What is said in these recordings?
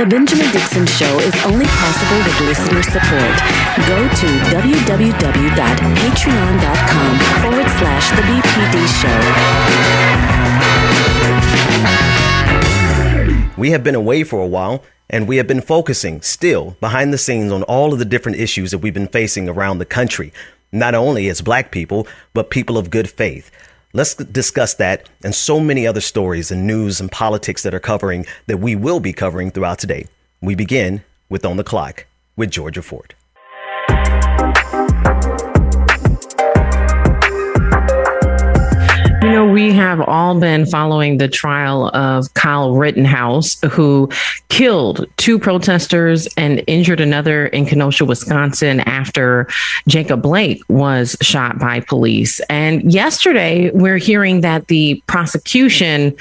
The Benjamin Dixon Show is only possible with listener support. Go to www.patreon.com/The BPD Show. We have been away for a while, and we have been focusing still behind the scenes on all of the different issues that we've been facing around the country, not only as Black people, but people of good faith. Let's discuss that and so many other stories and news and politics that we will be covering throughout today. We begin with On the Clock with Georgia Ford. You know, we have all been following the trial of Kyle Rittenhouse, who killed 2 protesters and injured another in Kenosha, Wisconsin, after Jacob Blake was shot by police. And yesterday, we're hearing that the prosecution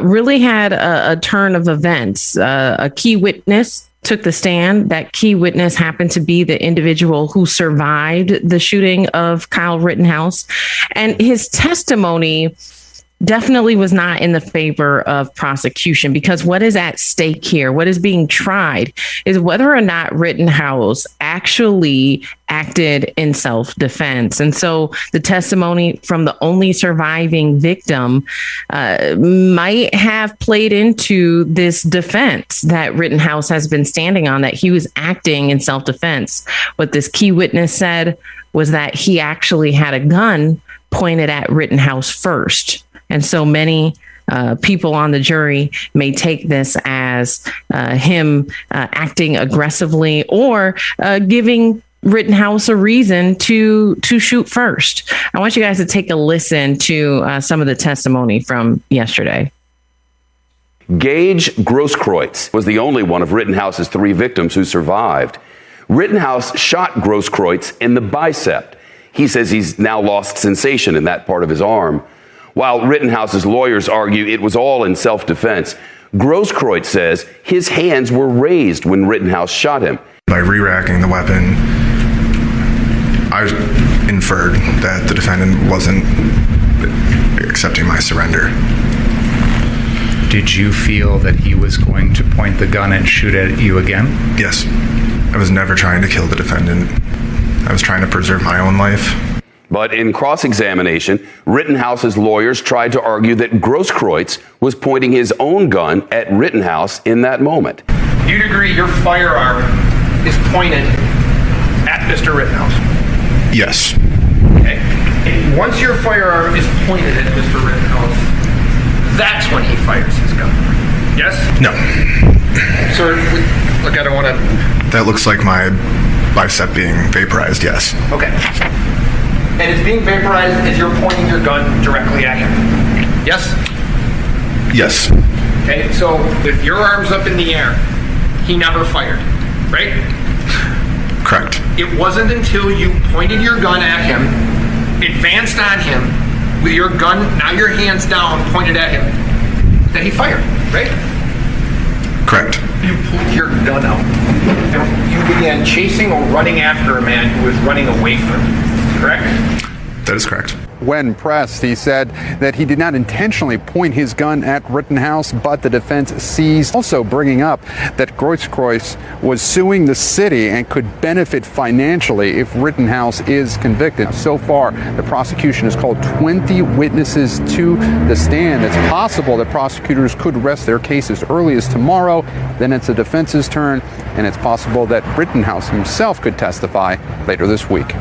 really had a turn of events. A key witness took the stand. That key witness happened to be the individual who survived the shooting of Kyle Rittenhouse. And his testimony definitely was not in the favor of prosecution, because what is at stake here, what is being tried, is whether or not Rittenhouse actually acted in self-defense. And so the testimony from the only surviving victim might have played into this defense that Rittenhouse has been standing on, that he was acting in self-defense. What this key witness said was that he actually had a gun pointed at Rittenhouse first. And so many people on the jury may take this as him acting aggressively or giving Rittenhouse a reason to shoot first. I want you guys to take a listen to some of the testimony from yesterday. Gage Grosskreutz was the only one of Rittenhouse's 3 victims who survived. Rittenhouse shot Grosskreutz in the bicep. He says he's now lost sensation in that part of his arm. While Rittenhouse's lawyers argue it was all in self-defense, Grosskreutz says his hands were raised when Rittenhouse shot him. By re-racking the weapon, I inferred that the defendant wasn't accepting my surrender. Did you feel that he was going to point the gun and shoot at you again? Yes. I was never trying to kill the defendant. I was trying to preserve my own life. But in cross-examination, Rittenhouse's lawyers tried to argue that Grosskreutz was pointing his own gun at Rittenhouse in that moment. You'd agree your firearm is pointed at Mr. Rittenhouse? Yes. Okay. Once your firearm is pointed at Mr. Rittenhouse, that's when he fires his gun. Yes? No. Sir, look, I don't want to... That looks like my bicep being vaporized, yes. Okay. And it's being vaporized as you're pointing your gun directly at him. Yes? Yes. Okay, so with your arms up in the air, he never fired, right? Correct. It wasn't until you pointed your gun at him, advanced on him, with your gun, now your hands down, pointed at him, that he fired, right? Correct. You pulled your gun out. You began chasing or running after a man who was running away from you, correct? That is correct. When pressed, he said that he did not intentionally point his gun at Rittenhouse, but the defense seized. Also bringing up that Grosskreutz was suing the city and could benefit financially if Rittenhouse is convicted. So far, the prosecution has called 20 witnesses to the stand. It's possible that prosecutors could rest their case as early as tomorrow. Then it's the defense's turn, and it's possible that Rittenhouse himself could testify later this week.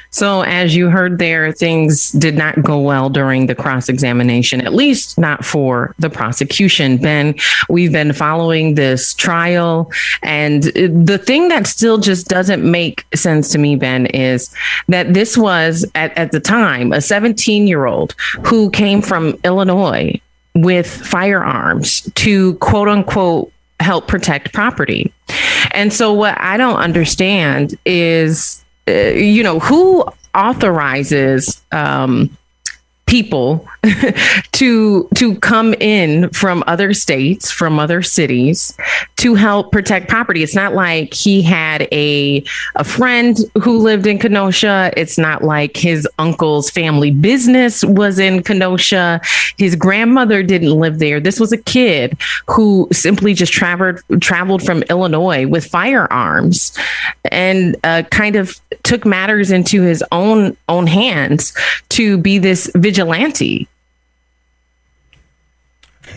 So as you heard there, things did not go well during the cross-examination, at least not for the prosecution. Ben, we've been following this trial, and the thing that still just doesn't make sense to me, Ben, is that this was, at the time, a 17-year-old who came from Illinois with firearms to, quote unquote, help protect property. And so what I don't understand is, who authorizes people to come in from other states, from other cities to help protect property. It's not like he had a friend who lived in Kenosha. It's not like his uncle's family business was in Kenosha. His grandmother didn't live there. This was a kid who simply just traveled from Illinois with firearms and kind of took matters into his own hands to be this vigilante.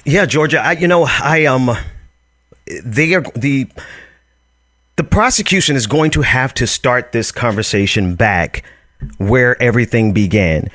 Yeah, Georgia, the prosecution is going to have to start this conversation back where everything began,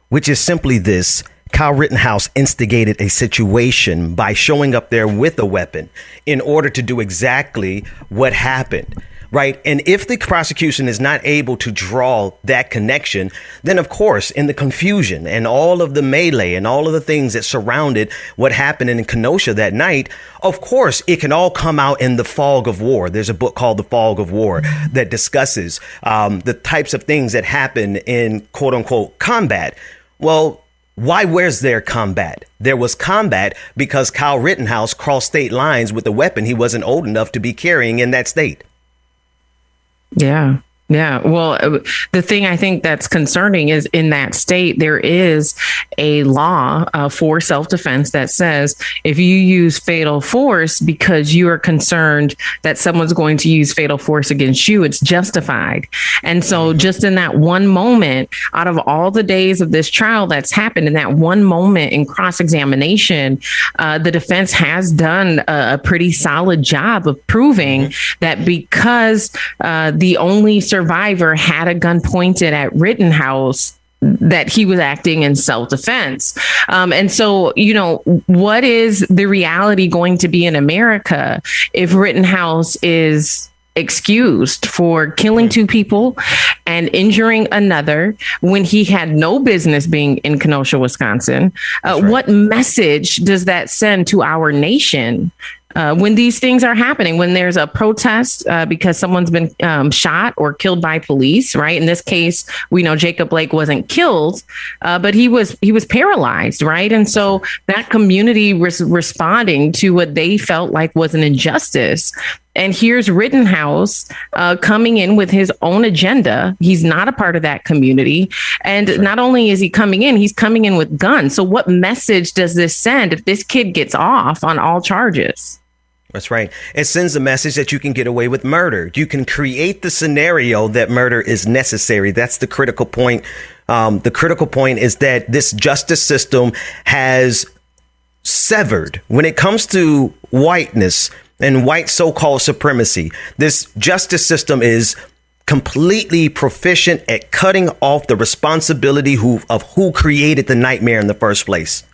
which is simply this. Kyle Rittenhouse instigated a situation by showing up there with a weapon in order to do exactly what happened. Right. And if the prosecution is not able to draw that connection, then, of course, in the confusion and all of the melee and all of the things that surrounded what happened in Kenosha that night, of course, it can all come out in the fog of war. There's a book called The Fog of War that discusses the types of things that happen in, quote unquote, combat. Well, why was there combat? There was combat because Kyle Rittenhouse crossed state lines with a weapon he wasn't old enough to be carrying in that state. Yeah. Yeah. Well, the thing I think that's concerning is in that state, there is a law for self-defense that says if you use fatal force because you are concerned that someone's going to use fatal force against you, it's justified. And so just in that one moment, out of all the days of this trial that's happened, in that one moment in cross-examination, the defense has done a pretty solid job of proving that because the only survivor had a gun pointed at Rittenhouse, that he was acting in self-defense. And so, what is the reality going to be in America if Rittenhouse is excused for killing two people and injuring another when he had no business being in Kenosha, Wisconsin? What message does that send to our nation? When these things are happening, when there's a protest because someone's been shot or killed by police, right? In this case, we know Jacob Blake wasn't killed, but he was paralyzed, right? And so that community was responding to what they felt like was an injustice. And here's Rittenhouse coming in with his own agenda. He's not a part of that community. And not only is he coming in, he's coming in with guns. So what message does this send if this kid gets off on all charges? That's right. It sends a message that you can get away with murder. You can create the scenario that murder is necessary. That's the critical point. The critical point is that this justice system has severed when it comes to whiteness and white so-called supremacy. This justice system is completely proficient at cutting off the responsibility of who created the nightmare in the first place.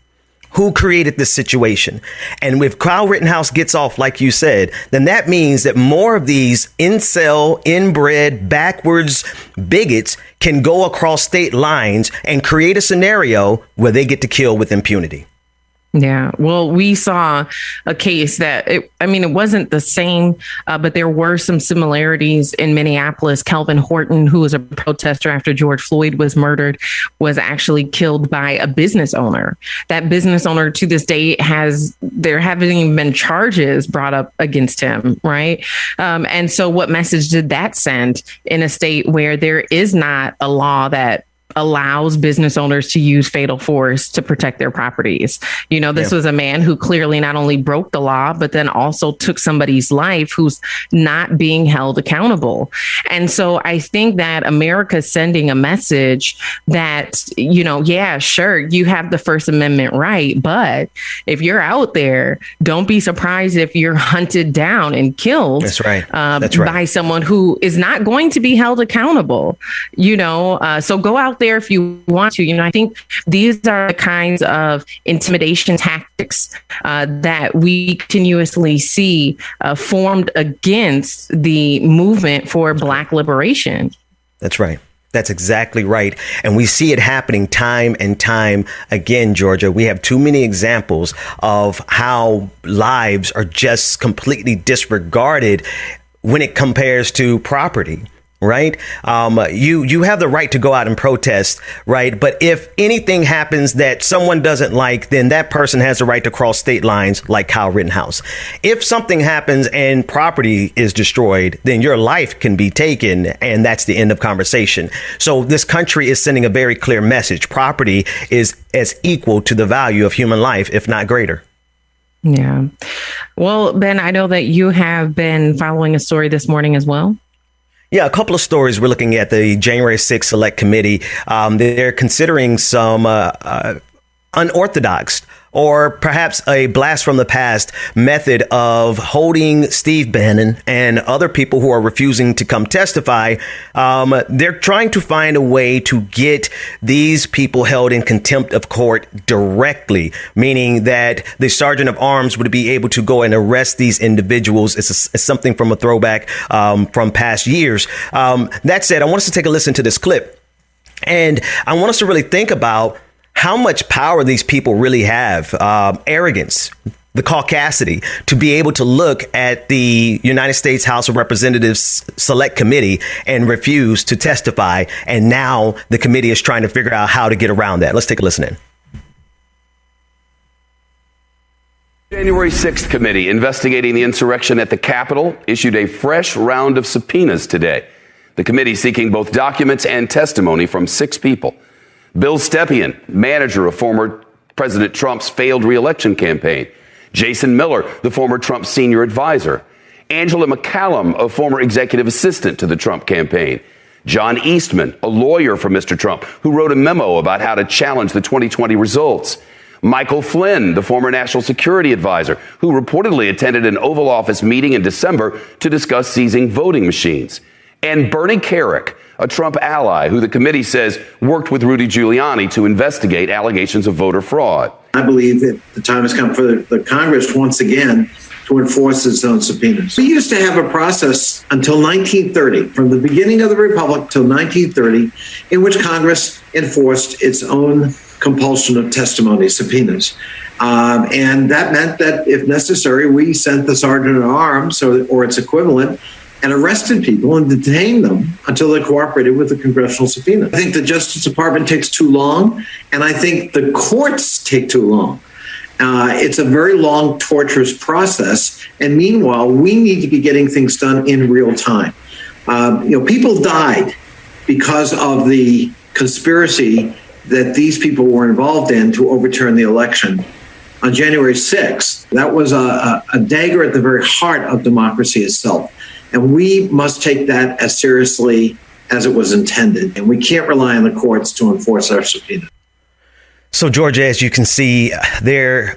Who created this situation? And if Kyle Rittenhouse gets off, like you said, then that means that more of these incel, inbred, backwards bigots can go across state lines and create a scenario where they get to kill with impunity. Yeah, well, we saw a case that, it wasn't the same, but there were some similarities in Minneapolis. Calvin Horton, who was a protester after George Floyd was murdered, was actually killed by a business owner. That business owner to this day there haven't even been charges brought up against him, right? And so what message did that send in a state where there is not a law that allows business owners to use fatal force to protect their properties? This was a man who clearly not only broke the law, but then also took somebody's life who's not being held accountable. And so I think that America's sending a message that, sure, you have the First Amendment right, but if you're out there, don't be surprised if you're hunted down and killed. That's right. By someone who is not going to be held accountable. So go out there if you want to. I think these are the kinds of intimidation tactics that we continuously see formed against the movement for Black liberation. That's right. That's exactly right. And we see it happening time and time again, Georgia. We have too many examples of how lives are just completely disregarded when it compares to property. right? You have the right to go out and protest, right? But if anything happens that someone doesn't like, then that person has the right to cross state lines, like Kyle Rittenhouse. If something happens and property is destroyed, then your life can be taken, and that's the end of conversation. So this country is sending a very clear message. Property is as equal to the value of human life, if not greater. Yeah. Well, Ben, I know that you have been following a story this morning as well. Yeah, a couple of stories. We're looking at the January 6th Select Committee. They're considering some unorthodox or perhaps a blast from the past method of holding Steve Bannon and other people who are refusing to come testify. They're trying to find a way to get these people held in contempt of court directly, meaning that the sergeant of arms would be able to go and arrest these individuals. It's something from a throwback from past years. That said, I want us to take a listen to this clip, and I want us to really think about how much power these people really have, arrogance, the caucasity, to be able to look at the United States House of Representatives Select Committee and refuse to testify. And now the committee is trying to figure out how to get around that. Let's take a listen in. January 6th committee investigating the insurrection at the Capitol issued a fresh round of subpoenas today. The committee seeking both documents and testimony from 6 people. Bill Stepien, manager of former President Trump's failed re-election campaign. Jason Miller, the former Trump senior advisor. Angela McCallum, a former executive assistant to the Trump campaign. John Eastman, a lawyer for Mr. Trump, who wrote a memo about how to challenge the 2020 results. Michael Flynn, the former national security advisor, who reportedly attended an Oval Office meeting in December to discuss seizing voting machines. And Bernie Kerik, a Trump ally who the committee says worked with Rudy Giuliani to investigate allegations of voter fraud. I believe that the time has come for the Congress once again to enforce its own subpoenas. We used to have a process until 1930, from the beginning of the Republic till 1930, in which Congress enforced its own compulsion of testimony subpoenas. And that meant that if necessary, we sent the sergeant at arms or its equivalent and arrested people and detained them until they cooperated with the congressional subpoena. I think the Justice Department takes too long, and I think the courts take too long. It's a very long, torturous process, and meanwhile, we need to be getting things done in real time. People died because of the conspiracy that these people were involved in to overturn the election on January 6th. That was a dagger at the very heart of democracy itself. And we must take that as seriously as it was intended. And we can't rely on the courts to enforce our subpoena. So, Georgia, as you can see, they're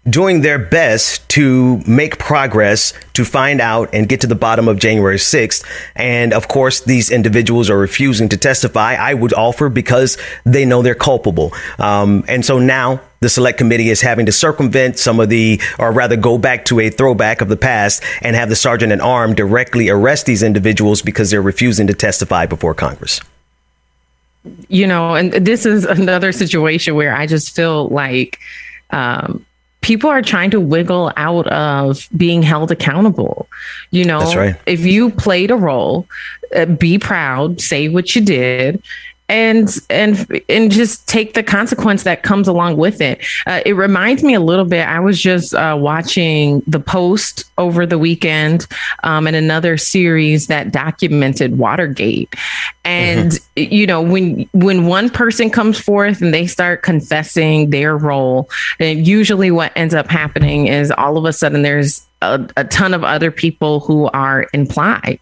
doing their best to make progress to find out and get to the bottom of January 6th. And of course, these individuals are refusing to testify, I would offer, because they know they're culpable. And so now the Select Committee is having to circumvent some of or rather go back to a throwback of the past and have the sergeant at arms directly arrest these individuals because they're refusing to testify before Congress. And this is another situation where I just feel like people are trying to wiggle out of being held accountable. That's right. If you played a role, be proud, say what you did, and just take the consequence that comes along with it. It reminds me a little bit. I was just watching The Post over the weekend, and another series that documented Watergate. And, when one person comes forth and they start confessing their role, then usually what ends up happening is all of a sudden there's a ton of other people who are implied.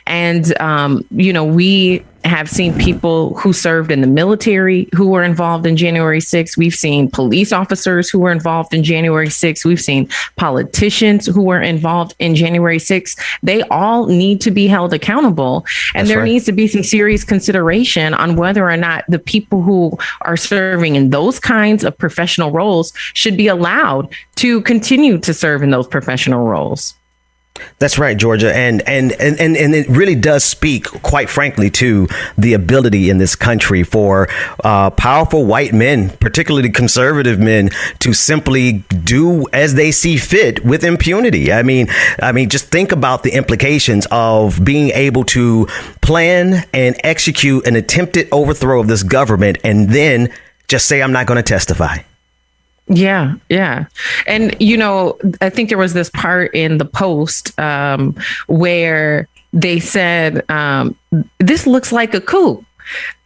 And, we have seen people who served in the military who were involved in January 6th. We've seen police officers who were involved in January 6th. We've seen politicians who were involved in January 6th. They all need to be held accountable. And there needs to be some serious consideration on whether or not the people who are serving in those kinds of professional roles should be allowed to continue to serve in those professional roles. That's right, Georgia. And it really does speak, quite frankly, to the ability in this country for powerful white men, particularly conservative men, to simply do as they see fit with impunity. I mean, just think about the implications of being able to plan and execute an attempted overthrow of this government and then just say, I'm not going to testify. Yeah. Yeah. And, I think there was this part in the Post where they said, this looks like a coup.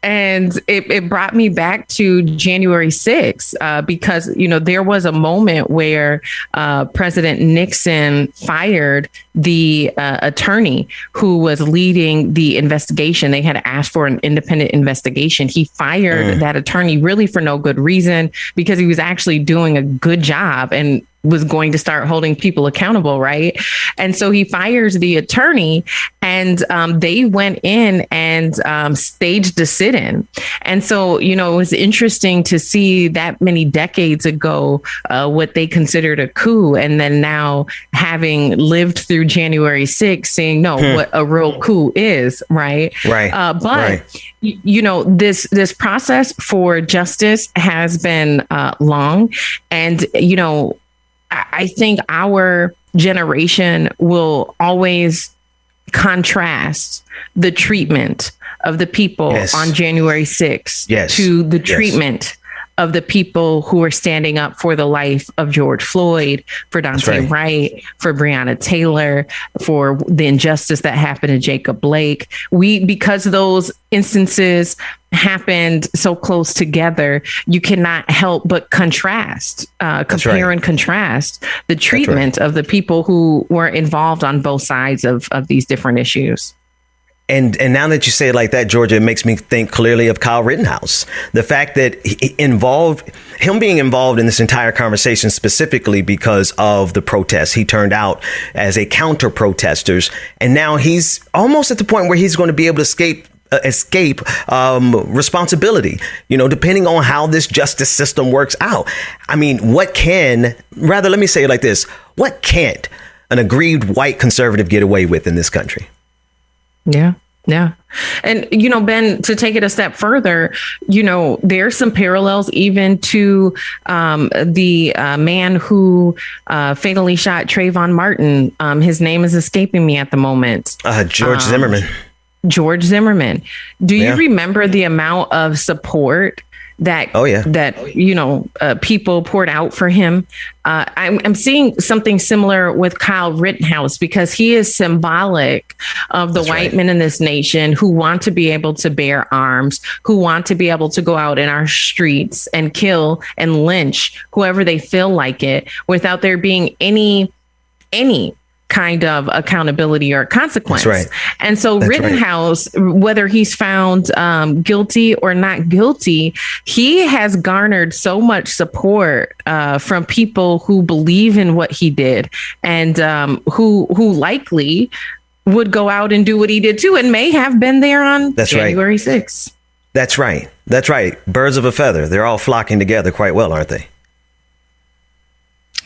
And it brought me back to January 6th, because, there was a moment where President Nixon fired the attorney who was leading the investigation. They had asked for an independent investigation. He fired that attorney really for no good reason, because he was actually doing a good job and was going to start holding people accountable. Right. And so he fires the attorney, and they went in and staged a sit-in. And so, it was interesting to see that many decades ago what they considered a coup. And then now, having lived through January 6th, seeing what a real coup is. Right. Right. But, this process for justice has been long. And, I think our generation will always contrast the treatment of the people on January 6th to the treatment of the people who are standing up for the life of George Floyd, for Dante Wright, for Breonna Taylor, for the injustice that happened to Jacob Blake. Because those instances happened so close together, you cannot help but contrast, compare and contrast the treatment of the people who were involved on both sides of these different issues. And now that you say it like that, Georgia, it makes me think clearly of Kyle Rittenhouse. The fact that him being involved in this entire conversation specifically because of the protests. He turned out as a counter protesters. And now he's almost at the point where he's going to be able to escape responsibility, depending on how this justice system works out. I mean, let me say it like this. What can't an aggrieved white conservative get away with in this country? Yeah. Yeah. And, Ben, to take it a step further, there's some parallels even to the man who fatally shot Trayvon Martin. His name is escaping me at the moment. George Zimmerman. George Zimmerman. Do you remember the amount of support that people poured out for him? I'm seeing something similar with Kyle Rittenhouse, because he is symbolic of the white men in this nation who want to be able to bear arms, who want to be able to go out in our streets and kill and lynch whoever they feel like it, without there being any kind of accountability or consequence. That's right. And so Rittenhouse, whether he's found guilty or not guilty, he has garnered so much support from people who believe in what he did, and who likely would go out and do what he did too, and may have been there on January 6th. That's right. That's right. Birds of a feather. They're all flocking together quite well, aren't they?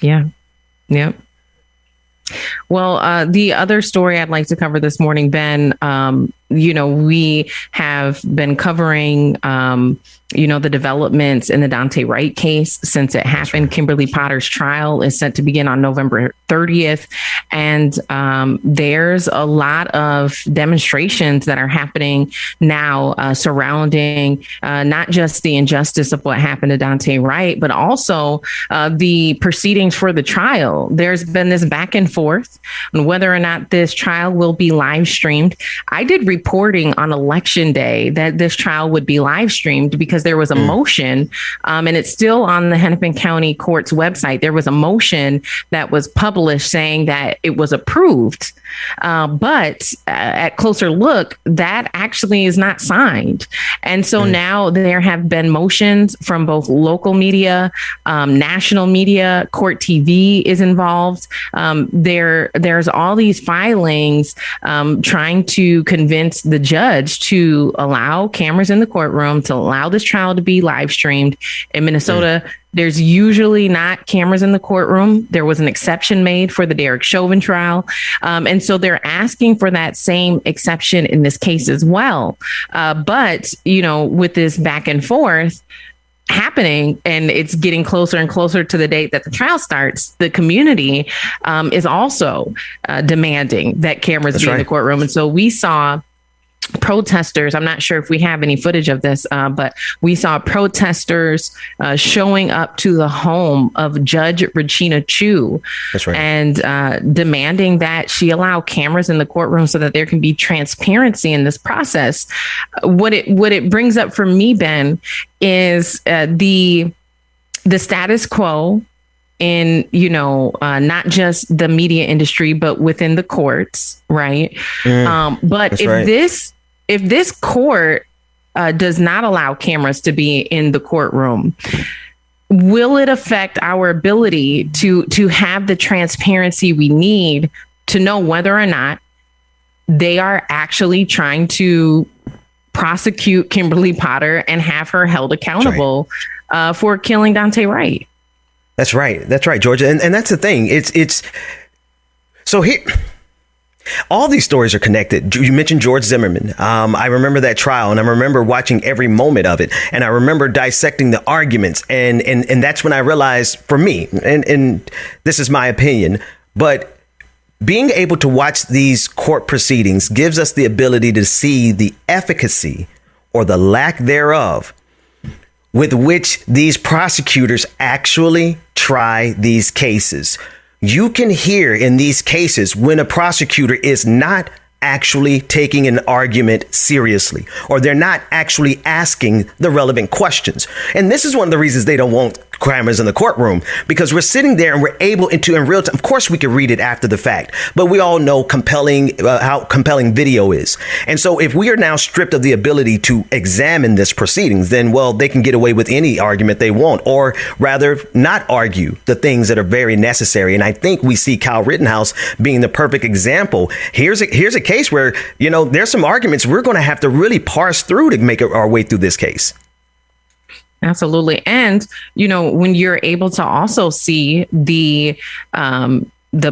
Yeah. Yep. Well, the other story I'd like to cover this morning, Ben, we have been covering, the developments in the Dante Wright case since it happened. Kimberly Potter's trial is set to begin on November 30th. And there's a lot of demonstrations that are happening now surrounding not just the injustice of what happened to Dante Wright, but also the proceedings for the trial. There's been this back and forth on whether or not this trial will be live streamed. I did reporting on election day that this trial would be live streamed because there was a motion, and it's still on the Hennepin County Court's website. There was a motion that was published saying that it was approved. But at closer look, that actually is not signed. And so now there have been motions from both local media, national media, Court TV is involved. There's all these filings trying to convince convince the judge to allow cameras in the courtroom, to allow this trial to be live streamed. In Minnesota, there's usually not cameras in the courtroom. There was an exception made for the Derek Chauvin trial. And so they're asking for that same exception in this case as well. But, with this back and forth happening, and it's getting closer and closer to the date that the trial starts, the community is also demanding that cameras be in the courtroom. And so we saw protesters, I'm not sure if we have any footage of this, but we saw protesters showing up to the home of Judge Regina Chu. That's right. And demanding that she allow cameras in the courtroom so that there can be transparency in this process. What it brings up for me, Ben, is the status quo in, not just the media industry, but within the courts, right? But if this court does not allow cameras to be in the courtroom, will it affect our ability to have the transparency we need to know whether or not they are actually trying to prosecute Kimberly Potter and have her held accountable for killing Dante Wright? That's right, Georgia. And that's the thing. It's so here. All these stories are connected. You mentioned George Zimmerman. I remember that trial, and I remember watching every moment of it. And I remember dissecting the arguments. And that's when I realized, for me, and this is my opinion, but being able to watch these court proceedings gives us the ability to see the efficacy or the lack thereof with which these prosecutors actually try these cases. You can hear in these cases when a prosecutor is not actually taking an argument seriously, or they're not actually asking the relevant questions. And this is one of the reasons they don't want cameras in the courtroom, because we're sitting there and we're able to, in real time, of course we can read it after the fact, but we all know how compelling video is. And so if we are now stripped of the ability to examine this proceedings, then, well, they can get away with any argument they want, or rather not argue the things that are very necessary. And I think we see Kyle Rittenhouse being the perfect example. Here's a case where, there's some arguments we're going to have to really parse through to make our way through this case. Absolutely. And, when you're able to also see the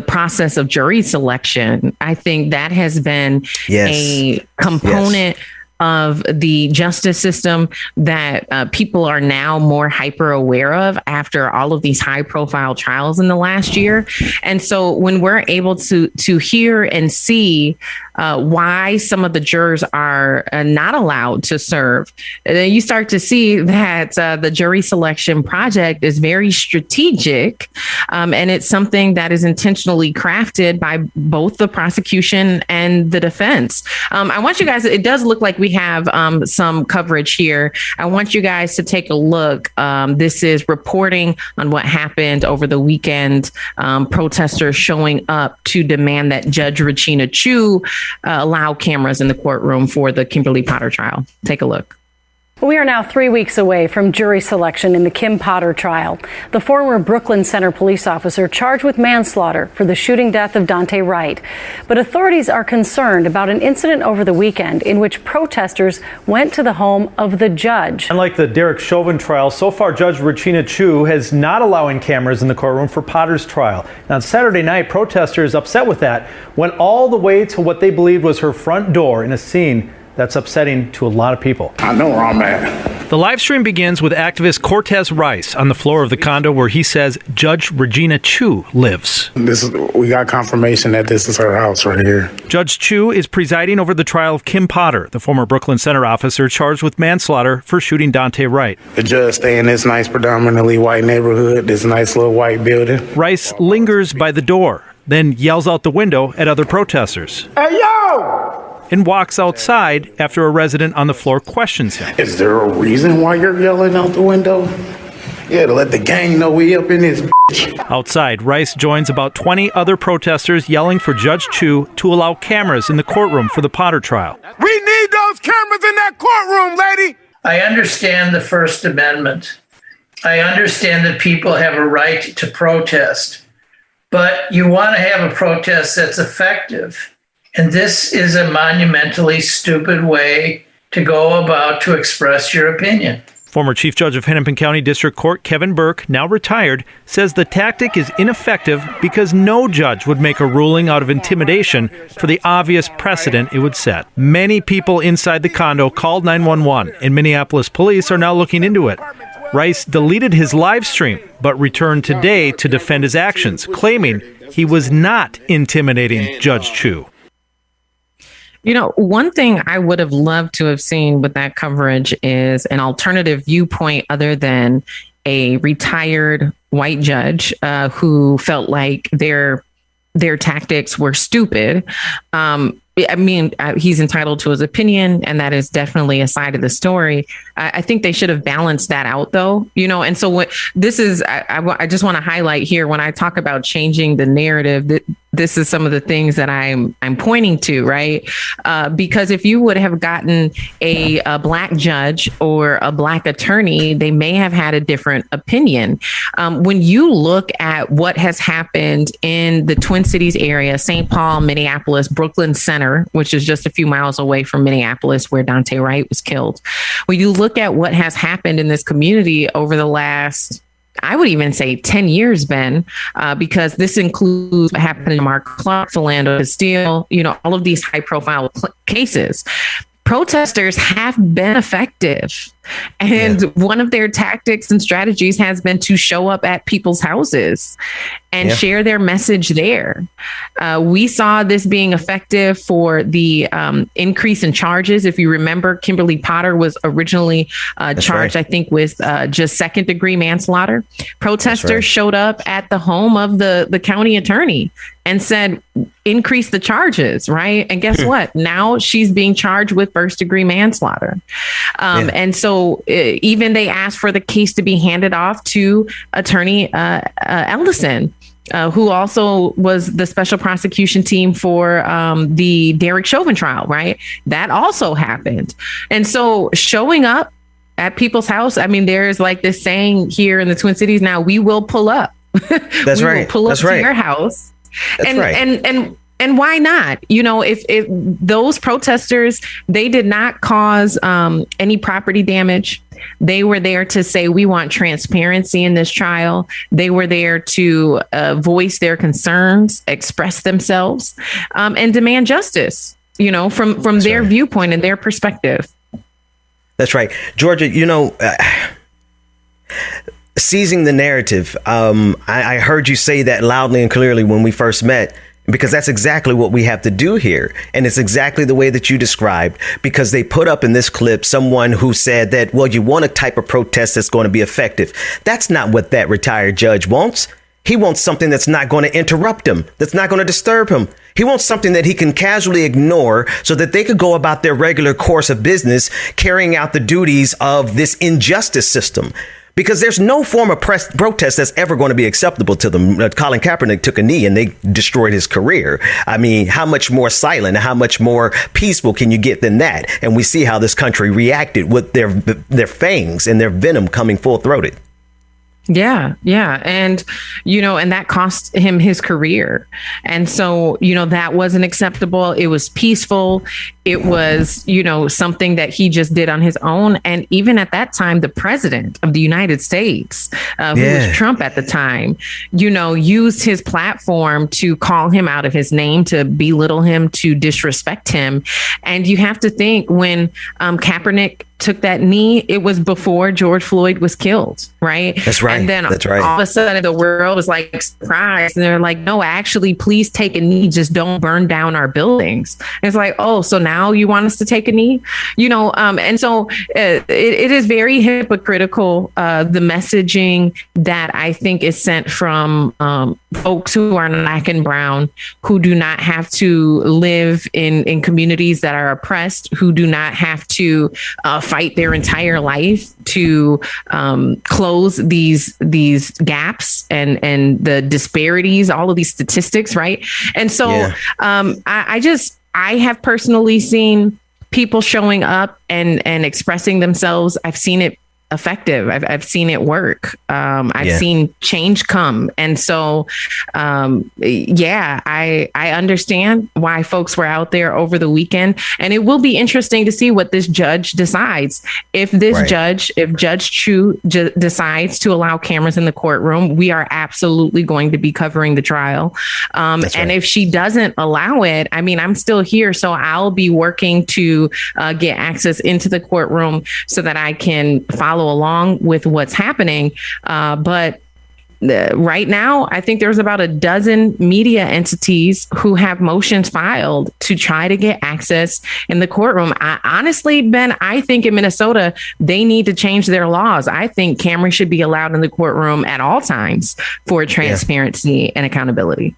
process of jury selection, I think that has been a component of the justice system that people are now more hyper aware of after all of these high profile trials in the last year. And so when we're able to hear and see why some of the jurors are not allowed to serve, then you start to see that the jury selection project is very strategic. And it's something that is intentionally crafted by both the prosecution and the defense. I want you guys, it does look like we have some coverage here. I want you guys to take a look. This is reporting on what happened over the weekend. Protesters showing up to demand that Judge Regina Chu allow cameras in the courtroom for the Kimberly Potter trial. Take a look. We are now 3 weeks away from jury selection in the Kim Potter trial. The former Brooklyn Center police officer charged with manslaughter for the shooting death of Dante Wright. But authorities are concerned about an incident over the weekend in which protesters went to the home of the judge. Unlike the Derek Chauvin trial, so far Judge Regina Chu has not allowing cameras in the courtroom for Potter's trial. Now, on Saturday night, protesters upset with that went all the way to what they believed was her front door in a scene that's upsetting to a lot of people. I know where I'm at. The live stream begins with activist Cortez Rice on the floor of the condo where he says Judge Regina Chu lives. We got confirmation that this is her house right here. Judge Chu is presiding over the trial of Kim Potter, the former Brooklyn Center officer charged with manslaughter for shooting Dante Wright. The judge stay in this nice, predominantly white neighborhood, this nice little white building. Rice lingers by the door, then yells out the window at other protesters. Hey, yo! And walks outside after a resident on the floor questions him. Is there a reason why you're yelling out the window? Yeah, to let the gang know we up in this bitch. Outside, Rice joins about 20 other protesters yelling for Judge Chu to allow cameras in the courtroom for the Potter trial. We need those cameras in that courtroom, lady! I understand the First Amendment. I understand that people have a right to protest. But you want to have a protest that's effective. And this is a monumentally stupid way to go about to express your opinion. Former Chief Judge of Hennepin County District Court Kevin Burke, now retired, says the tactic is ineffective because no judge would make a ruling out of intimidation for the obvious precedent it would set. Many people inside the condo called 911, and Minneapolis police are now looking into it. Rice deleted his live stream, but returned today to defend his actions, claiming he was not intimidating Judge Chu. You know, one thing I would have loved to have seen with that coverage is an alternative viewpoint other than a retired white judge who felt like their tactics were stupid. I mean, he's entitled to his opinion, and that is definitely a side of the story. I think they should have balanced that out, though, you know. And so what this is, I just want to highlight here when I talk about changing the narrative, that this is some of the things that I'm pointing to, right? Because if you would have gotten a black judge or a black attorney, they may have had a different opinion. When you look at what has happened in the Twin Cities area, St. Paul, Minneapolis, Brooklyn Center, which is just a few miles away from Minneapolis, where Dante Wright was killed. When you look at what has happened in this community over the last, I would even say 10 years, Ben, because this includes what happened in Mark Clark, Philando Castile, you know, all of these high profile cases. Protesters have been effective. And one of their tactics and strategies has been to show up at people's houses and share their message there. We saw this being effective for the increase in charges. If you remember, Kimberly Potter was originally charged, I think, with just second degree manslaughter. Protesters showed up at the home of the county attorney and said, increase the charges, right? And guess what? Now she's being charged with first degree manslaughter. And so even they asked for the case to be handed off to Attorney Ellison, who also was the special prosecution team for the Derek Chauvin trial, right? That also happened. And so showing up at people's house, I mean, there's like this saying here in the Twin Cities now, we will pull up. That's we right. will pull up to your house. And why not? You know, if those protesters, they did not cause any property damage. They were there to say, we want transparency in this trial. They were there to voice their concerns, express themselves, and demand justice, you know, from their viewpoint and their perspective. That's right. Georgia, you know, seizing the narrative. I heard you say that loudly and clearly when we first met, because that's exactly what we have to do here. And it's exactly the way that you described, because they put up in this clip someone who said that, well, you want a type of protest that's going to be effective. That's not what that retired judge wants. He wants something that's not going to interrupt him, that's not going to disturb him. He wants something that he can casually ignore so that they could go about their regular course of business, carrying out the duties of this injustice system. Because there's no form of protest that's ever going to be acceptable to them. Colin Kaepernick took a knee and they destroyed his career. I mean, how much more silent, how much more peaceful can you get than that? And we see how this country reacted with their fangs and their venom coming full throated. Yeah. And, you know, and that cost him his career. And so, you know, that wasn't acceptable. It was peaceful. It was, you know, something that he just did on his own. And even at that time, the president of the United States, who was Trump at the time, you know, used his platform to call him out of his name, to belittle him, to disrespect him. And you have to think, when Kaepernick took that knee, it was before George Floyd was killed, right? That's right. And then That's right. all of a sudden the world was like surprised, and they're like, no, actually, please take a knee, just don't burn down our buildings. And it's like, oh, so now you want us to take a knee, you know? And so it is very hypocritical, the messaging that I think is sent from folks who are Black and brown, who do not have to live in communities that are oppressed, who do not have to fight their entire life to close these gaps and the disparities, all of these statistics, right? And so I have personally seen people showing up and expressing themselves. I've seen it effective. I've seen it work. I've seen change come. And so, I understand why folks were out there over the weekend. And it will be interesting to see what this judge decides. If Judge Chu decides to allow cameras in the courtroom, we are absolutely going to be covering the trial. And if she doesn't allow it, I mean, I'm still here. So I'll be working to get access into the courtroom so that I can follow along with what's happening. But right now, I think there's about a dozen media entities who have motions filed to try to get access in the courtroom. Honestly, Ben, I think in Minnesota, they need to change their laws. I think cameras should be allowed in the courtroom at all times for transparency and accountability.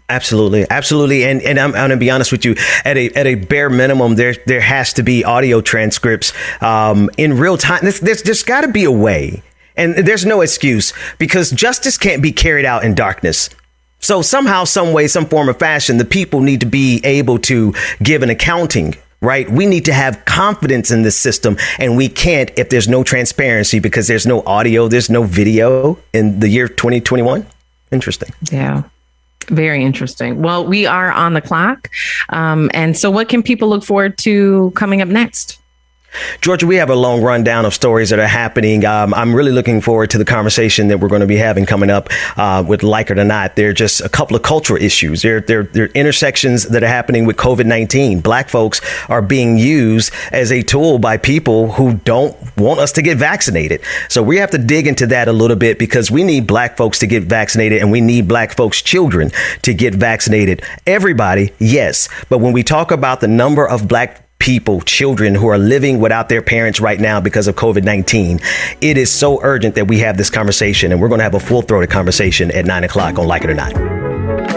Absolutely. And I'm going to be honest with you, at a bare minimum, there has to be audio transcripts in real time. There's got to be a way. And there's no excuse, because justice can't be carried out in darkness. So somehow, some way, some form of fashion, the people need to be able to give an accounting. Right. We need to have confidence in this system, and we can't if there's no transparency, because there's no audio, there's no video in the year 2021. Interesting. Yeah. Very interesting. Well, we are on the clock. And so what can people look forward to coming up next? Georgia, we have a long rundown of stories that are happening. I'm really looking forward to the conversation that we're going to be having coming up with Like It or Not. They're just a couple of cultural issues. They're intersections that are happening with COVID-19. Black folks are being used as a tool by people who don't want us to get vaccinated. So we have to dig into that a little bit, because we need Black folks to get vaccinated, and we need Black folks' children to get vaccinated. Everybody, yes. But when we talk about the number of Black people, children who are living without their parents right now because of COVID-19, it is so urgent that we have this conversation, and we're going to have a full-throated conversation at 9 o'clock on Like It or Not.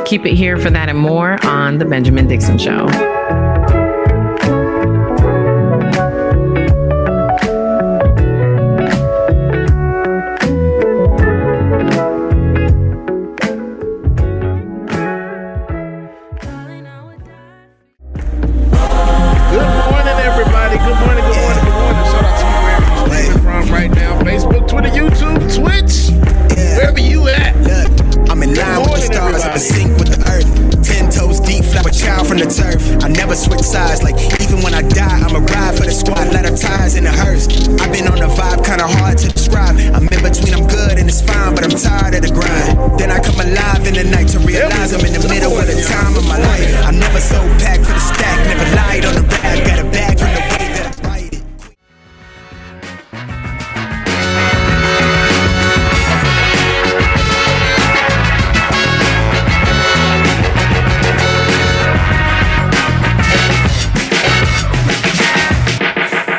Keep it here for that and more on The Benjamin Dixon Show. I never switch sides, like even when I die, I'ma ride for the squad, let her ties in the hearse. I've been on the vibe, kinda hard to describe. I'm in between, I'm good and it's fine, but I'm tired of the grind. Then I come alive in the night to realize I'm in the middle of the time of my life. I never so packed for the stack, never lied on the rag, got a bag from the way that I write it.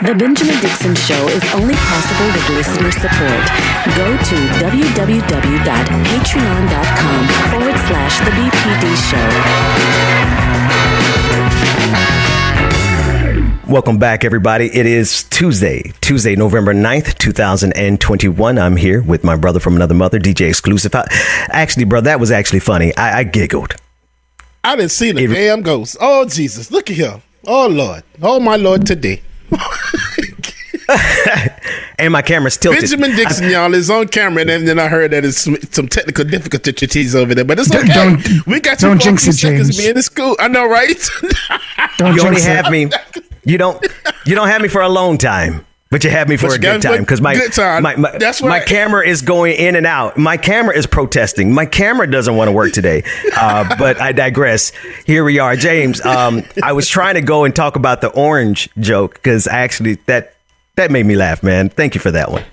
The Benjamin Dixon Show is only possible with listener support. Go to www.patreon.com/The BPD Show. Welcome back, everybody. It is Tuesday, November 9th, 2021. I'm here with my brother from another mother, DJ Exclusive. Actually, bro, that was actually funny. I giggled. I didn't see the damn ghost. Oh, Jesus. Look at him. Oh, Lord. Oh, my Lord, today. And my camera's tilted. Benjamin Dixon, y'all, is on camera, and then I heard that it's some technical difficulties over there, but it's okay. We got you for a few seconds being in school. I know, right? You only have me. You don't have me for a long time, but you have me for a good time, because my camera is going in and out. My camera is protesting. My camera doesn't want to work today. But I digress. Here we are, James. I was trying to go and talk about the orange joke, because actually that made me laugh, man. Thank you for that one.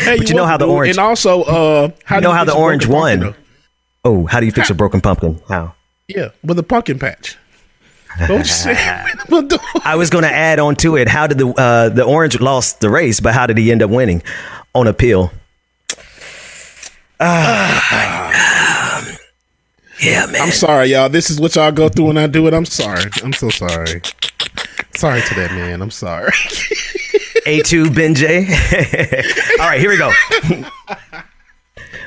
Hey, but you know how the orange, and also how the orange won. Oh, how do you fix a broken pumpkin? How? Yeah, with a pumpkin patch. Don't say. I was going to add on to it. How did the orange lost the race, but how did he end up winning? On appeal. Yeah, man. I'm sorry, y'all. This is what y'all go through when I do it. I'm sorry. I'm so sorry. Sorry to that man. I'm sorry. A2 Ben J. All right, here we go.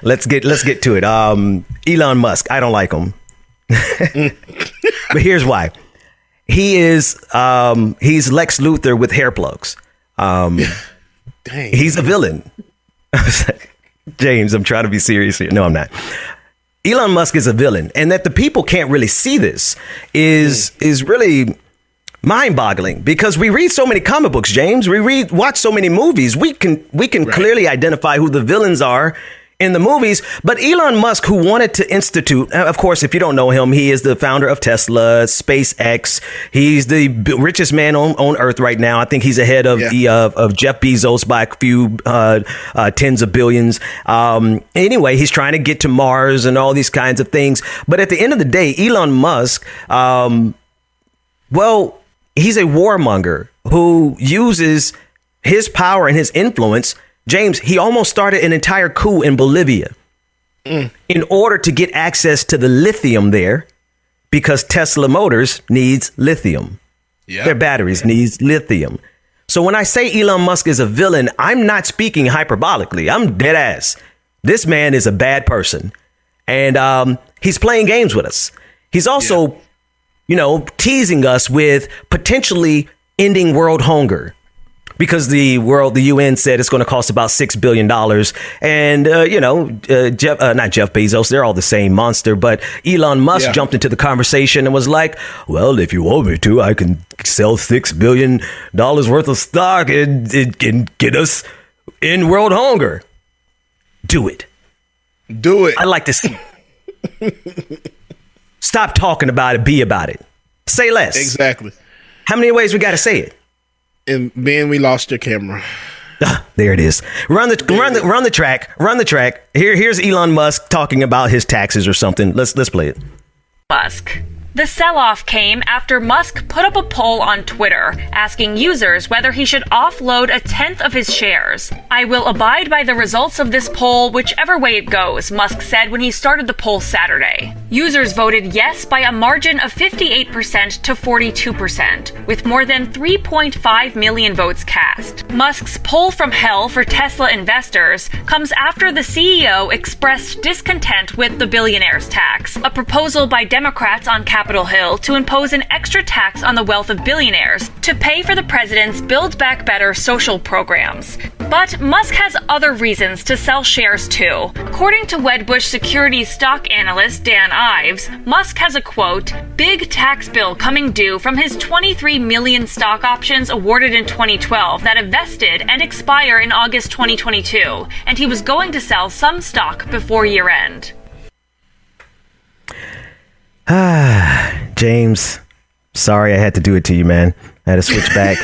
Let's get to it. Elon Musk. I don't like him. But here's why. He is he's Lex Luthor with hair plugs. Dang. He's a villain. James, I'm trying to be serious here. No, I'm not. Elon Musk is a villain, and that the people can't really see this is really mind-boggling, because we read so many comic books, James. Watch so many movies. We can clearly identify who the villains are in the movies. But Elon Musk, who wanted to institute, of course, if you don't know him, he is the founder of Tesla, SpaceX. He's the richest man on Earth right now. I think he's ahead of Jeff Bezos by a few tens of billions. Anyway, he's trying to get to Mars and all these kinds of things. But at the end of the day, Elon Musk, he's a warmonger who uses his power and his influence. James, he almost started an entire coup in Bolivia in order to get access to the lithium there, because Tesla Motors needs lithium. Their batteries needs lithium. So when I say Elon Musk is a villain, I'm not speaking hyperbolically. I'm dead ass. This man is a bad person, and he's playing games with us. He's also, teasing us with potentially ending world hunger, because the UN said it's going to cost about $6 billion. And, not Jeff Bezos, they're all the same monster. But Elon Musk jumped into the conversation and was like, well, if you want me to, I can sell $6 billion worth of stock and get us in world hunger. Do it. I like to see. Stop talking about it. Be about it. Say less. Exactly. How many ways we got to say it? And Ben, we lost your camera. There it is. Run the track. Here's Elon Musk talking about his taxes or something. Let's play it. Musk. The sell-off came after Musk put up a poll on Twitter asking users whether he should offload 1/10 of his shares. I will abide by the results of this poll whichever way it goes, Musk said when he started the poll Saturday. Users voted yes by a margin of 58% to 42%, with more than 3.5 million votes cast. Musk's poll from hell for Tesla investors comes after the CEO expressed discontent with the billionaire's tax, a proposal by Democrats on Capitol Hill to impose an extra tax on the wealth of billionaires to pay for the president's Build Back Better social programs. But Musk has other reasons to sell shares too. According to Wedbush Securities stock analyst Dan Ives, Musk has a, quote, big tax bill coming due from his 23 million stock options awarded in 2012 that have vested and expire in August 2022, and he was going to sell some stock before year end. James, sorry I had to do it to you, man. I had to switch back.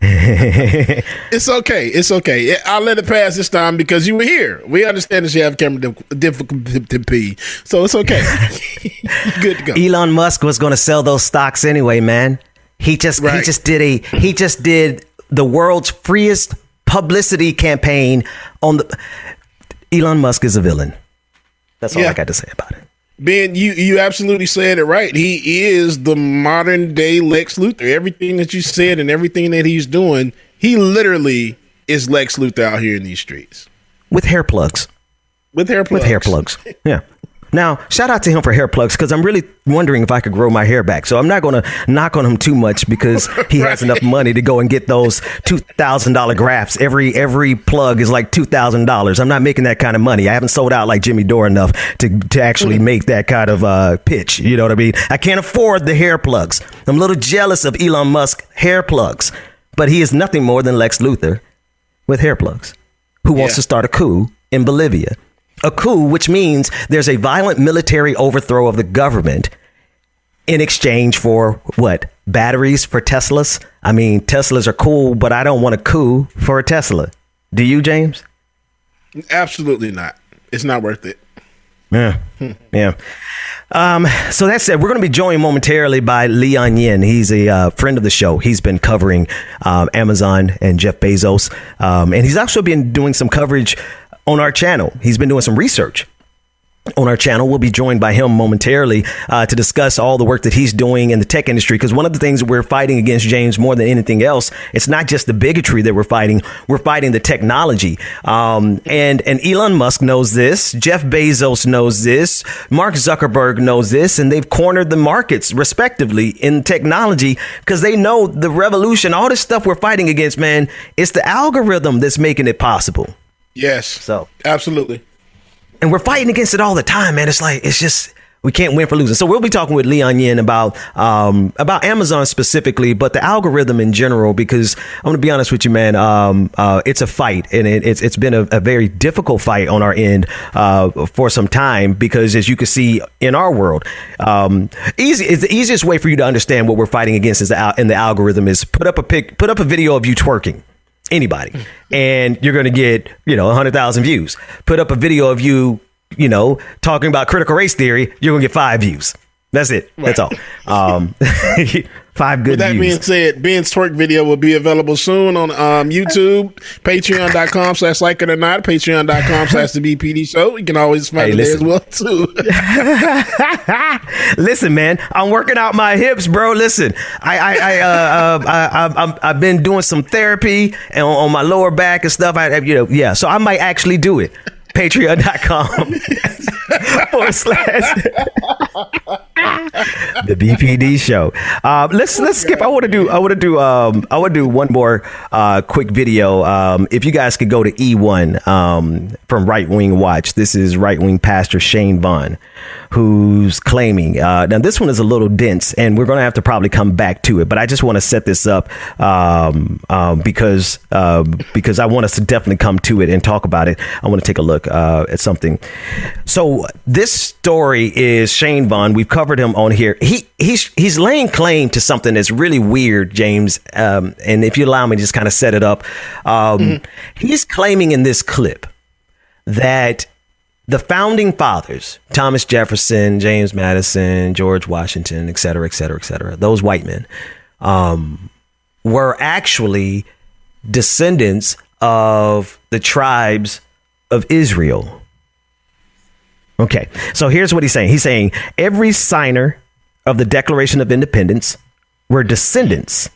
It's okay. I'll let it pass this time because you were here. We understand that you have camera difficulty, so it's okay. Good to go. Elon Musk was going to sell those stocks anyway, man. He just did the world's freest publicity campaign on the. Elon Musk is a villain. That's all I got to say about it. Ben, you absolutely said it right. He is the modern day Lex Luthor. Everything that you said and everything that he's doing, he literally is Lex Luthor out here in these streets. With hair plugs. Yeah. Now, shout out to him for hair plugs, because I'm really wondering if I could grow my hair back. So I'm not going to knock on him too much, because he has enough money to go and get those $2,000 grafts. Every plug is like $2,000. I'm not making that kind of money. I haven't sold out like Jimmy Dore enough to actually make that kind of pitch. You know what I mean? I can't afford the hair plugs. I'm a little jealous of Elon Musk hair plugs, but he is nothing more than Lex Luthor with hair plugs, who wants to start a coup in Bolivia. A coup, which means there's a violent military overthrow of the government in exchange for what? Batteries for Teslas? I mean, Teslas are cool, but I don't want a coup for a Tesla. Do you, James? Absolutely not. It's not worth it. Yeah. So that said, we're going to be joined momentarily by Leon Yin. He's a friend of the show. He's been covering Amazon and Jeff Bezos. And he's actually been doing some coverage on our channel. He's been doing some research on our channel. We'll be joined by him momentarily to discuss all the work that he's doing in the tech industry. Because one of the things that we're fighting against, James, more than anything else, it's not just the bigotry that we're fighting the technology. And Elon Musk knows this. Jeff Bezos knows this. Mark Zuckerberg knows this. And they've cornered the markets respectively in technology because they know the revolution, all this stuff we're fighting against, man, it's the algorithm that's making it possible. Yes. So absolutely. And we're fighting against it all the time, man. It's like, it's just, we can't win for losing. So we'll be talking with Leon Yin about Amazon specifically, but the algorithm in general, because I'm going to be honest with you, man, it's a fight, and it's been a very difficult fight on our end for some time, because as you can see in our world, it's the easiest way for you to understand what we're fighting against in the algorithm is put up a video of you twerking. Anybody, and you're going to get 100,000 views. Put up a video of you talking about critical race theory, you're going to get 5 views. That's it. Right. That's all. 5 good views. With that being said, Ben's twerk video will be available soon on YouTube, patreon.com/like it or not, patreon.com/the BPD show. You can always find it there as well too. Listen, man, I'm working out my hips, bro. Listen, I've been doing some therapy and on my lower back and stuff. So I might actually do it. Patreon.com / the BPD show. Let's skip. I want to do one more quick video. If you guys could go to E1 from Right Wing Watch. This is Right Wing Pastor Shane Vaughn, who's claiming. Now this one is a little dense, and we're going to have to probably come back to it. But I just want to set this up because I want us to definitely come to it and talk about it. I want to take a look at something. So this story is Shane Vaughn. We've covered him on here. He's laying claim to something that's really weird, James. And if you allow me to just kind of set it up, he's claiming in this clip that the founding fathers, Thomas Jefferson, James Madison, George Washington, et cetera, those white men were actually descendants of the tribes of Israel. Okay, so here's what he's saying. He's saying every signer of the Declaration of Independence were descendants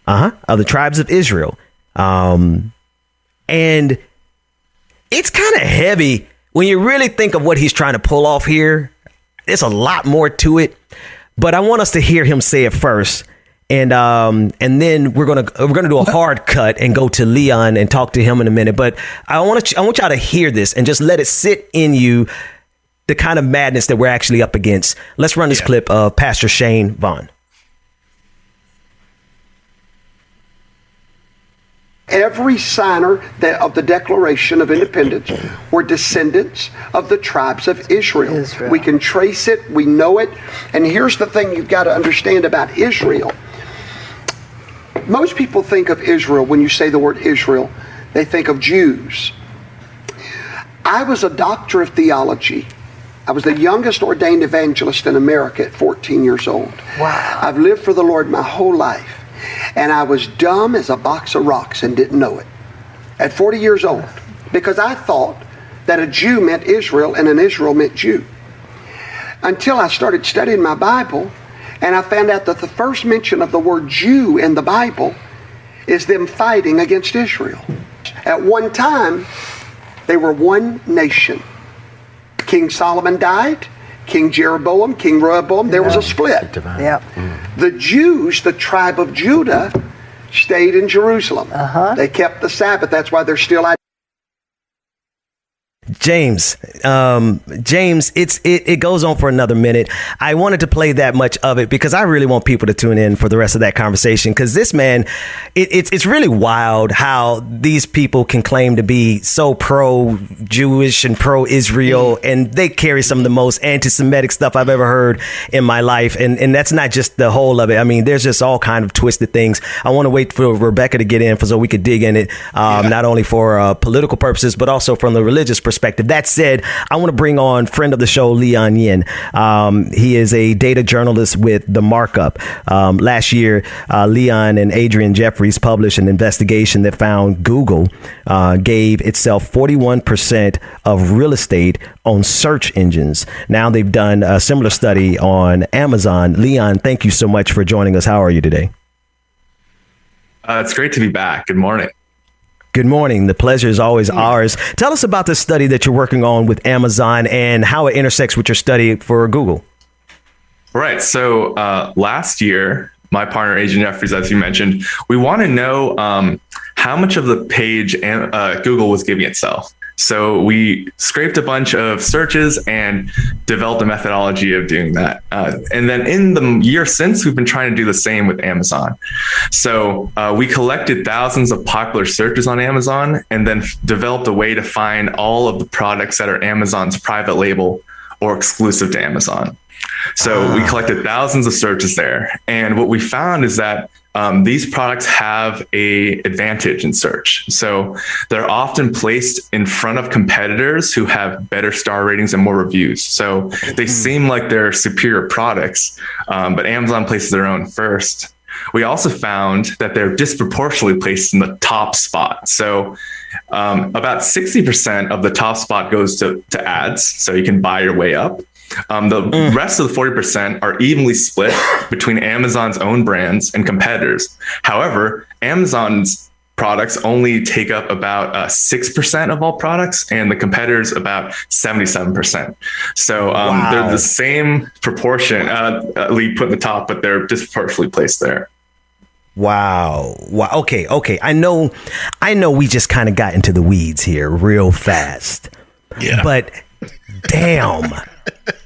of the tribes of Israel. And it's kind of heavy when you really think of what he's trying to pull off here. There's a lot more to it, but I want us to hear him say it first. And then we're gonna do a hard cut and go to Leon and talk to him in a minute. But I want y'all to hear this and just let it sit in you, the kind of madness that we're actually up against. Let's run this clip of Pastor Shane Vaughn. Every signer of the Declaration of Independence were descendants of the tribes of Israel. We can trace it. We know it. And here's the thing you've got to understand about Israel. Most people think of Israel, when you say the word Israel, they think of Jews. I was a doctor of theology. I was the youngest ordained evangelist in America at 14 years old. Wow. I've lived for the Lord my whole life. And I was dumb as a box of rocks and didn't know it at 40 years old, because I thought that a Jew meant Israel and an Israel meant Jew, until I started studying my Bible and I found out that the first mention of the word Jew in the Bible is them fighting against Israel. At one time, they were one nation. King Solomon died. King Jeroboam, King Rehoboam, there was a split. The Jews, the tribe of Judah, stayed in Jerusalem. They kept the Sabbath. That's why they're still out. James, it goes on for another minute. I wanted to play that much of it because I really want people to tune in for the rest of that conversation, because this man, it's really wild how these people can claim to be so pro-Jewish and pro-Israel, and they carry some of the most anti-Semitic stuff I've ever heard in my life. And that's not just the whole of it. I mean, there's just all kind of twisted things. I want to wait for Rebecca to get in so we could dig in it, not only for political purposes, but also from the religious perspective. perspective. That said, I want to bring on friend of the show, Leon Yin. He is a data journalist with The Markup. Last year, Leon and Adrian Jeffries published an investigation that found Google gave itself 41% of real estate on search engines. Now they've done a similar study on Amazon. Leon, thank you so much for joining us. How are you today? It's great to be back. Good morning. Good morning. The pleasure is always ours. Tell us about the study that you're working on with Amazon and how it intersects with your study for Google. Right. So last year, my partner, Adrian Jeffries, as you mentioned, we want to know how much of the page Google was giving itself. So we scraped a bunch of searches and developed a methodology of doing that. And then in the year since, we've been trying to do the same with Amazon. So we collected thousands of popular searches on Amazon and then developed a way to find all of the products that are Amazon's private label or exclusive to Amazon. So we collected thousands of searches there. And what we found is that these products have a advantage in search. So they're often placed in front of competitors who have better star ratings and more reviews. So they seem like they're superior products, but Amazon places their own first. We also found that they're disproportionately placed in the top spot. So about 60% of the top spot goes to ads. So you can buy your way up. The rest of the 40% are evenly split between Amazon's own brands and competitors. However, Amazon's products only take up about 6% of all products, and the competitors about 77%. So they're the same proportion, Lee put in the top, but they're disproportionately placed there. Wow. Okay. I know we just kind of got into the weeds here real fast. Yeah. But damn.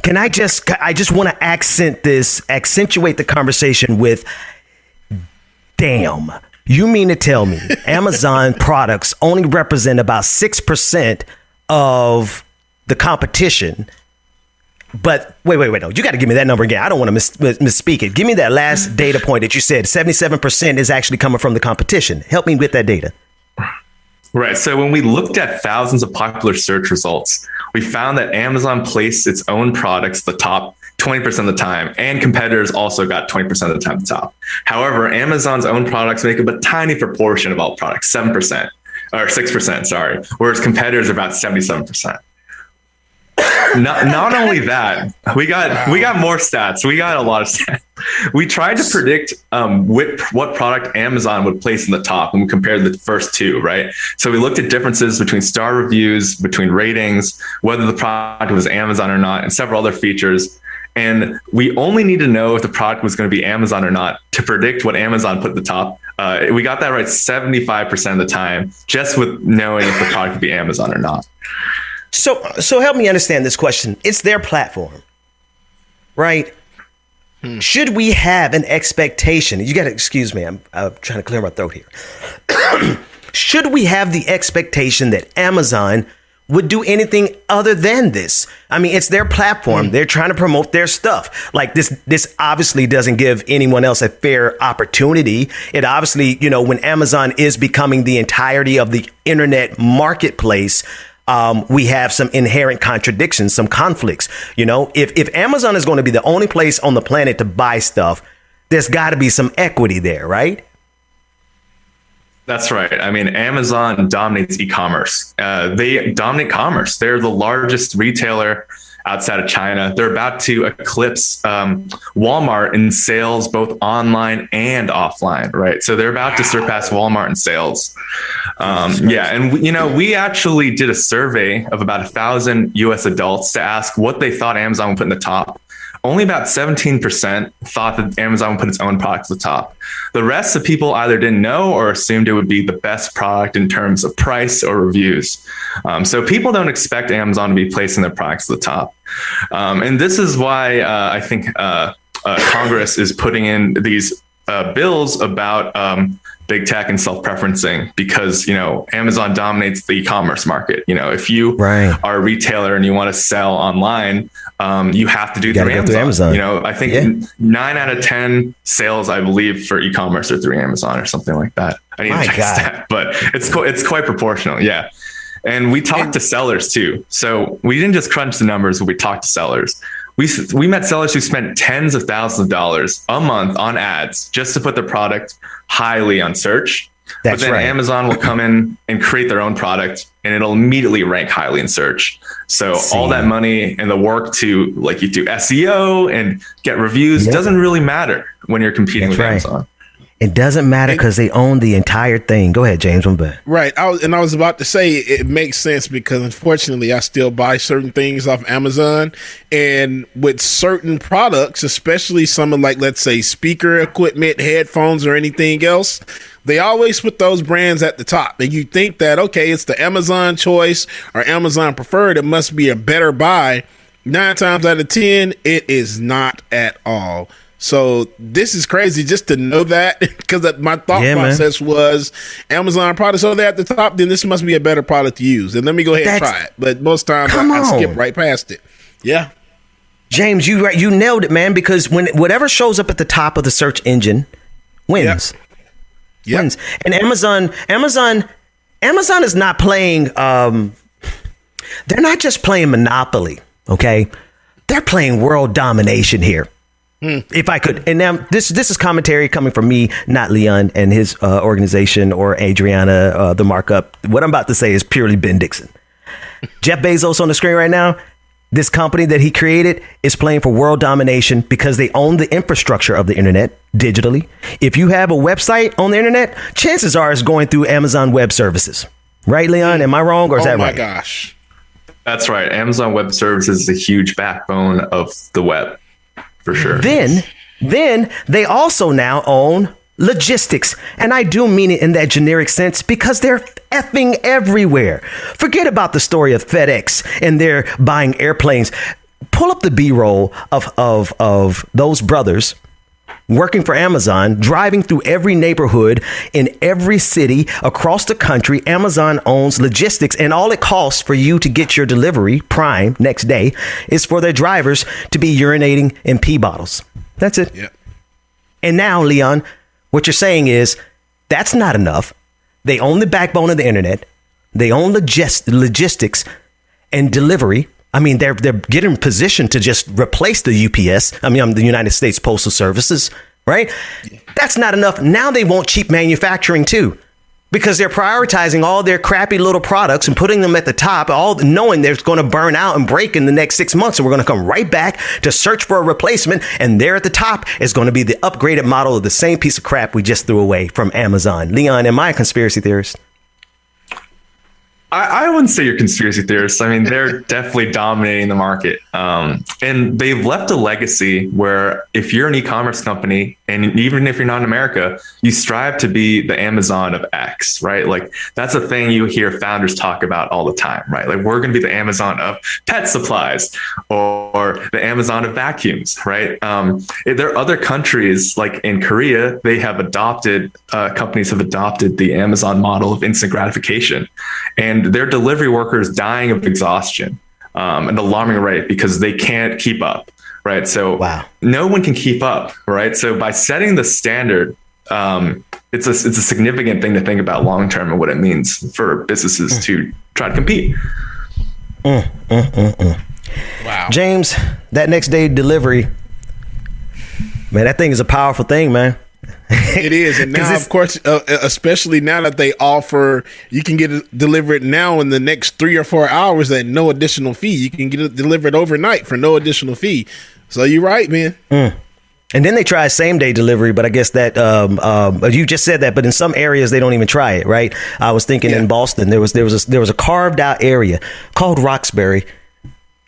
I just want to accentuate the conversation with damn. You mean to tell me Amazon products only represent about 6% of the competition? But wait, no, you got to give me that number again. I don't want to misspeak it. Give me that last data point that you said 77% is actually coming from the competition. Help me with that data. Right. So when we looked at thousands of popular search results, we found that Amazon placed its own products the top 20% of the time, and competitors also got 20% of the time at the top. However, Amazon's own products make up a tiny proportion of all products, 7% or 6%, sorry, whereas competitors are about 77%. Not only that, we got more stats. We got a lot of stats. We tried to predict what product Amazon would place in the top, and we compared the first two, right? So we looked at differences between star reviews, between ratings, whether the product was Amazon or not, and several other features. And we only need to know if the product was going to be Amazon or not to predict what Amazon put at the top. We got that right 75% of the time, just with knowing if the product would be Amazon or not. So help me understand this question. It's their platform, right? Should we have an expectation? You got to excuse me. I'm trying to clear my throat here. Should we have the expectation that Amazon would do anything other than this? I mean, it's their platform. They're trying to promote their stuff. Like this obviously doesn't give anyone else a fair opportunity. It obviously, when Amazon is becoming the entirety of the internet marketplace, we have some inherent contradictions, some conflicts. If Amazon is going to be the only place on the planet to buy stuff, there's got to be some equity there, right? That's right. I mean, Amazon dominates e-commerce. They dominate commerce. They're the largest retailer outside of China. They're about to eclipse Walmart in sales, both online and offline, right? So they're about to surpass Walmart in sales. And we actually did a survey of about 1,000 US adults to ask what they thought Amazon would put in the top. Only about 17% thought that Amazon would put its own product at the top. The rest of people either didn't know or assumed it would be the best product in terms of price or reviews. So people don't expect Amazon to be placing their products at the top. And this is why I think Congress is putting in these bills about big tech and self-preferencing, because Amazon dominates the e-commerce market. If you are a retailer and you want to sell online, you have to do through Amazon. I think 9 out of 10 sales, I believe, for e-commerce are through Amazon or something like that. I need to check that, but it's quite proportional. Yeah. And we talked to sellers too. So we didn't just crunch the numbers, but we talked to sellers. We met sellers who spent tens of thousands of dollars a month on ads just to put their product highly on search. That's but then right. Amazon will come in and create their own product and it'll immediately rank highly in search. So all that money and the work to like you do SEO and get reviews doesn't really matter when you're competing with Amazon. It doesn't matter because they own the entire thing. Go ahead, James. I'm back. Right. I was about to say it makes sense because unfortunately I still buy certain things off Amazon, and with certain products, especially some of like, let's say speaker equipment, headphones or anything else, they always put those brands at the top. And you think that, okay, it's the Amazon choice or Amazon preferred. It must be a better buy. 9 times out of 10, it is not at all. So this is crazy just to know that, because my thought process was Amazon products, so they're at the top, then this must be a better product to use. And let me go ahead and try it. But most times I skip right past it. Yeah. James, you nailed it, man, because when whatever shows up at the top of the search engine wins. Yep. Wins. And Amazon is not playing they're not just playing Monopoly, okay? They're playing world domination here. If I could, and now this is commentary coming from me, not Leon and his organization or Adriana, the markup. What I'm about to say is purely Ben Dixon. Jeff Bezos on the screen right now. This company that he created is playing for world domination because they own the infrastructure of the internet digitally. If you have a website on the internet, chances are it's going through Amazon Web Services. Right, Leon? Am I wrong or is that right? Oh my gosh. That's right. Amazon Web Services is a huge backbone of the web. For sure. Then they also now own logistics. And I do mean it in that generic sense because they're effing everywhere. Forget about the story of FedEx and they're buying airplanes. Pull up the B-roll of those brothers working for Amazon, driving through every neighborhood in every city across the country. Amazon owns logistics, and all it costs for you to get your delivery Prime next day is for their drivers to be urinating in pee bottles. That's it. Yep. And now, Leon, what you're saying is that's not enough. They own the backbone of the internet. They own logistics and delivery. I mean, they're getting in position to just replace the UPS. I mean, the United States Postal Services, right? Yeah. That's not enough. Now they want cheap manufacturing too, because they're prioritizing all their crappy little products and putting them at the top, all knowing they're going to burn out and break in the next 6 months. And we're going to come right back to search for a replacement. And there at the top is going to be the upgraded model of the same piece of crap we just threw away from Amazon. Leon, am I a conspiracy theorist? I wouldn't say you're conspiracy theorists. I mean, they're definitely dominating the market. And they've left a legacy where if you're an e-commerce company, and even if you're not in America, you strive to be the Amazon of X, right? Like that's a thing you hear founders talk about all the time, right? Like we're going to be the Amazon of pet supplies or the Amazon of vacuums, right? There are other countries like in Korea, they have adopted, companies have adopted the Amazon model of instant gratification. And their delivery workers dying of exhaustion, an alarming rate because they can't keep up, right? So no one can keep up, right? So by setting the standard, it's a significant thing to think about long term and what it means for businesses to try to compete. Wow, James, that next day delivery, man, that thing is a powerful thing, man. It is. And now, of course, especially now that they offer, you can get it delivered now in the next 3 or 4 hours at no additional fee. You can get it delivered overnight for no additional fee. So you're right, man. And then they try same day delivery, but I guess that you just said that, but in some areas they don't even try it, right? I was thinking in Boston there was a carved out area called Roxbury,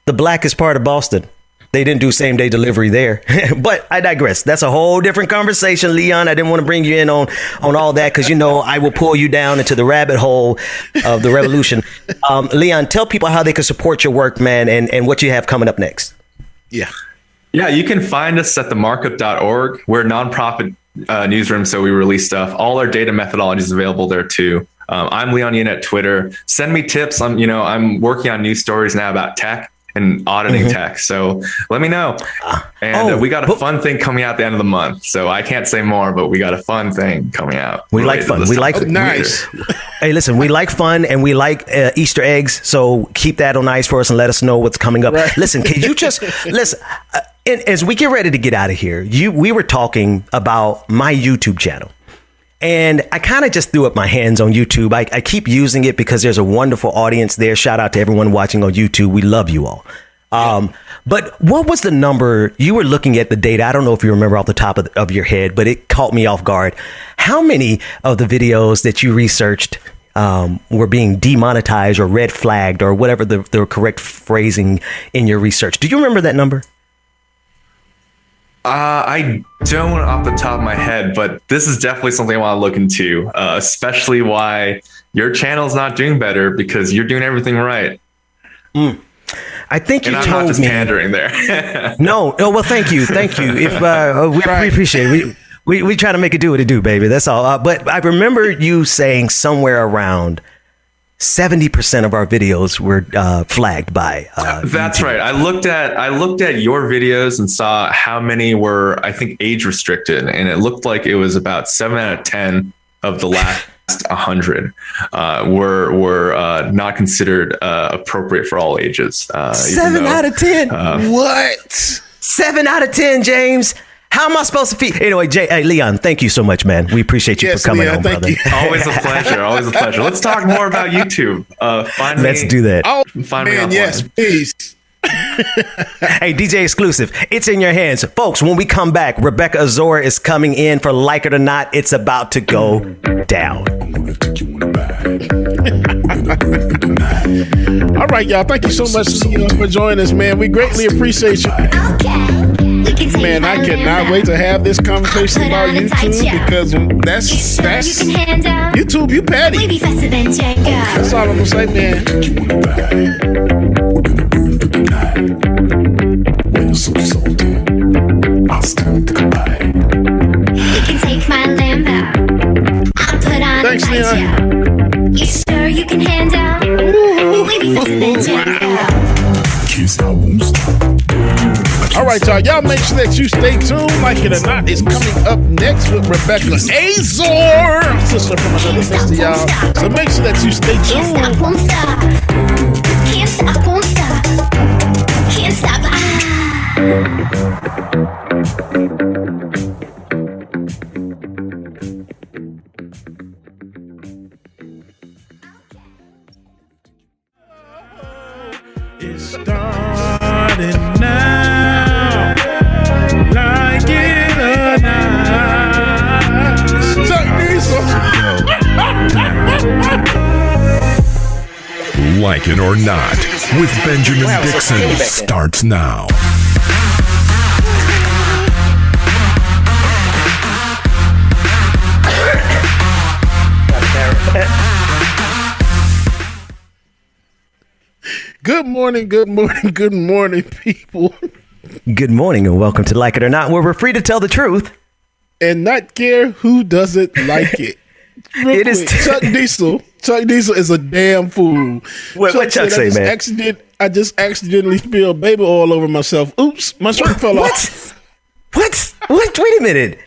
the blackest part of Boston. They didn't do same day delivery there, but I digress. That's a whole different conversation, Leon. I didn't want to bring you in on all that because, you know, I will pull you down into the rabbit hole of the revolution. Leon, tell people how they can support your work, man, and what you have coming up next. Yeah, you can find us at themarkup.org. We're a nonprofit newsroom, so we release stuff. All our data methodology is available there too. I'm Leon Yin at Twitter. Send me tips. I'm working on news stories now about tech. and auditing tech. So let me know. And we got a fun thing coming out at the end of the month. So I can't say more, but we got a fun thing coming out. We like fun. We like nice. Hey, listen, we like fun and we like Easter eggs. So keep that on ice for us and let us know what's coming up. Right. Listen, can you just listen? As we get ready to get out of here, we were talking about my YouTube channel. And I kind of just threw up my hands on YouTube. I keep using it because there's a wonderful audience there. Shout out to everyone watching on YouTube. We love you all. But what was the number? You were looking at the data. I don't know if you remember off the top of your head, but it caught me off guard. How many of the videos that you researched were being demonetized or red flagged or whatever the correct phrasing in your research? Do you remember that number? I don't off the top of my head, but this is definitely something I want to look into, especially why your channel's not doing better because you're doing everything right. I think you and told I'm not just me pandering there. No. Well, thank you. If we appreciate it. We try to make it do what it do, baby. That's all. But I remember you saying somewhere around 70% of our videos were flagged by That's YouTube. right. I looked at your videos and saw how many were, I think, age restricted, and it looked like it was about 7 out of 10 of the last 100 were not considered appropriate for all ages. 7 out of 10. What? 7 out of 10, James. How am I supposed to feel? Anyway, Leon, thank you so much, man. We appreciate you for coming on, brother. Always a pleasure. Always a pleasure. Let's talk more about YouTube. Let's do that. Oh, man, yes, please. Hey, DJ Exclusive, it's in your hands. Folks, when we come back, Rebecca Azora is coming in for Like It or Not. It's about to go down. All right, y'all. Thank you so much for joining us, man. We greatly appreciate you. Man, I cannot wait to have this conversation about YouTube because that's YouTube, you petty. That's all I'm gonna say, man. When you're so salty, I'll stand to goodbye. You can take my Lambo. I'll put on Thanks, a Leon. You sure you can handle? We be faster than Django. Can't stop, won't stop. All right, y'all. Y'all make sure that you stay tuned. Like It or Not is coming up next with Rebecca Azor, sister from another sister, y'all. So make sure that you stay tuned. Can't stop, won't stop. Can't stop, won't stop. Can't stop. It's starting now. Like it or not. Like It or Not with Benjamin Dixon starts now. Good morning, people. Good morning and welcome to Like It or Not, where we're free to tell the truth and not care who doesn't like it. It is Chuck Diesel. Chuck Diesel is a damn fool. What Chuck say, man? I just accidentally spilled baby oil over myself. Oops, my shirt fell off. What? Wait a minute.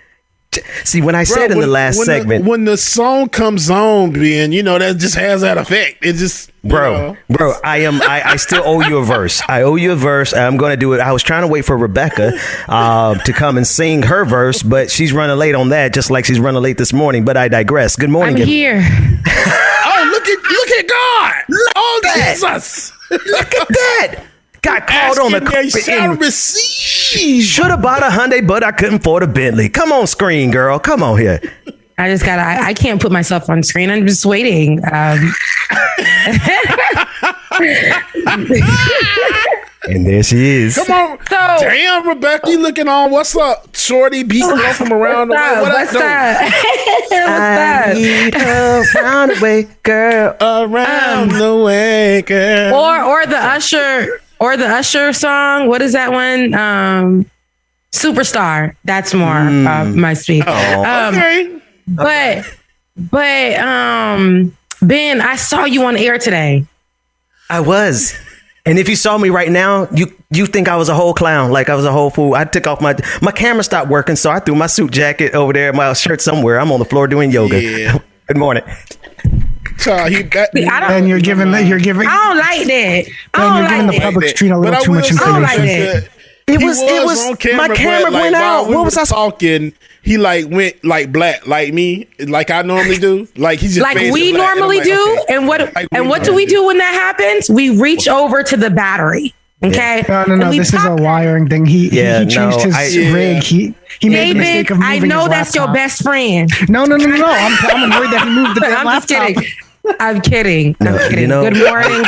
See, when I said in the last segment, when the song comes on, Ben, that just has that effect. It just, bro, I still owe you a verse. I owe you a verse. I'm going to do it. I was trying to wait for Rebecca to come and sing her verse, but she's running late on that, just like she's running late this morning. But I digress. Good morning. I'm here. Oh, look at God. Oh, Jesus. Look at that. Got called on the carpet. Should have bought a Hyundai, but I couldn't afford a Bentley. Come on, screen girl. Come on here. I can't put myself on screen. I'm just waiting. And there she is. Come on. Damn, Rebecca, you looking on. What's up? Shorty beating off from around the way. What's that? I need her around the way, girl. Around the way, girl. Or the Usher song. What is that one? Superstar. That's more my speed. Okay. But Ben, I saw you on air today. I was. And if you saw me right now, you think I was a whole clown, like I was a whole fool. I took off my camera stopped working, so I threw my suit jacket over there, my shirt somewhere. I'm on the floor doing yoga. Yeah. Good morning. And you're giving. I don't like that. You're giving the public street a little too much information. I don't like that. It was on camera, my camera went out. What was I talking? He like went like black, like me, like I normally do. Like he just like we normally do. Okay. And what do we do when that happens? We reach over to the battery. Okay. No. This is a wiring thing. He changed his rig. He made the mistake of moving. I know that's your best friend. No. I'm annoyed that he moved the damn laptop. I'm just kidding. I'm kidding. Good morning.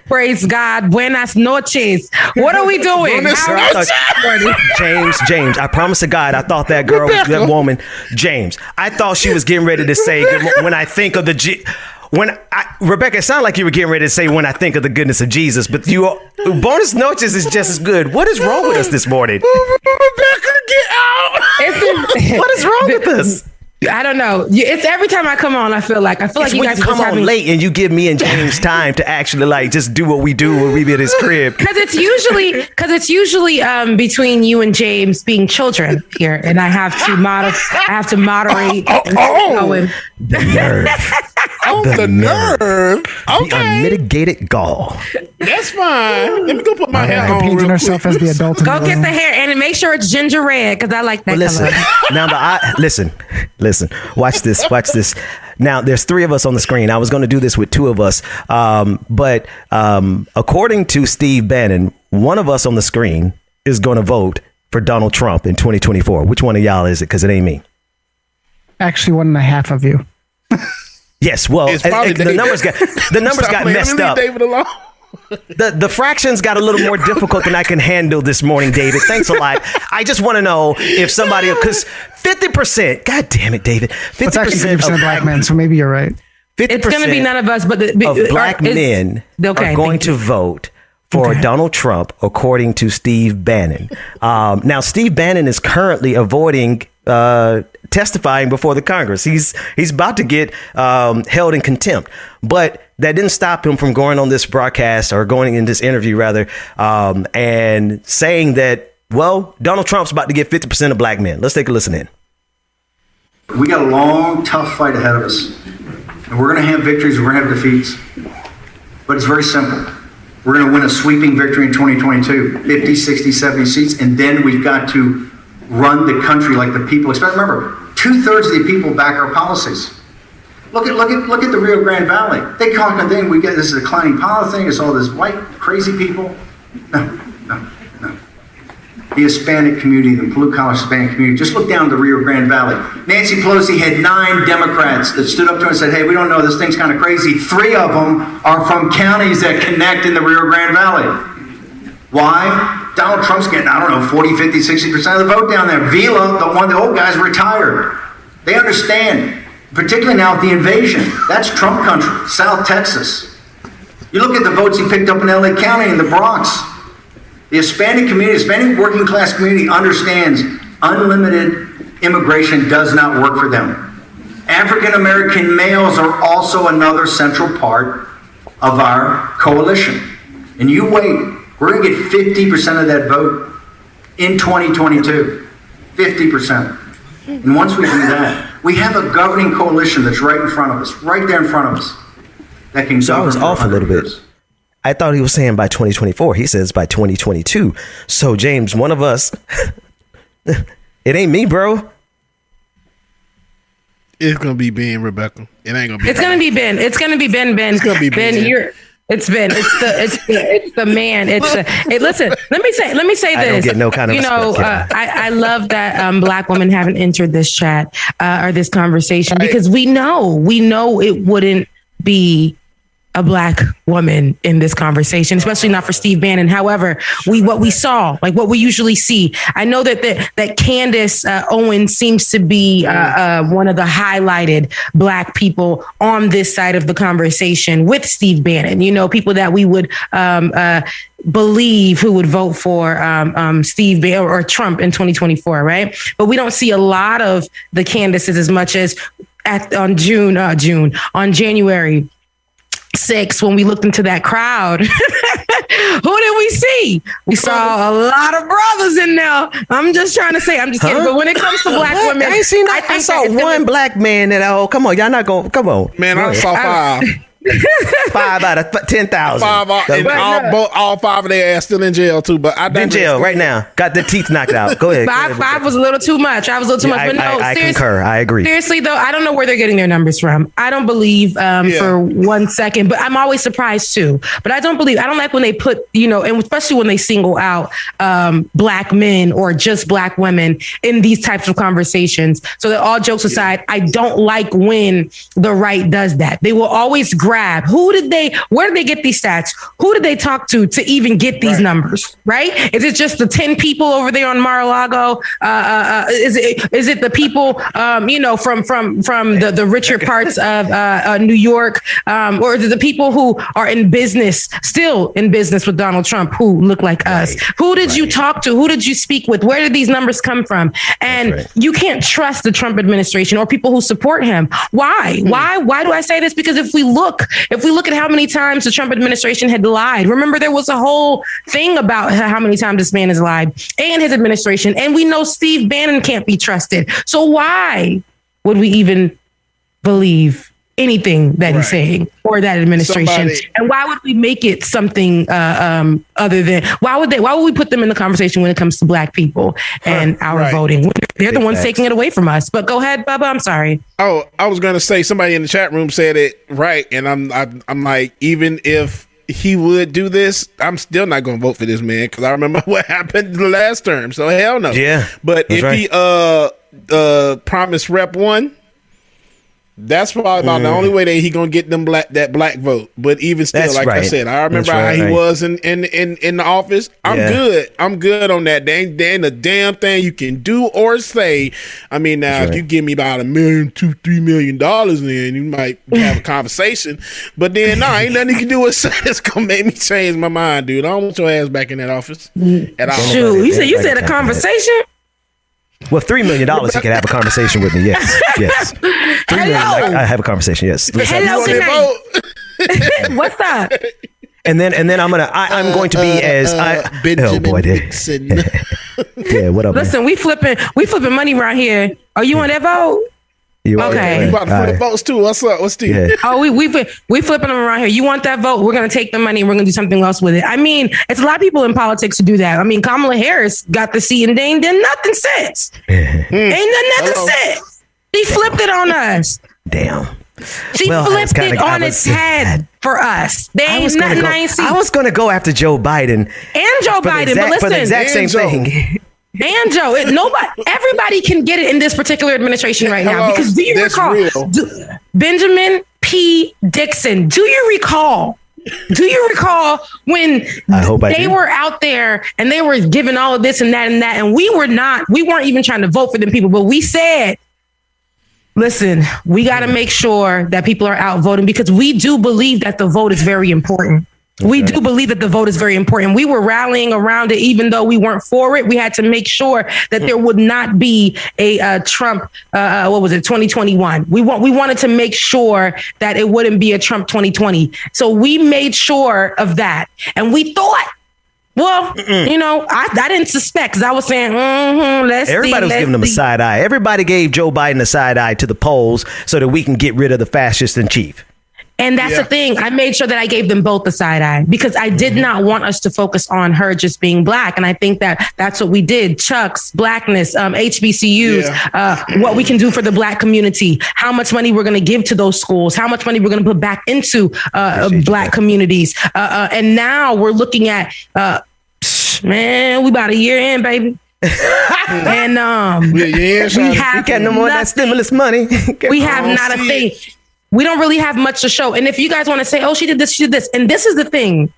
Praise God. Buenas noches. What are we doing? James, I promise to God, I thought that girl was that woman. James, I thought she was getting ready to say, when I think of Rebecca, it sounded like you were getting ready to say, when I think of the goodness of Jesus, but bonus noches is just as good. What is wrong with us this morning? Rebecca, get out. What is wrong with us? I don't know. It's every time I come on, I feel like you guys come on late and you give me and James time to actually like just do what we do when we be at his crib. Because it's usually between you and James being children here, and I have to moderate. The nerve. The nerve. Okay. The unmitigated gall. That's fine. Let me go put my hair on. Painting herself as the adult. Go get the hair and make sure it's ginger red because I like that color. Now listen. Watch this. Now there's 3 of us on the screen. I was going to do this with 2 of us, but according to Steve Bannon, one of us on the screen is going to vote for Donald Trump in 2024. Which one of y'all is it? Because it ain't me. Actually, 1.5 of you. Yes, well, the numbers got messed up. David alone. The fractions got a little more difficult than I can handle this morning, David. Thanks a lot. I just want to know if somebody, because 50%, God damn it, David, 50% of black men, so maybe you're right. 50% it's going to be none of us, but of black men are going to vote for Donald Trump, according to Steve Bannon. Now, Steve Bannon is currently avoiding testifying before the Congress. He's about to get held in contempt, but that didn't stop him from going on this broadcast or going in this interview rather, and saying that, well, Donald Trump's about to get 50% of black men. Let's take a listen in. We got a long, tough fight ahead of us, and we're going to have victories, we're going to have defeats, but it's very simple. We're going to win a sweeping victory in 2022, 50, 60, 70 seats, and then we've got to run the country like the people expect. Remember, 2/3 of the people back our policies. Look at the Rio Grande Valley. They call it a thing. We get this is a declining power thing. It's all this white crazy people. No. The Hispanic community, the blue collar Hispanic community. Just look down the Rio Grande Valley. Nancy Pelosi had 9 Democrats that stood up to her and said, "Hey, we don't know. This thing's kind of crazy." 3 of them are from counties that connect in the Rio Grande Valley. Why? Donald Trump's getting, 40, 50, 60% of the vote down there. Vila, the old guy's retired. They understand, particularly now with the invasion. That's Trump country, South Texas. You look at the votes he picked up in LA County and the Bronx. The Hispanic community, Hispanic working class community understands unlimited immigration does not work for them. African American males are also another central part of our coalition. And you wait. We're going to get 50% of that vote in 2022. 50%. And once we do that, we have a governing coalition that's right in front of us, right there in front of us, that can So I was off a little bit. I thought he was saying by 2024. He says by 2022. So, James, one of us, it ain't me, bro. It's going to be Ben, Rebecca. It ain't going to be It's going to be Ben. It's going to be Ben. It's going to be Ben. It's the man. Listen, let me say this. I don't get no kind of respect, I love that black women haven't entered this chat or this conversation because we know it wouldn't be a black woman in this conversation, especially not for Steve Bannon. However, what we saw, like what we usually see, I know that Candace Owens seems to be one of the highlighted black people on this side of the conversation with Steve Bannon. People that we would believe who would vote for Steve Bannon or Trump in 2024, right? But we don't see a lot of the Candaces as much as on January 6th, when we looked into that crowd Who did we see? We saw a lot of brothers in there. I'm just trying to say, I'm just kidding. But when it comes to black women, I ain't seen that. I saw one black man that, come on, y'all not going, come on. Man, I saw 5. 5 out of 10,000. 5, all 5 of their ass still in jail too. But in jail right now. Got the teeth knocked out. Go ahead. Five was a little too much. I was a little too much. But no, I concur. I agree. Seriously though, I don't know where they're getting their numbers from. I don't believe for 1 second, but I'm always surprised too. But I don't like when they put, and especially when they single out black men or just black women in these types of conversations. So that all jokes aside, I don't like when the right does that. They will always grab where did they get these stats? Who did they talk to even get these numbers? Right? Is it just the 10 people over there on Mar-a-Lago? Is it the people from the richer parts of New York, or is it the people who are still in business with Donald Trump who look like us? Who did you talk to? Who did you speak with? Where did these numbers come from? And you can't trust the Trump administration or people who support him. Why? Why do I say this? Because if we look at how many times the Trump administration had lied, remember there was a whole thing about how many times this man has lied and his administration. And we know Steve Bannon can't be trusted. So why would we even believe anything that he's saying or that administration? And why would we make it something other than why would we put them in the conversation when it comes to black people and our voting? They're the ones taking it away from us. But go ahead, Bubba. I'm sorry. Oh, I was going to say somebody in the chat room said it right. And I'm like, even if he would do this, I'm still not going to vote for this man because I remember what happened the last term. So hell no. Yeah. But if he promised Rep 1, that's probably about the only way that he gonna get them that black vote. But even still, I said, I remember how he was in the office. I'm good on that. There ain't a damn thing you can do or say. I mean, now if you give me about $1 million, $2-3 million, then you might have a conversation. But then ain't nothing you can do with that's gonna make me change my mind, dude. I don't want your ass back in that office at all. Shoot, you said a conversation. Well, $3 million, he could have a conversation with me. Yes. $3 million, I have a conversation. Yes. Hello, tonight. What's up? And then I'm going to be as Benjamin Dixon. Yeah, what up? Listen, we flipping money around here. Are you on that vote? Okay. We about to flip votes too. What's up? What's the? Yeah. Oh, we flipping them around here. You want that vote? We're gonna take the money and we're gonna do something else with it. I mean, it's a lot of people in politics who do that. I mean, Kamala Harris got the seat and they ain't done nothing since. Ain't done nothing since. She flipped it on us. Damn. She flipped it on its head for us. I was going to go after Joe Biden. And Joe Biden, but listen. For the exact same thing. And Joe, everybody can get it in this particular administration right now. Because do you recall Benjamin P. Dixon? Do you recall when they were out there and they were giving all of this and that and we weren't even trying to vote for them people, but we said, listen, we got to make sure that people are out voting because we do believe that the vote is very important. We do believe that the vote is very important. We were rallying around it, even though we weren't for it. We had to make sure that there would not be a Trump. 2021? We wanted to make sure that it wouldn't be a Trump 2020. So we made sure of that, and we thought. Well, I didn't suspect because I was saying, everybody was giving them a side eye. Everybody gave Joe Biden a side eye to the polls so that we can get rid of the fascist in chief. And that's the thing. I made sure that I gave them both the side eye because I did not want us to focus on her just being black. And I think that that's what we did. Chucks, Blackness, HBCUs, what we can do for the black community, how much money we're going to give to those schools, how much money we're going to put back into black communities. And now we're looking at, we about a year in, baby. And we have no more of that stimulus money. We have not a thing. We don't really have much to show. And if you guys want to say, she did this. And this is the thing.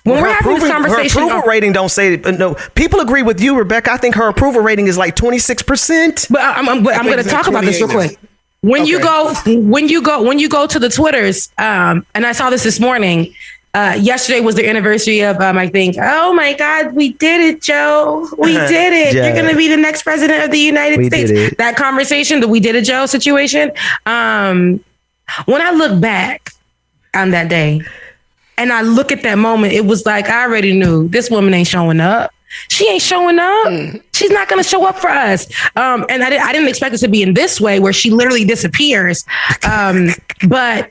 When we're having this conversation. Her approval rating don't say, no, people agree with you, Rebecca. I think her approval rating is like 26%. But I'm going to talk about this real quick. When you go to the Twitters, and I saw this morning, yesterday was the anniversary of, I think, oh my God, we did it, Joe. We did it. You're going to be the next president of the United States. That conversation, the we did it, Joe situation. When I look back on that day, And I look at that moment, it was like, I already knew this woman ain't showing up. She ain't showing up. She's not going to show up for us. And I didn't expect it to be in this way where she literally disappears. But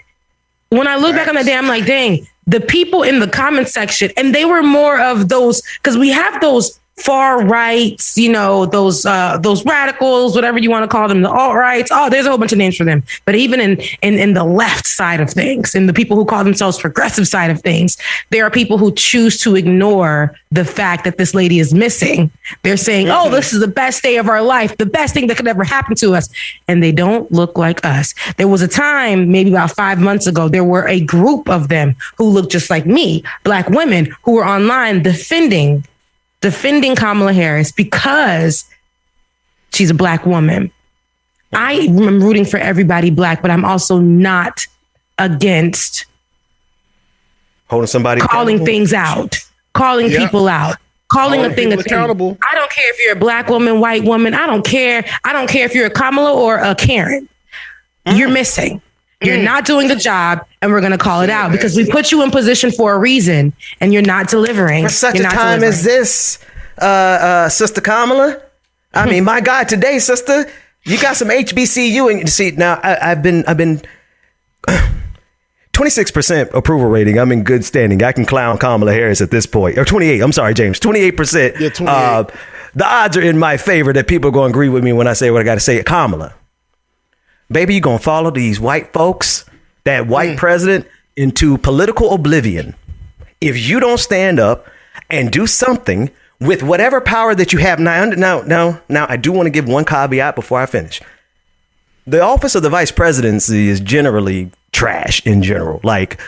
when I look back on that day, I'm like, dang, the people in the comment section, and they were more of those, because we have those far rights, you know, those radicals, whatever you want to call them, the alt-rights. Oh, there's a whole bunch of names for them. But even in the left side of things, and the people who call themselves progressive side of things, there are people who choose to ignore the fact that this lady is missing. They're saying, oh, this is the best day of our life, the best thing that could ever happen to us. And they don't look like us. There was a time, maybe about 5 months ago, there were a group of them who looked just like me, Black women who were online defending Kamala Harris because she's a Black woman. I am rooting for everybody Black, but I'm also not against holding somebody calling things out, calling people out, calling a thing accountable. I don't care if you're a Black woman, white woman. I don't care. I don't care if you're a Kamala or a Karen. You're missing. You're not doing the job, and we're going to call it out because we put you in position for a reason, and you're not delivering. For such a time as this, Sister Kamala. I mean, my God, today, sister, you got some HBCU, and you see now. I've been 26% approval rating. I'm in good standing. I can clown Kamala Harris at this point, or 28. I'm sorry, James, 28%. Yeah, 28. The odds are in my favor that people are going to agree with me when I say what I got to say. Kamala. Baby, you're going to follow these white folks, that white president, into political oblivion. If you don't stand up and do something with whatever power that you have. Now, I do want to give one caveat before I finish. The office of the vice presidency is generally trash in general. Like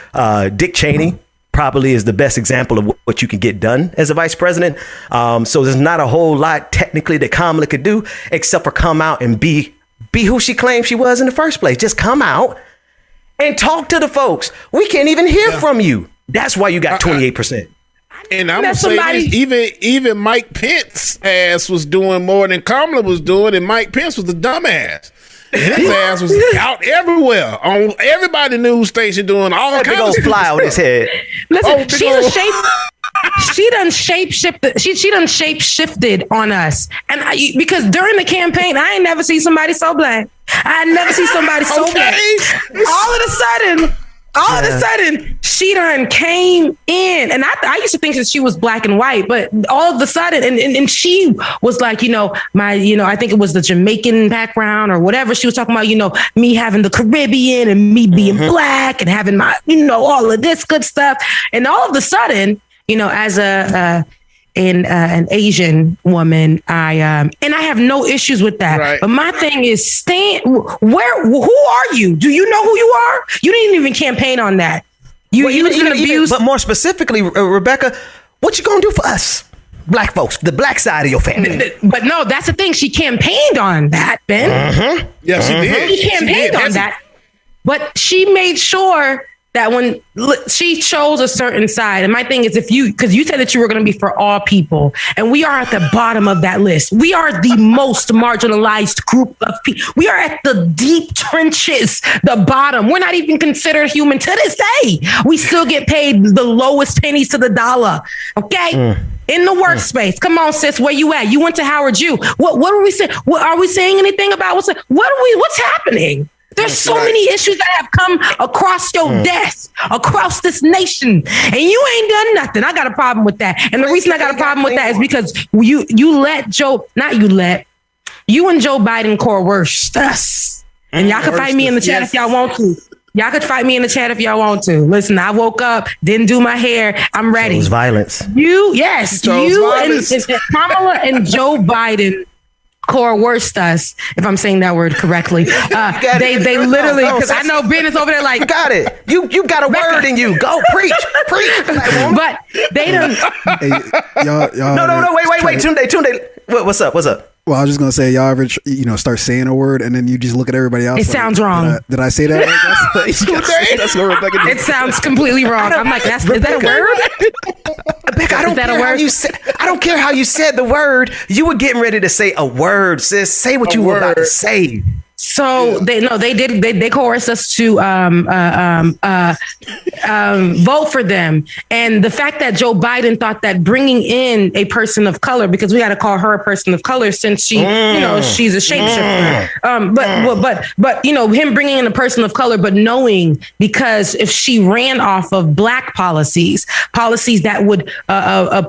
Dick Cheney probably is the best example of what you can get done as a vice president. So there's not a whole lot technically that Kamala could do except for come out and be who she claimed she was in the first place. Just come out and talk to the folks. We can't even hear from you. That's why you got 28%. And I'm gonna say this, even Mike Pence ass was doing more than Kamala was doing, and Mike Pence was the dumbass. His ass was out everywhere on everybody news station doing all kinds of fly on his head. Listen, she done shape shifted on us, and because during the campaign, I ain't never seen somebody so Black. I never see somebody so Black. All of a sudden, she done came in, and I used to think that she was Black and white, but all of a sudden, and she was like, I think it was the Jamaican background or whatever she was talking about, me having the Caribbean and me being Black and having my, all of this good stuff, and all of a sudden, as an Asian woman, I have no issues with that. Right. But my thing is, who are you? Do you know who you are? You didn't even campaign on that. But more specifically, Rebecca, what you gonna do for us, Black folks, the Black side of your family? But no, that's the thing. She campaigned on that, Ben. Yeah, she did. She campaigned on that, but she made sure that when she chose a certain side, and my thing is, because you said that you were going to be for all people, and we are at the bottom of that list. We are the most marginalized group of people. We are at the deep trenches, the bottom. We're not even considered human to this day. We still get paid the lowest pennies to the dollar. Okay. In the workspace. Come on, sis, where you at? You went to Howard U. What are we saying? Are we saying anything about what's happening? There's so many issues that have come across your desk, across this nation, and you ain't done nothing. I got a problem with that. And the reason I got a problem with that is because you and Joe Biden coerced us. And y'all can fight me in the chat if y'all want to. Y'all could fight me in the chat if y'all want to. Listen, I woke up, didn't do my hair. I'm ready. It was violence. You and Kamala and Joe Biden coerced us, if I'm saying that word correctly. They literally, because I know Ben is over there like, you got it. You got a word in you. Go preach. But they don't. Hey, y'all. No. Wait. Tunde. What's up? Well, I was just gonna say, y'all ever start saying a word and then you just look at everybody else. It sounds wrong. Did I say that right? That's what Rebecca did. It sounds completely wrong. I'm like, is that a word? Rebecca, I don't care how you said the word. You were getting ready to say a word, sis. Say what you were about to say. So they coerced us to vote for them. And the fact that Joe Biden thought that bringing in a person of color, because we got to call her a person of color since she, she's a shapeshifter. But him bringing in a person of color, but knowing because if she ran off of black policies that would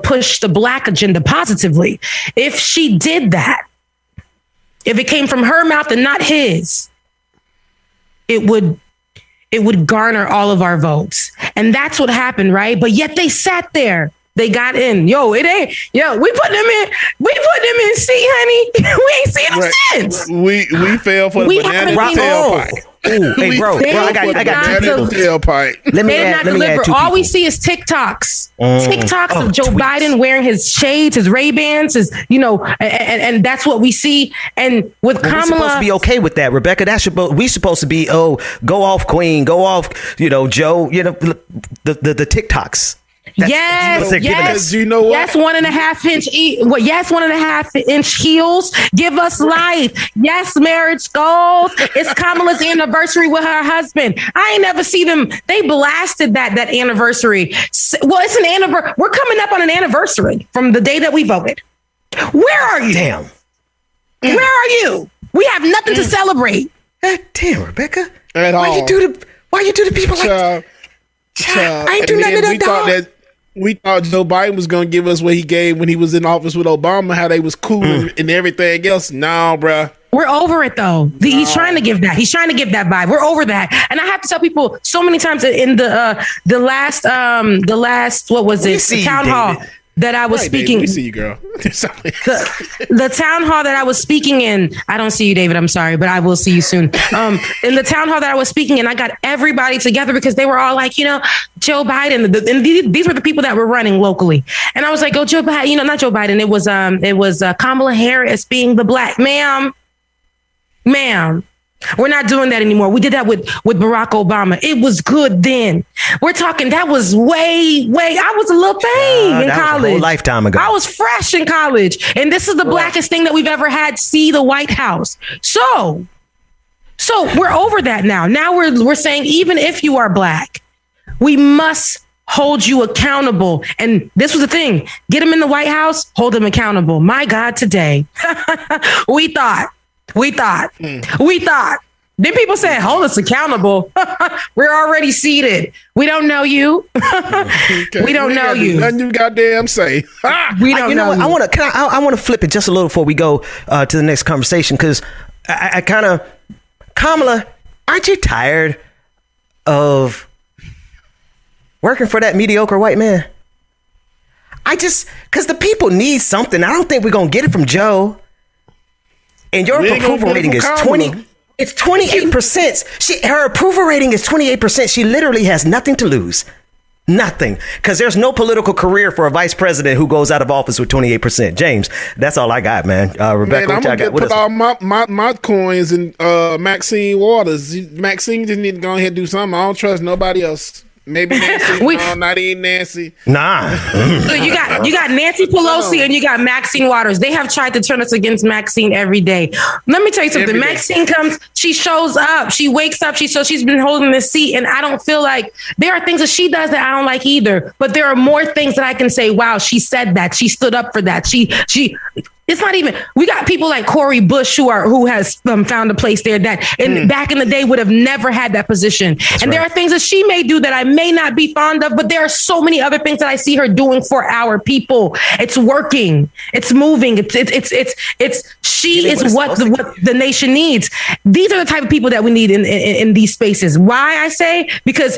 push the black agenda positively, if she did that, if it came from her mouth and not his, it would garner all of our votes. And that's what happened, right? But yet they sat there. They got in. We put them in. We put them in C, honey. We ain't seen them since. We fell for the banana tailpipe. Ooh, hey, bro, I got two people. Let me add two All we people. see is TikToks. TikToks of Joe Biden wearing his shades, his Ray-Bans, and that's what we see. And with Kamala, we're supposed to be okay with that, Rebecca. We supposed to be, go off Queen, go off, Joe, the TikToks. Yes. You know what? Yes, 1.5 inch. Yes, 1.5 inch heels. Give us life. Yes, marriage goals. It's Kamala's anniversary with her husband. I ain't never see them. They blasted that anniversary. Well, it's an anniversary. We're coming up on an anniversary from the day that we voted. Where are you? Damn. Where are you? We have nothing to celebrate. Damn, Rebecca. Why you do the people like that? I ain't do nothing to that. We thought Joe Biden was going to give us what he gave when he was in office with Obama, how they was cool and everything else. No, bruh. We're over it, though. He's trying to give that. He's trying to give that vibe. We're over that. And I have to tell people so many times in the last what was it? Town hall that I was speaking. David, we see you, girl. the town hall that I was speaking in. I don't see you, David. I'm sorry, but I will see you soon. In the town hall that I was speaking in, I got everybody together because they were all like, Joe Biden. And these were the people that were running locally. And I was like, oh, Joe Biden. Not Joe Biden. It was Kamala Harris being the black ma'am. We're not doing that anymore. We did that with Barack Obama. It was good then. We're talking, that was way, I was a little thing in college. Was a whole lifetime ago. I was fresh in college. And this is the blackest thing that we've ever had see the White House. So we're over that now. Now we're saying, even if you are black, we must hold you accountable. And this was the thing. Get them in the White House, hold them accountable. My God, today, we thought. Then people said, hold us accountable. We're already seated. We don't know you. We don't know you. Nothing you goddamn say. We don't know. I want to flip it just a little before we go to the next conversation, because I kind of, Kamala, aren't you tired of working for that mediocre white man? Because the people need something. I don't think we're going to get it from Joe. And your approval rating is 20. It's 28%. Her approval rating is 28%. She literally has nothing to lose. Nothing. Because there's no political career for a vice president who goes out of office with 28%. James, that's all I got, man. Rebecca, what y'all got? Put all my coins in Maxine Waters. Maxine just need to go ahead and do something. I don't trust nobody else. Maybe Nancy. No, not even Nancy. Nah. So you got Nancy Pelosi and you got Maxine Waters. They have tried to turn us against Maxine every day. Let me tell you something. Maxine comes, she shows up, she wakes up, she's been holding this seat, and I don't feel like there are things that she does that I don't like either. But there are more things that I can say, wow, she said that, she stood up for that. It's not even, we got people like Cori Bush who has found a place there that back in the day would have never had that position. That's and there are things that she may do that I may not be fond of, but there are so many other things that I see her doing for our people. It's working. It's moving. She is what the nation needs. These are the type of people that we need in these spaces. Why I say? Because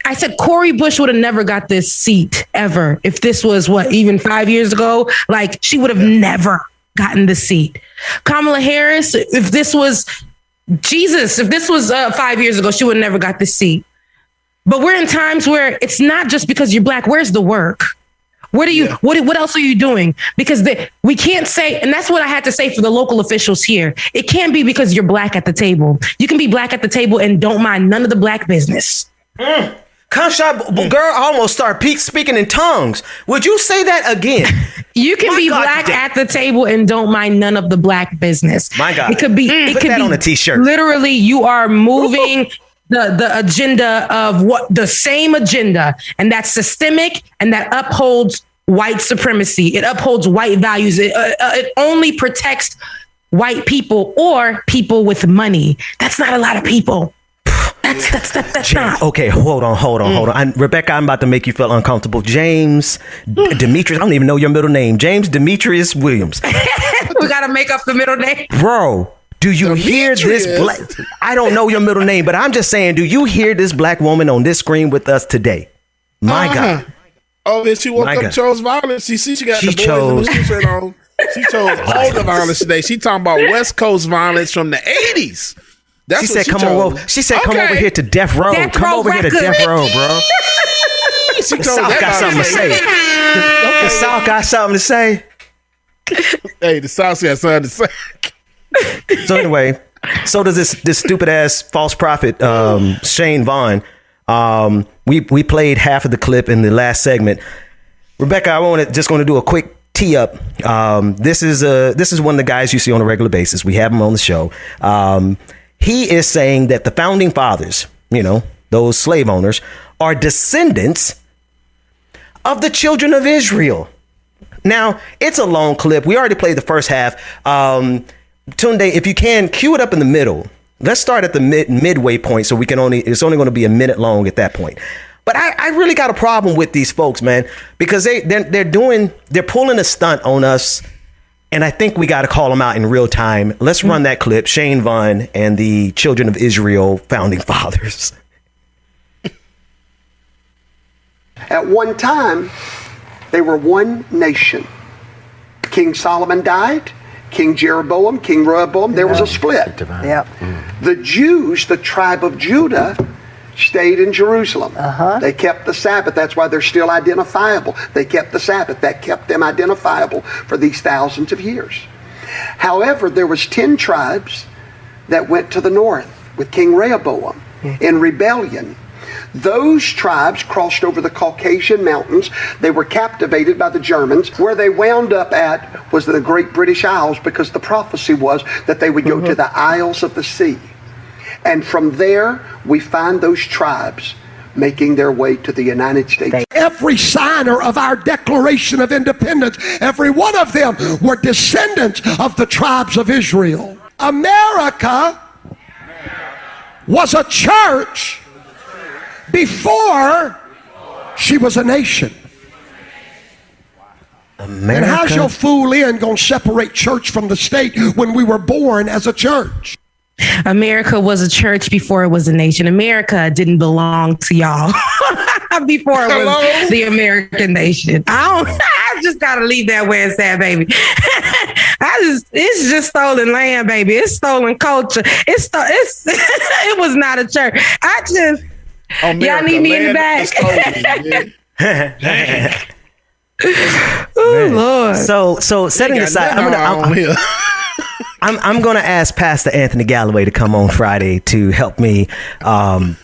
I said Cori Bush would have never got this seat ever. If this was even 5 years ago, like she would have never gotten the seat. Kamala Harris, if this was 5 years ago, she would have never got the seat. But we're in times where it's not just because you're black. Where's the work? What else are you doing? Because we can't say, and that's what I had to say for the local officials here. It can't be because you're black at the table. You can be black at the table and don't mind none of the black business. Girl, I almost start speaking in tongues. Would you say that again? You can be black at the table and don't mind none of the black business. My God. It could be on a t-shirt. Literally, you are moving the agenda of what the same agenda, and that's systemic, and that upholds white supremacy. It upholds white values. It only protects white people or people with money. That's not a lot of people. That's not. Okay, hold on. Rebecca, I'm about to make you feel uncomfortable. James Demetrius, I don't even know your middle name. James Demetrius Williams. We got to make up the middle name. Bro, do you hear this black... I don't know your middle name, but I'm just saying, do you hear this black woman on this screen with us today? My God. Oh, then she woke up and chose violence. You see, she got the boys in the shirt on. She chose all the violence today. She talking about West Coast violence from the 80s. She said, come over here to death row. Come over here to death row, bro. The South got something to say. The South got something to say. Hey, the South got something to say. So anyway, so does this stupid ass false prophet, Shane Vaughn. We played half of the clip in the last segment. Rebecca, just going to do a quick tee up. This is one of the guys you see on a regular basis. We have him on the show. He is saying that the founding fathers, those slave owners, are descendants of the children of Israel. Now, it's a long clip. We already played the first half. Tunde, if you can, cue it up in the middle. Let's start at the midway point, so it's only going to be a minute long at that point. But I really got a problem with these folks, man, because they're pulling a stunt on us. And I think we got to call them out in real time. Let's run that clip. Shane Vaughn and the children of Israel founding fathers. At one time, they were one nation. King Solomon died. King Jeroboam, King Rehoboam, there was a split. Yep. The Jews, the tribe of Judah, stayed in Jerusalem. They kept the Sabbath. That's why they're still identifiable. They kept the Sabbath. That kept them identifiable for these thousands of years. However, there was 10 tribes that went to the north with King Rehoboam in rebellion. Those tribes crossed over the Caucasian mountains. They were captivated by the Germans. Where they wound up at was the Great British Isles, because the prophecy was that they would go to the Isles of the Sea. And from there, we find those tribes making their way to the United States. Every signer of our Declaration of Independence, every one of them were descendants of the tribes of Israel. America was a church before she was a nation. America. And how's your fool in gonna separate church from the state when we were born as a church? America was a church before it was a nation. America didn't belong to y'all before it was the American nation. I just gotta leave that where it's at, baby. It's just stolen land, baby. It's stolen culture. It was not a church. Y'all need me in the back. Oh Lord. So setting aside, I'm going to ask Pastor Anthony Galloway to come on Friday to help me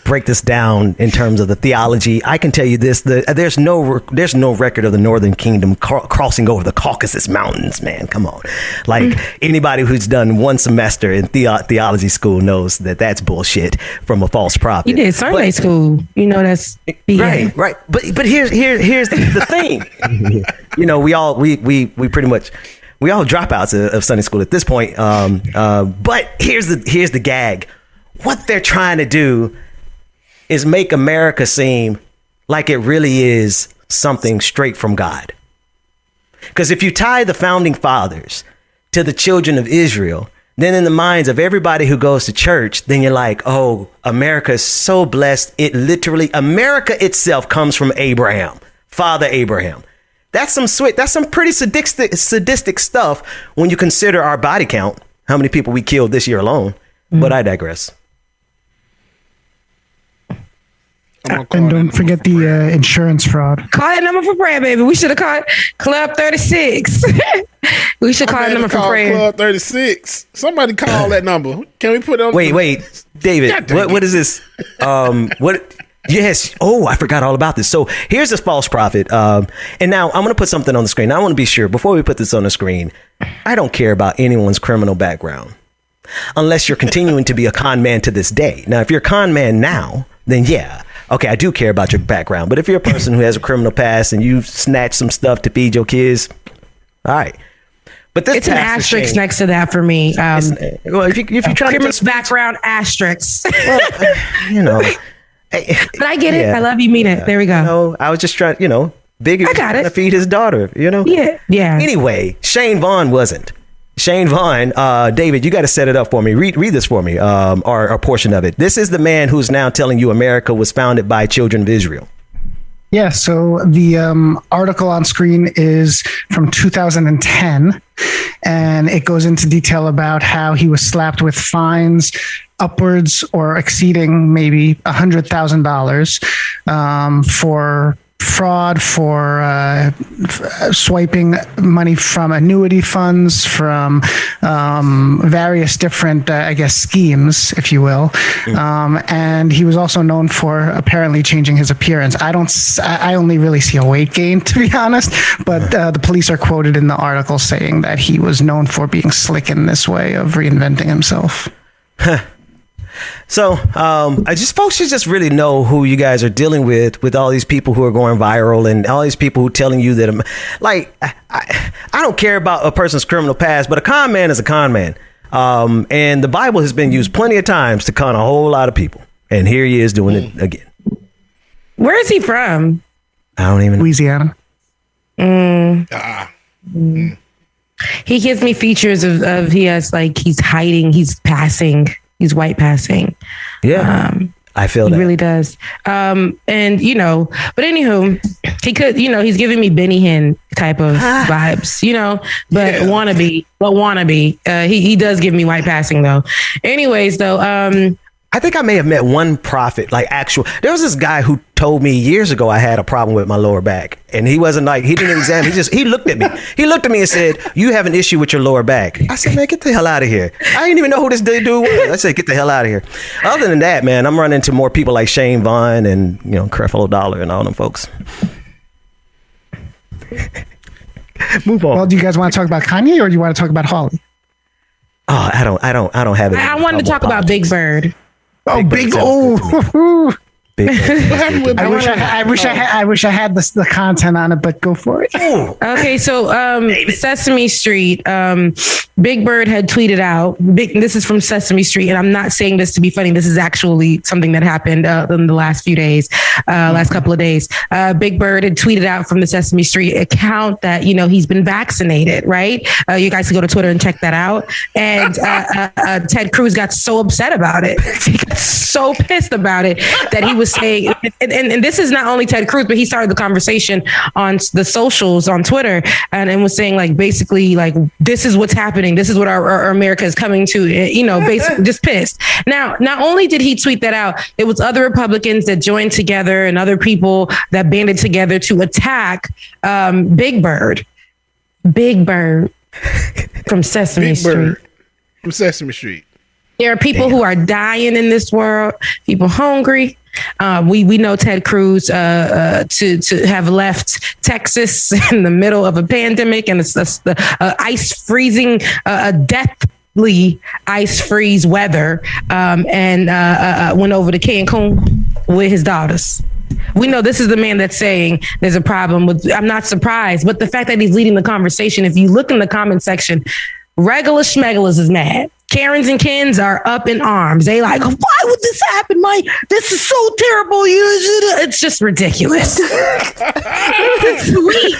break this down in terms of the theology. I can tell you this: there's no record of the Northern Kingdom crossing over the Caucasus Mountains. Man, come on! Like anybody who's done one semester in theology school knows that that's bullshit from a false prophet. You did Sunday school, that's right. But here's the thing. We pretty much. We all dropouts of Sunday school at this point. But here's the gag. What they're trying to do is make America seem like it really is something straight from God. Because if you tie the founding fathers to the children of Israel, then in the minds of everybody who goes to church, then you're like, oh, America is so blessed. America itself comes from Abraham, Father Abraham. That's some pretty sadistic stuff when you consider our body count, how many people we killed this year alone. But I digress. And don't forget the insurance fraud. Call that number for prayer, baby. We should have called Club 36. We should call that number for prayer. Club 36. Somebody call that number. Can we put it on? Wait, David. What is this? What? Yes. Oh, I forgot all about this. So here's this false prophet. And now I'm going to put something on the screen. Now, I want to be sure before we put this on the screen, I don't care about anyone's criminal background. unless you're continuing to be a con man to this day. Now, if you're a con man now, then yeah, okay, I do care about your background. But if you're a person who has a criminal past and you've snatched some stuff to feed your kids, all right. But this it's an asterisk next to that for me. Well, if you try criminal background asterisk. Well, but I get it. I love you. Mean it. There we go. I was just trying. Big is trying to feed his daughter. Yeah. Anyway, Shane Vaughn wasn't. Shane Vaughn, David, you got to set it up for me. Read this for me, or a portion of it. This is the man who's now telling you America was founded by children of Israel. Yeah, so the article on screen is from 2010, and it goes into detail about how he was slapped with fines upwards or exceeding maybe $100,000 for fraud, for swiping money from annuity funds, from various different, schemes, if you will. And he was also known for apparently changing his appearance. I only really see a weight gain, to be honest, but the police are quoted in the article saying that he was known for being slick in this way of reinventing himself. So folks should just really know who you guys are dealing with all these people who are going viral and all these people who are telling you that I don't care about a person's criminal past, but a con man is a con man. And the Bible has been used plenty of times to con a whole lot of people. And here he is doing it again. Where is he from? I don't even know. Louisiana. He gives me features of he has he's hiding, he's passing. He's white passing. Yeah. I feel that. He really does. And, but anywho, he could, he's giving me Benny Hinn type of vibes, but wannabe. He does give me white passing though. Anyways, though, I think I may have met one prophet, there was this guy who told me years ago I had a problem with my lower back, and he wasn't he didn't examine, he looked at me. He looked at me and said, "You have an issue with your lower back." I said, "Man, get the hell out of here." I didn't even know who this dude was. I said, "Get the hell out of here." Other than that, man, I'm running into more people like Shane Vaughn and, Creflo Dollar and all them folks. Move on. Well, do you guys want to talk about Kanye or do you want to talk about Holly? Oh, I don't have it. I wanted to talk about Big Bird. I wish I had the content on it, but go for it. Okay, so Sesame Street, Big Bird had tweeted out. This is from Sesame Street, and I'm not saying this to be funny. This is actually something that happened in the last few days, last couple of days. Big Bird had tweeted out from the Sesame Street account that he's been vaccinated. Right? You guys can go to Twitter and check that out. And Ted Cruz got so upset about it. He got so pissed about it that he was saying, and this is not only Ted Cruz, but he started the conversation on the socials on Twitter and was saying basically this is what's happening. This is what our America is coming to, basically just pissed. Now, not only did he tweet that out, it was other Republicans that joined together and other people that banded together to attack Big Bird from Sesame Street. From Sesame Street. There are people who are dying in this world, people hungry. We know Ted Cruz to have left Texas in the middle of a pandemic and it's the ice freezing, deathly ice freeze weather, and went over to Cancun with his daughters. We know this is the man that's saying there's a problem with. I'm not surprised, but the fact that he's leading the conversation, if you look in the comment section, regular schmegalers is mad. Karens and Kens are up in arms. They why would this happen, Mike? This is so terrible. It's just ridiculous. It's sweet.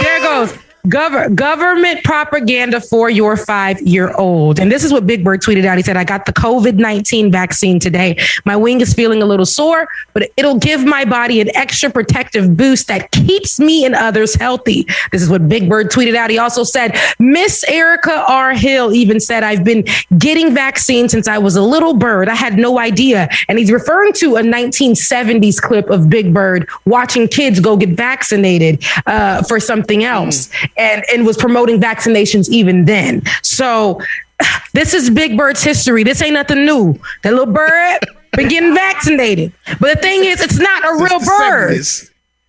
There it goes. Government propaganda for your 5-year-old. And this is what Big Bird tweeted out. He said, "I got the COVID-19 vaccine today. My wing is feeling a little sore, but it'll give my body an extra protective boost that keeps me and others healthy." This is what Big Bird tweeted out. He also said, Miss Erica R. Hill even said, "I've been getting vaccines since I was a little bird. I had no idea." And he's referring to a 1970s clip of Big Bird watching kids go get vaccinated for something else. And was promoting vaccinations even then. So this is Big Bird's history. This ain't nothing new. That little bird been getting vaccinated. But the thing is, it's not a real bird.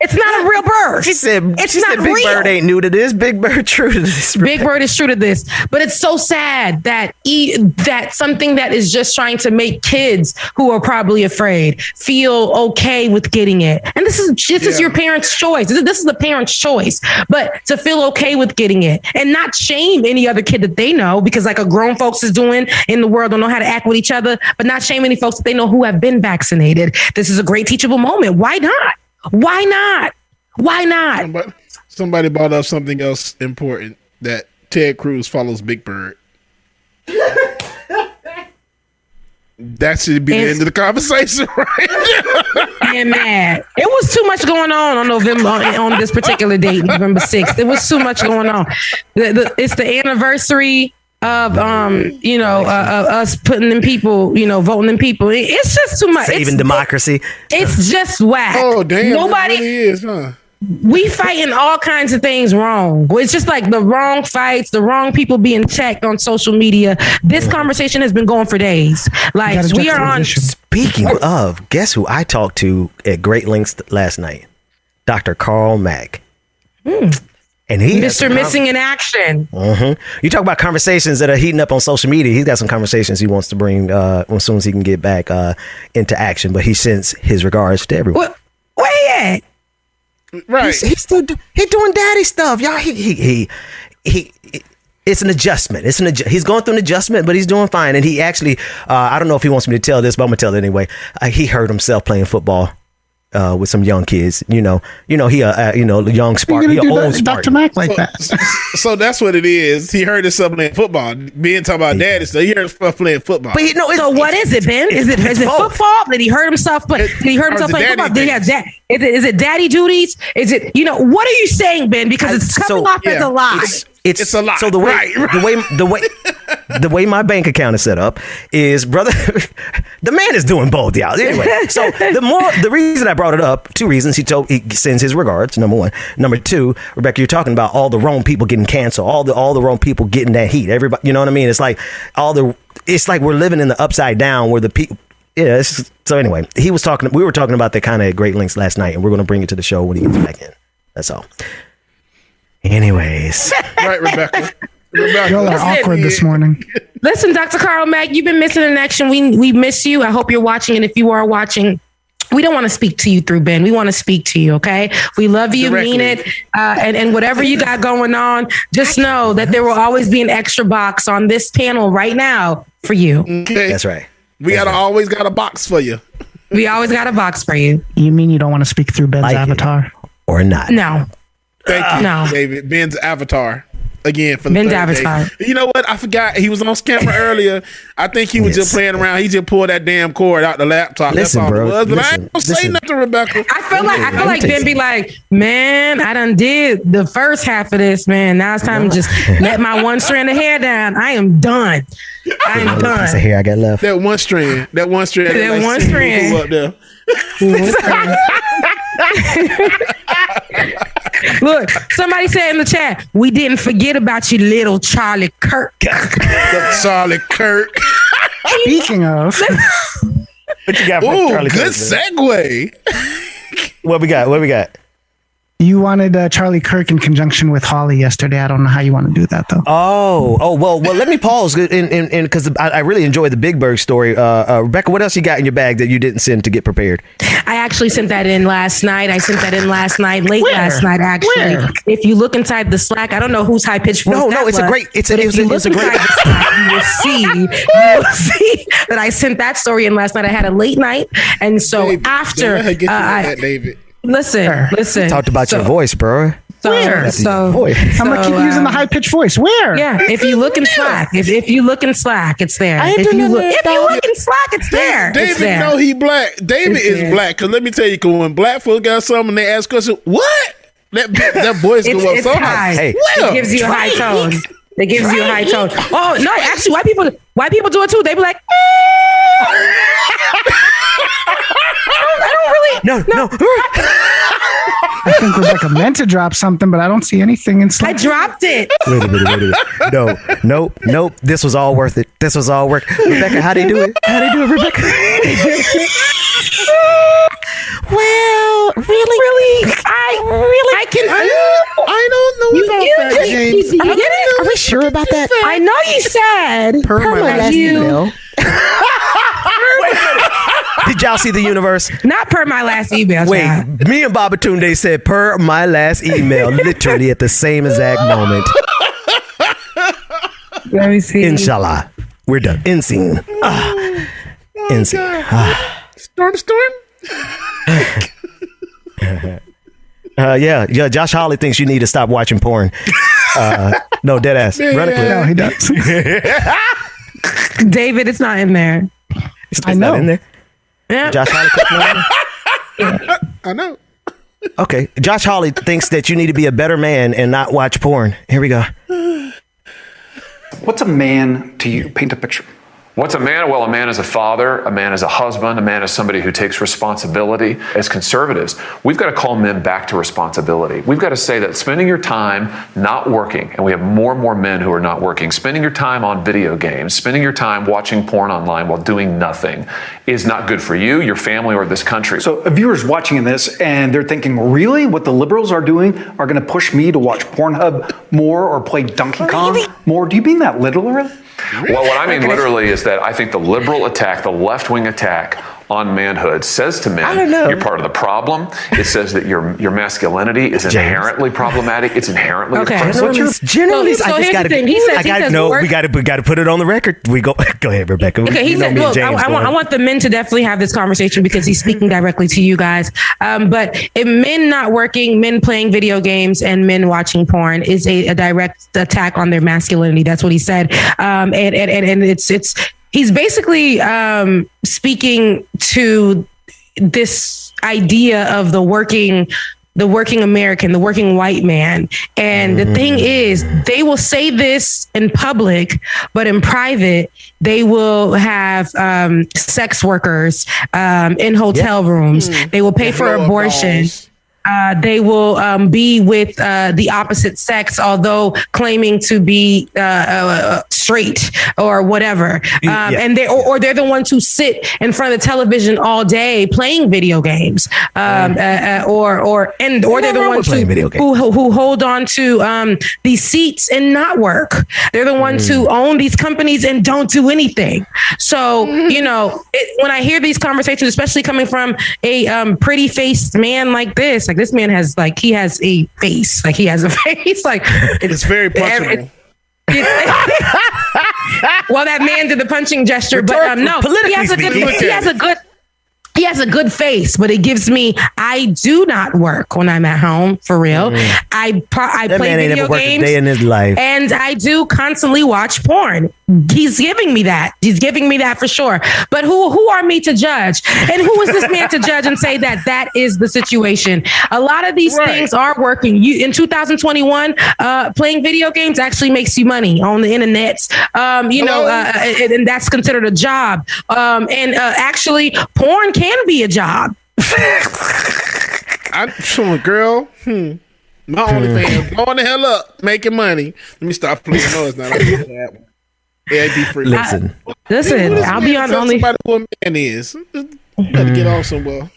It's not a real bird. She said not Big real. Bird ain't new to this. Big Bird true to this. Big Bird is true to this. But it's so sad that that something that is just trying to make kids who are probably afraid feel okay with getting it. And this is your parents' choice. This is the parents' choice. But to feel okay with getting it and not shame any other kid that they know, because like a grown folks is doing in the world, don't know how to act with each other, but not shame any folks that they know who have been vaccinated. This is a great teachable moment. Why not? Why not? Why not? Somebody brought up something else important, that Ted Cruz follows Big Bird. That should be the end of the conversation, right? And mad. It was too much going on November on this particular date, November 6th. There was too much going on. It's the anniversary of us putting them people, voting them people. It's just too much. Saving democracy. It's just whack. Oh damn! Nobody it really is, huh? We fighting all kinds of things wrong. It's just like the wrong fights, the wrong people being checked on social media. This conversation has been going for days. Like we are on. Speaking of, guess who I talked to at great lengths last night? Dr. Carl Mack. And he Mr. Missing in Action. You talk about conversations that are heating up on social media. He's got some conversations he wants to bring as soon as he can get back into action. But he sends his regards to everyone. Where he at? Right, he's still doing daddy stuff, y'all. He it's an adjustment. He's going through an adjustment, but he's doing fine. And he actually, I don't know if he wants me to tell this, but I'm gonna tell it anyway. He hurt himself playing football with some young kids. He young spark. He an old spark. Dr. Mack like that. So that's what it is. He hurt himself playing football. Being talking about daddy stuff. He hurt himself playing football. But so what is it, Ben? Is it football? Did he hurt himself? Did he hurt himself playing football? Did he have is it daddy duties? Is it what are you saying, Ben? Because it's coming off as a lie. It's a lie. So the way my bank account is set up is, brother, the man is doing both, y'all. Anyway, so the reason I brought it up, two reasons. He sends his regards. Number one. Number two, Rebecca, you're talking about all the wrong people getting canceled, all the wrong people getting that heat. Everybody, you know what I mean? It's like it's like we're living in the upside down where the people. Yeah. So anyway, we were talking about that kind of great lengths last night, and we're going to bring it to the show when he gets back in. That's all. Anyways. Right, Rebecca. Y'all are awkward this morning. Listen, Dr. Carl Mack, you've been missing in action. We miss you. I hope you're watching. And if you are watching, we don't want to speak to you through Ben. We want to speak to you. Okay. We love you, directly. mean it. And whatever you got going on, just know that there will always be an extra box on this panel right now for you. Okay. That's right. We always got a box for you. We always got a box for you. You mean you don't want to speak through Ben's avatar? Or not? No. Thank you, No. David. Ben's avatar. Again, for the Ben's third avatar. day. You know what? I forgot. He was on camera earlier. I think he was just playing around. He just pulled that damn cord out the laptop. Listen, That's all bro. it was. But I ain't gonna say nothing, Rebecca. I feel like Ben be like, man, I done did the first half of this, man. Now it's time to just let my one strand of hair down. I am done. I am done. Piece of hair I got left. That one strand. That one strand. Up there. Look, somebody said in the chat, we didn't forget about you, little Charlie Kirk. Charlie Kirk. Speaking of, What you got for Ooh, Charlie good Kirk, segue. What we got? you wanted Charlie Kirk in conjunction with Holly yesterday. I don't know how you want to do that though. Oh, well, let me pause because I really enjoyed the Big Bird story. Rebecca, what else you got in your bag that you didn't send to get prepared? I actually sent that in last night. Late last night, actually. Where? If you look inside the Slack, I don't know whose high pitched voice No, that it's was, a great. It's a but if you look great. inside the Slack, you will see that I sent that story in last night. I had a late night, and so David, after don't let her get you like that, David. Listen. Talked about your voice, bro. Where? I'm gonna keep using the high pitched voice. Where? Yeah, if you look in Slack, if you look in Slack, it's there. If you look in Slack, it's there. David it's there. know he black. David It's is there. black. Cause let me tell you, cause when black folks got something, they ask questions. What? That voice go up It's so high. high. Hey, It gives you a high tone. It gives you a high tone. Oh no, actually, white people do it too. They be like, I don't really. No. I think Rebecca meant to drop something, but I don't see anything in I Slack. dropped it. Wait a minute. No. This was all worth it. This was all work. Rebecca, how do you do it? Rebecca? Well, Really? I can. I don't know about that, James. Are we sure about that? I know you said Per my last email. Did y'all see the universe? Not per my last email. Wait, child. me and Babatunde said per my last email, literally at the same exact moment. Let me see. Inshallah. We're done. End scene. End scene. Storm. Yeah. Josh Hawley thinks you need to stop watching porn. No, dead ass. Run a clip. No, he does. David, it's not in there. It's not in there. Yeah. Josh Hawley. I know. Okay. Josh Hawley thinks that you need to be a better man and not watch porn. Here we go. What's a man to you? Paint a picture. What's a man? Well, a man is a father, a man is a husband, a man is somebody who takes responsibility. As conservatives, we've got to call men back to responsibility. We've got to say that spending your time not working, and we have more and more men who are not working, spending your time on video games, spending your time watching porn online while doing nothing is not good for you, your family, or this country. So a viewer's watching this and they're thinking, really? What the liberals are doing are going to push me to watch Pornhub more or play Donkey Kong more? Do you mean that literally? Well, what I mean literally is that I think the liberal attack, the left-wing attack on manhood says to men, you're part of the problem. It says that your masculinity is inherently problematic. It's inherently oppressive. Generally, I just got to. We got to put it on the record. We go ahead, Rebecca. Okay, he said, look, I want the men to definitely have this conversation because he's speaking directly to you guys. But if men not working, men playing video games, and men watching porn is a direct attack on their masculinity. That's what he said. And it's he's basically speaking to this idea of the working American, the working white man. And the thing is, they will say this in public, but in private, they will have sex workers in hotel rooms. They will pay for abortion. They will be with the opposite sex, although claiming to be straight or whatever. And they're the ones who sit in front of the television all day playing video games, or they're the ones who hold on to these seats and not work. They're the ones who own these companies and don't do anything. So when I hear these conversations, especially coming from a pretty faced man like this. Like this man has he has a face. Like he has a face. Like it's very punchable. Well, that man did the punching gesture, but no, he has a good face, but it gives me, I do not work when I'm at home, for real. I play video games day in his life. And I do constantly watch porn. He's giving me that. He's giving me that for sure. But who are me to judge? And who is this man to judge and say that is the situation? A lot of these things are working. In 2021, playing video games actually makes you money on the internet. And that's considered a job. Actually, porn can be a job. I'm showing girl. My OnlyFans blowing the hell up, making money. Let me stop playing noise now. That one. Yeah, be free. Listen. I'll be on only. Somebody who a man is. Better get off somewhere.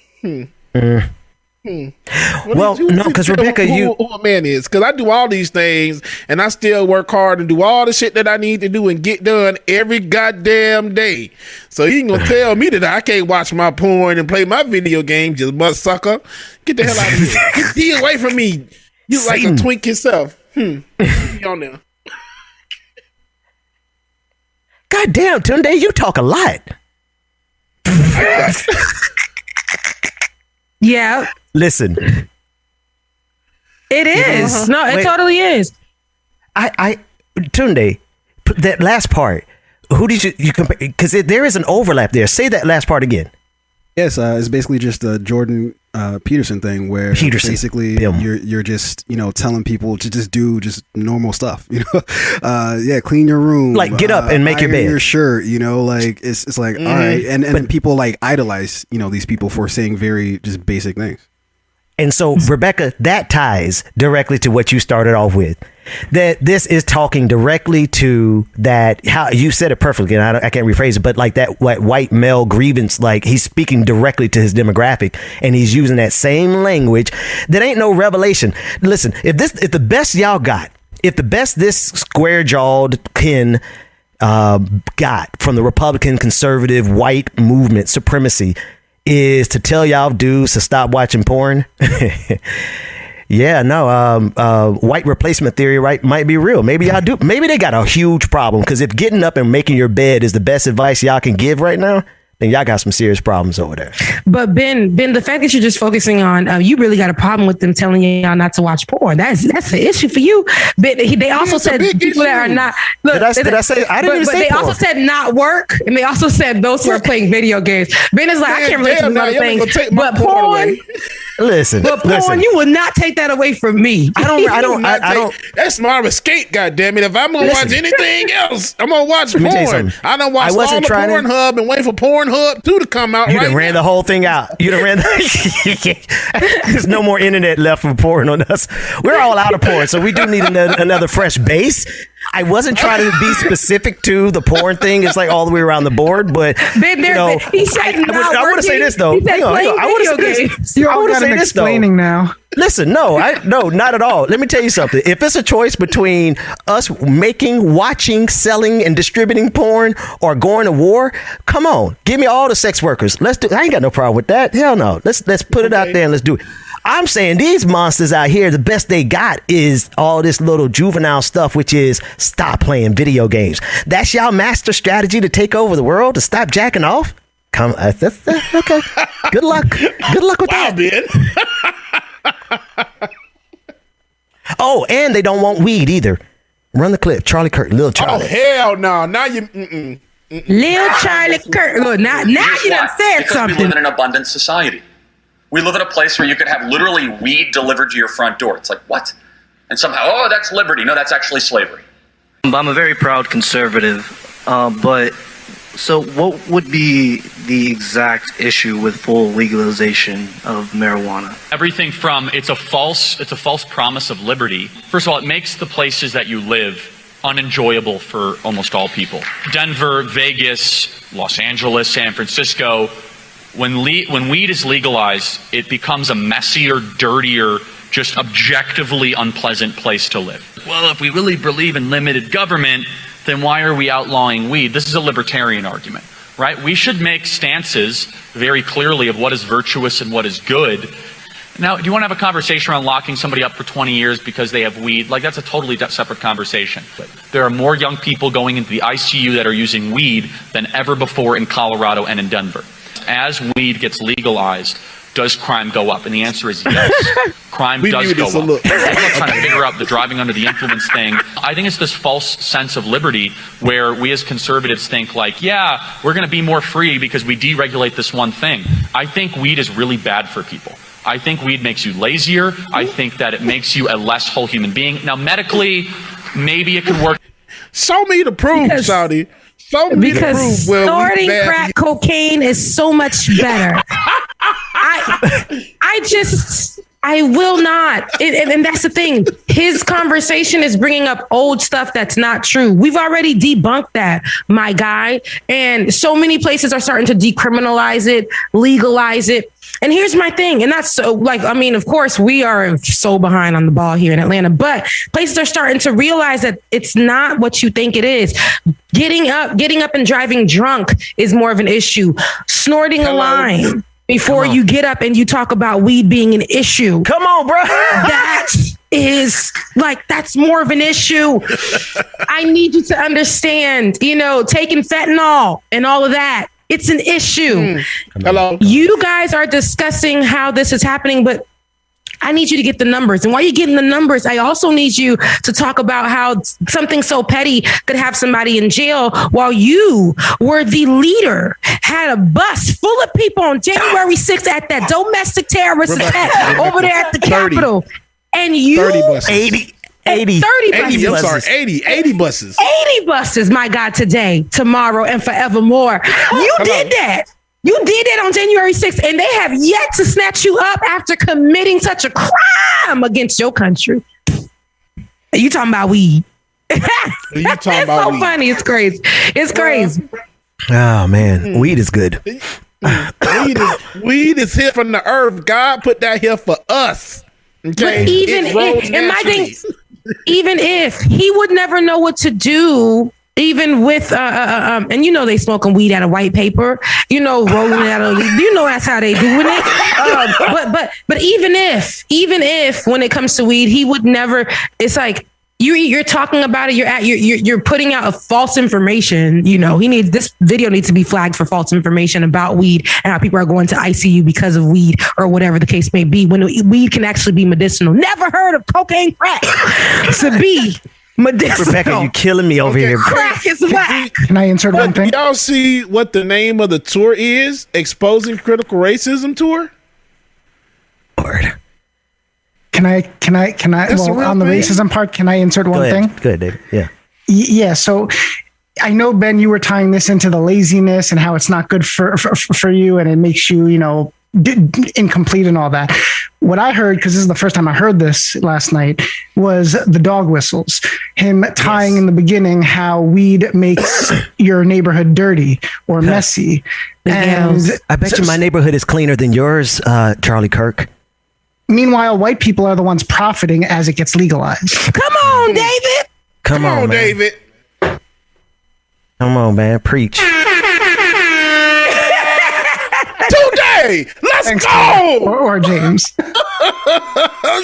Well, no, because Rebecca, who a man is, because I do all these things and I still work hard and do all the shit that I need to do and get done every goddamn day. So you ain't gonna tell me that I can't watch my porn and play my video game, just butt sucker. Get the hell out of here. Get away from me. You Satan. Like a twink yourself. Be on there. God damn, Tunde, you talk a lot. Yeah. Listen. It is. No, it totally is. Tunde, that last part, who did you compare? Because there is an overlap there. Say that last part again. Yes, it's basically just a Jordan Peterson thing where basically you're just telling people to just do just normal stuff. Clean your room, like get up and make your bed, your shirt. It's like all right, and then people like idolize these people for saying very just basic things. And so, Rebecca, that ties directly to what you started off with. That this is talking directly to that, how you said it perfectly, and I can't rephrase it, but like that white male grievance, like he's speaking directly to his demographic, and he's using that same language. That ain't no revelation. Listen, if the best y'all got, if the best this square-jawed kin got from the Republican conservative white movement supremacy is to tell y'all dudes to stop watching porn. White replacement theory, right, might be real. Maybe y'all do. Maybe they got a huge problem, because if getting up and making your bed is the best advice y'all can give right now, then y'all got some serious problems over there. But Ben, the fact that you're just focusing on, you really got a problem with them telling y'all not to watch porn. That's an issue for you. But they also said people that are not. Look, did I say? I didn't even say. But they porn. Also said not work, and they also said those who are playing video games. Ben is like, I can't relate to these other things, but porn. Listen, you will not take that away from me. I don't. That's my escape. Goddamn it! If I'm gonna watch anything else, I'm gonna watch porn. I don't watch all the Pornhub and wait for Pornhub 2 to come out. You done ran the whole thing out. You done ran. There's no more internet left for porn on us. We're all out of porn, so we do need another fresh base. I wasn't trying to be specific to the porn thing. It's like all the way around the board, but he said I want to say this though. I want to say this. You're all got him explaining now. Listen, no, not at all. Let me tell you something. If it's a choice between us making, watching, selling, and distributing porn or going to war, come on, give me all the sex workers. Let's do. I ain't got no problem with that. Hell no. Let's put it out there and let's do it. I'm saying these monsters out here, the best they got is all this little juvenile stuff, which is stop playing video games. That's y'all master strategy to take over the world, to stop jacking off? Okay. Good luck. Good luck with that. Ben. Oh, and they don't want weed either. Run the clip. Charlie Kirk, Lil Charlie. Oh, hell no. Now you... Lil Charlie Kirk. Look, now you done said because something. We live in an abundant society. We live in a place where you could have literally weed delivered to your front door. It's like, what? And somehow, that's liberty. No, that's actually slavery. I'm a very proud conservative, but so what would be the exact issue with full legalization of marijuana? Everything from it's a false promise of liberty. First of all, it makes the places that you live unenjoyable for almost all people. Denver, Vegas, Los Angeles, San Francisco. When weed is legalized, it becomes a messier, dirtier, just objectively unpleasant place to live. Well, if we really believe in limited government, then why are we outlawing weed? This is a libertarian argument, right? We should make stances very clearly of what is virtuous and what is good. Now, do you want to have a conversation around locking somebody up for 20 years because they have weed? Like, that's a totally separate conversation. There are more young people going into the ICU that are using weed than ever before in Colorado and in Denver. As weed gets legalized, does crime go up? And the answer is yes. Crime does go up. I'm not trying to figure out the driving under the influence thing. I think it's this false sense of liberty where we as conservatives think like, yeah, we're going to be more free because we deregulate this one thing. I think weed is really bad for people. I think weed makes you lazier. I think that it makes you a less whole human being. Now, medically, maybe it could work. Show me the proof, Saudi. Because snorting crack cocaine is so much better. I will not. And that's the thing. His conversation is bringing up old stuff that's not true. We've already debunked that, my guy. And so many places are starting to decriminalize it, legalize it. And here's my thing. And that's so of course, we are so behind on the ball here in Atlanta, but places are starting to realize that it's not what you think it is. Getting up and driving drunk is more of an issue. Snorting a line before you get up and you talk about weed being an issue. Come on, bro. That's more of an issue. I need you to understand, taking fentanyl and all of that. It's an issue. Hello. You guys are discussing how this is happening, but I need you to get the numbers. And while you're getting the numbers, I also need you to talk about how something so petty could have somebody in jail while you were the leader, had a bus full of people on January 6th at that domestic terrorist attack over there at the Capitol. And you 30 buses. 80 buses. 80 buses. 80 buses, my God, today, tomorrow, and forevermore. You did that. You did that on January 6th, and they have yet to snatch you up after committing such a crime against your country. You talking about weed? You talking it's about so weed. funny. It's crazy. It's crazy. Oh man, weed is good. Weed is here from the earth. God put that here for us. Okay. But even if he would never know what to do. Even with and you know they smoking weed out of white paper, you know, rolling it out of, you know, that's how they doing it. But even if when it comes to weed, he would never. It's like you're talking about it. You're putting out a false information. You know, this video needs to be flagged for false information about weed and how people are going to ICU because of weed or whatever the case may be. When weed can actually be medicinal. Never heard of cocaine crack to be medicinal. Rebecca, you killing me over here. Crack is whack. Can I insert one thing? Y'all see what the name of the tour is? Exposing Critical Racism Tour? Lord. Can I well, on the racism part, can I insert one thing? Go ahead, David. Yeah. Yeah, so I know, Ben, you were tying this into the laziness and how it's not good for you and it makes you, you know, incomplete and all that. What I heard, because this is the first time I heard this last night, was the dog whistles. Him tying in the beginning how weed makes your neighborhood dirty or messy. And I bet you my neighborhood is cleaner than yours, Charlie Kirk. Meanwhile, white people are the ones profiting as it gets legalized. Come on, David. Come on, man. David. Come on, man. Preach. Today, let's go. Or James.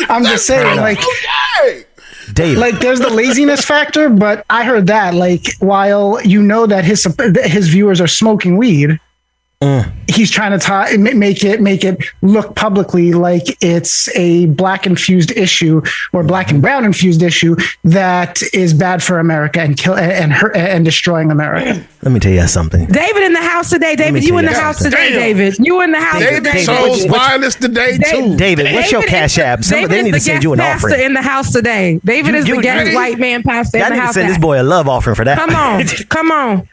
I'm just saying, like, David. Like, there's the laziness factor, but I heard that, like, while you know that his viewers are smoking weed, he's trying to make it look publicly like it's a black infused issue or black and brown infused issue that is bad for America and destroying America. Let me tell you something. David in the house today. David, you in the house today, David. You in the house today. David violence today too. David, what's your cash app? They need to send you an offering. Pastor in the house today. David is the guest white man pastor in the house. Send this boy a love offering for that. Come on,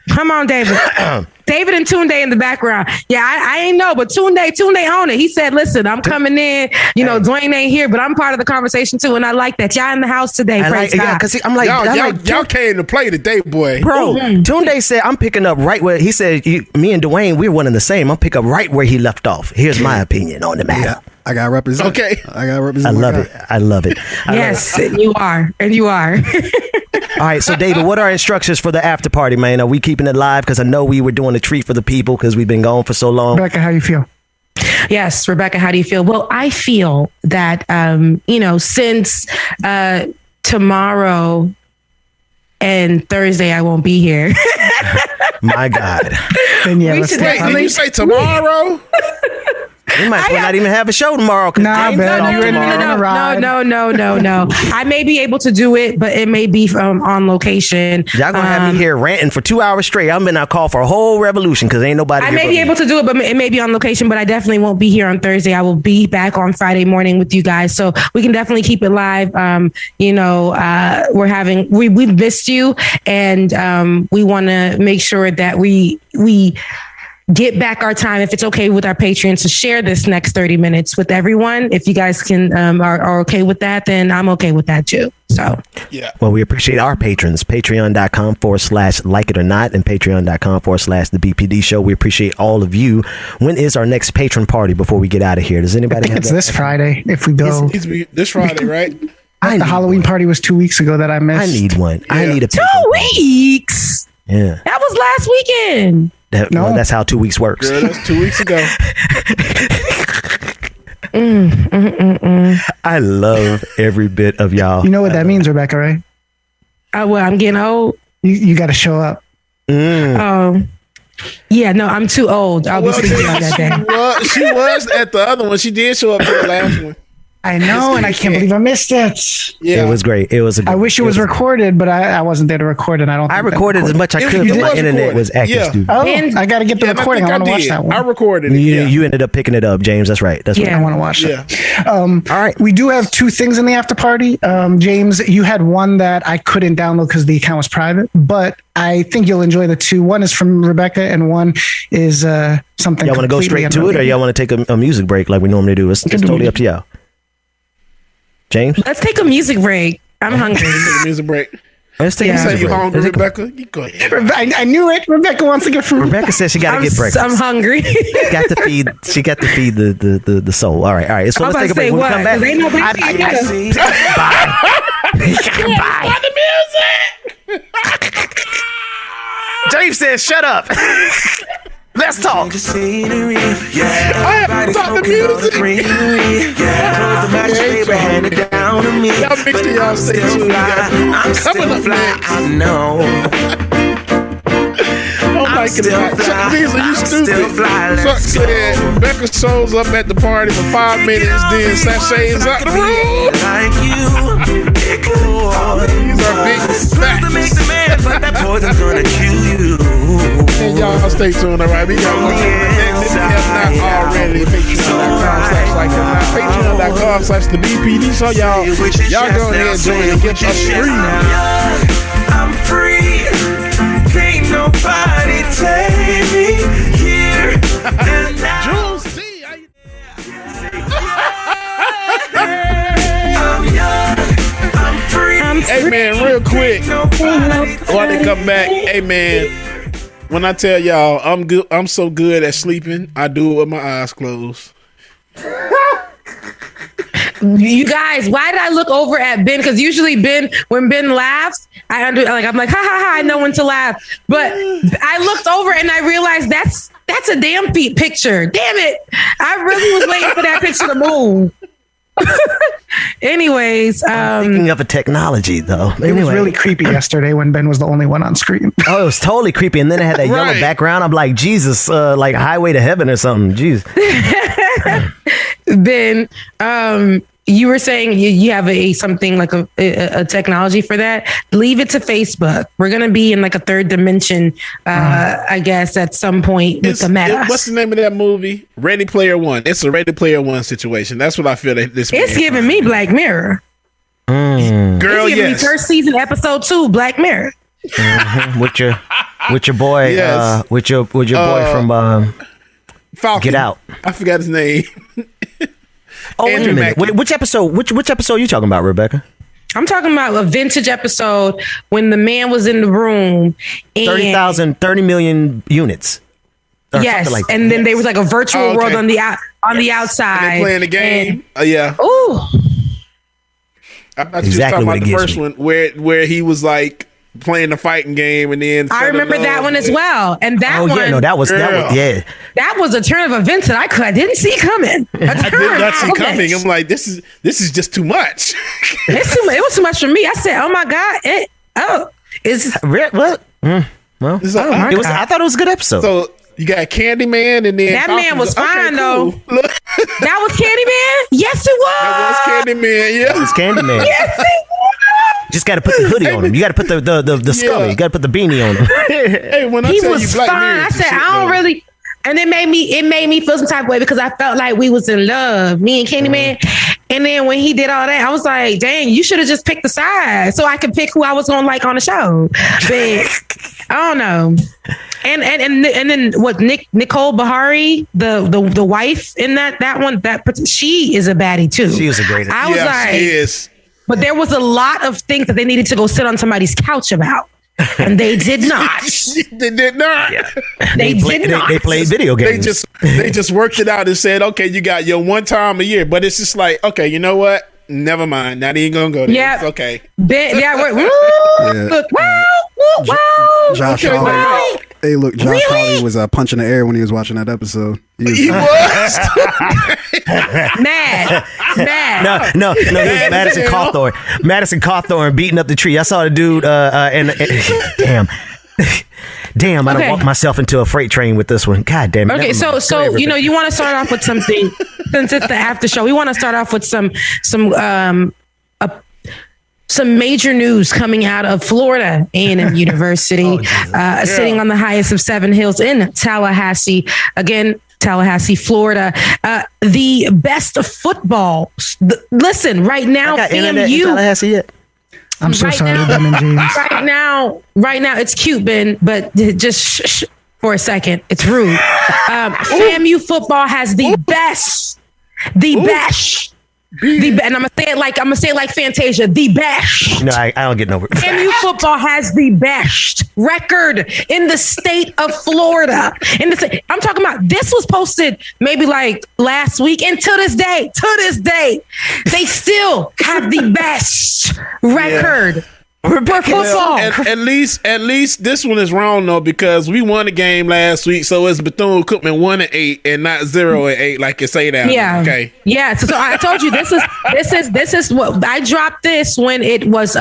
David. David and Tunde in the background. Yeah, I ain't know, but Tunde on it. He said, listen, I'm coming in. You know, Dwayne ain't here, but I'm part of the conversation too. And I like that. Y'all in the house today. Because I'm like, y'all came to play today, boy. Bro, Tunde said, I'm picking up right where he said, me and Dwayne, we're one and the same. I'm picking up right where he left off. Here's my opinion on the matter. Yeah, I got to represent. Okay. I got to represent. I love it. Yes, you are. And you are. All right, so David, what are instructions for the after party, man? Are we keeping it live? Because I know we were doing a treat for the people because we've been gone for so long. Rebecca, how do you feel? Yes, Rebecca, how do you feel? Well, I feel that, since tomorrow and Thursday I won't be here. My God. Then yeah, Wait, did you say tomorrow? We might as well not even have a show tomorrow. No. I may be able to do it, but it may be on location. Y'all gonna have me here ranting for 2 hours straight. I'm gonna call for a whole revolution because ain't nobody. I may be able to do it, but it may be on location. But I definitely won't be here on Thursday. I will be back on Friday morning with you guys, so we can definitely keep it live. We've missed you, and we want to make sure that we get back our time, if it's okay with our Patreons, to share this next 30 minutes with everyone. If you guys can are okay with that, then I'm okay with that too. So yeah. Well, we appreciate our patrons. Patreon.com/like it or not and Patreon.com/the BPD show. We appreciate all of you. When is our next patron party before we get out of here? Does anybody I think have it's that? this Friday if we go. It's this Friday, right? The Halloween party was 2 weeks ago that I missed. I need one. Yeah. I need a 2 weeks. Yeah. That was last weekend. Well, that's how 2 weeks works. Girl, that's 2 weeks ago. I love every bit of y'all. You know what that means, Rebecca, right? Well, I'm getting old. You got to show up. Oh, yeah. No, I'm too old. I'll be sleeping on that day. She was at the other one. She did show up to the last one. I know, and I can't believe I missed it. Yeah, it was great. It was. I wish it was recorded, but I wasn't there to record it. I recorded as much as I could, but my internet was acting stupid. Oh, I got to get the recording. I want to watch that one. I recorded it. You ended up picking it up, James. That's right. That's right. I want to watch it. All right. We do have 2 things in the after party. James, you had one that I couldn't download because the account was private, but I think you'll enjoy the 2. One is from Rebecca, and one is something. Y'all want to go straight to it, or y'all want to take a music break like we normally do? It's totally up to y'all. James, let's take a music break. I'm hungry. Take a music break. Let's take a music break. You hungry, Rebecca? You go ahead. I knew it. Rebecca wants to get food. Rebecca said she got to get breakfast. I'm hungry. She got to feed the soul. All right. So let's take a break. When we come back, ain't no bye. Bye. The music. James says, "Shut up." Let's talk. I have to talk the music. Y'all make sure y'all stay tuned. I'm coming up next. I know. Oh my God. These are you stupid. Chuck said Becca shows up at the party for 5 minutes, then sashays out the room. These are big facts. And y'all stay tuned, all right? We got one next. If you have not already, patreon.com/patreon.com/the BPD. So y'all go ahead and join and get us free. I'm free. Can't nobody take me here and now. Jules C. I'm young. I'm free. Hey man, real quick, while they come back, hey man, when I tell y'all I'm so good at sleeping, I do it with my eyes closed. You guys, why did I look over at Ben? Because usually when Ben laughs, I'm like, ha ha ha, I know when to laugh. But I looked over and I realized that's a damn picture. Damn it. I really was waiting for that picture to move. Anyways, thinking of a technology though. It was really creepy yesterday when Ben was the only one on screen. Oh, it was totally creepy, and then it had that yellow background. I'm like, Jesus, like Highway to Heaven or something. Jeez. Ben, you were saying you have something like a technology for that. Leave it to Facebook. We're gonna be in like a third dimension, I guess, at some point with the meta. What's the name of that movie? Ready Player One. It's a Ready Player One situation. That's what I feel that this. It's giving me Black Mirror. Girl, it's giving me first season episode 2 Black Mirror. Mm-hmm. With your boy, yes. with your boy from Falcon. Get Out. I forgot his name. Oh, wait a minute. Which episode? Which episode are you talking about, Rebecca? I'm talking about a vintage episode when the man was in the room. 30 million units. Yes, like and then there was like a virtual world on the outside. And they playing the game. Yeah. Ooh. I thought you was talking about the first one where he was like playing the fighting game, and then I remember that one as well. And that one, that was that was a turn of events that I didn't see coming. I did not see coming. I'm like, this is just too much. It was too much for me. I said, oh my God, it's what? Well, I thought it was a good episode. So you got Candyman, and then that man was fine though. That was Candyman. Yes, it was. That was Candyman. Yeah, it was Candyman. Yes, it was. Just got to put the hoodie on him. You got to put the scully. You got to put the beanie on him. Hey, when I tell you Black Mirror, I said I don't really. And it made me feel some type of way because I felt like we was in love, me and Candyman. And then when he did all that, I was like, dang, you should have just picked the side so I could pick who I was gonna like on the show. But I don't know. And then what? Nicole Bahari, the wife in that one, she is a baddie too. She was a great. I was like, she is. But there was a lot of things that they needed to go sit on somebody's couch about. And they did not. They did not. Yeah. They did not. They played video games. They just worked it out and said, okay, you got your one time a year. But it's just like, okay, you know what? Never mind. Not even gonna go there. Yeah. It's okay. Wow. Josh Hawley. Hey, look, Josh Hawley was punching the air when he was watching that episode. He was mad. No, he was Madison Cawthorn. Madison Cawthorn beating up the tree. I saw the dude and damn. Damn, I don't walk myself into a freight train with this one. God damn it. Okay, so you want to start off with something since it's the after show. We want to start off with some major news coming out of Florida A&M University, sitting on the highest of 7 hills in Tallahassee. Again, Tallahassee, Florida. The best football. Listen, right now, FAMU. Tallahassee yet? I'm so sorry, Ben and James. Right now, it's cute, Ben, but just shh for a second. It's rude. FAMU football has the best. And I'm gonna say it like Fantasia, the best. No, I don't get no. FAMU football has the best record in the state of Florida. I'm talking about, this was posted maybe like last week, and to this day, they still have the best record. For football. At least this one is wrong though, because we won a game last week, so it's Bethune-Cookman 1-8 and not 0-8 like you say that. Yeah. Okay. Yeah. So I told you this is what I dropped this when it was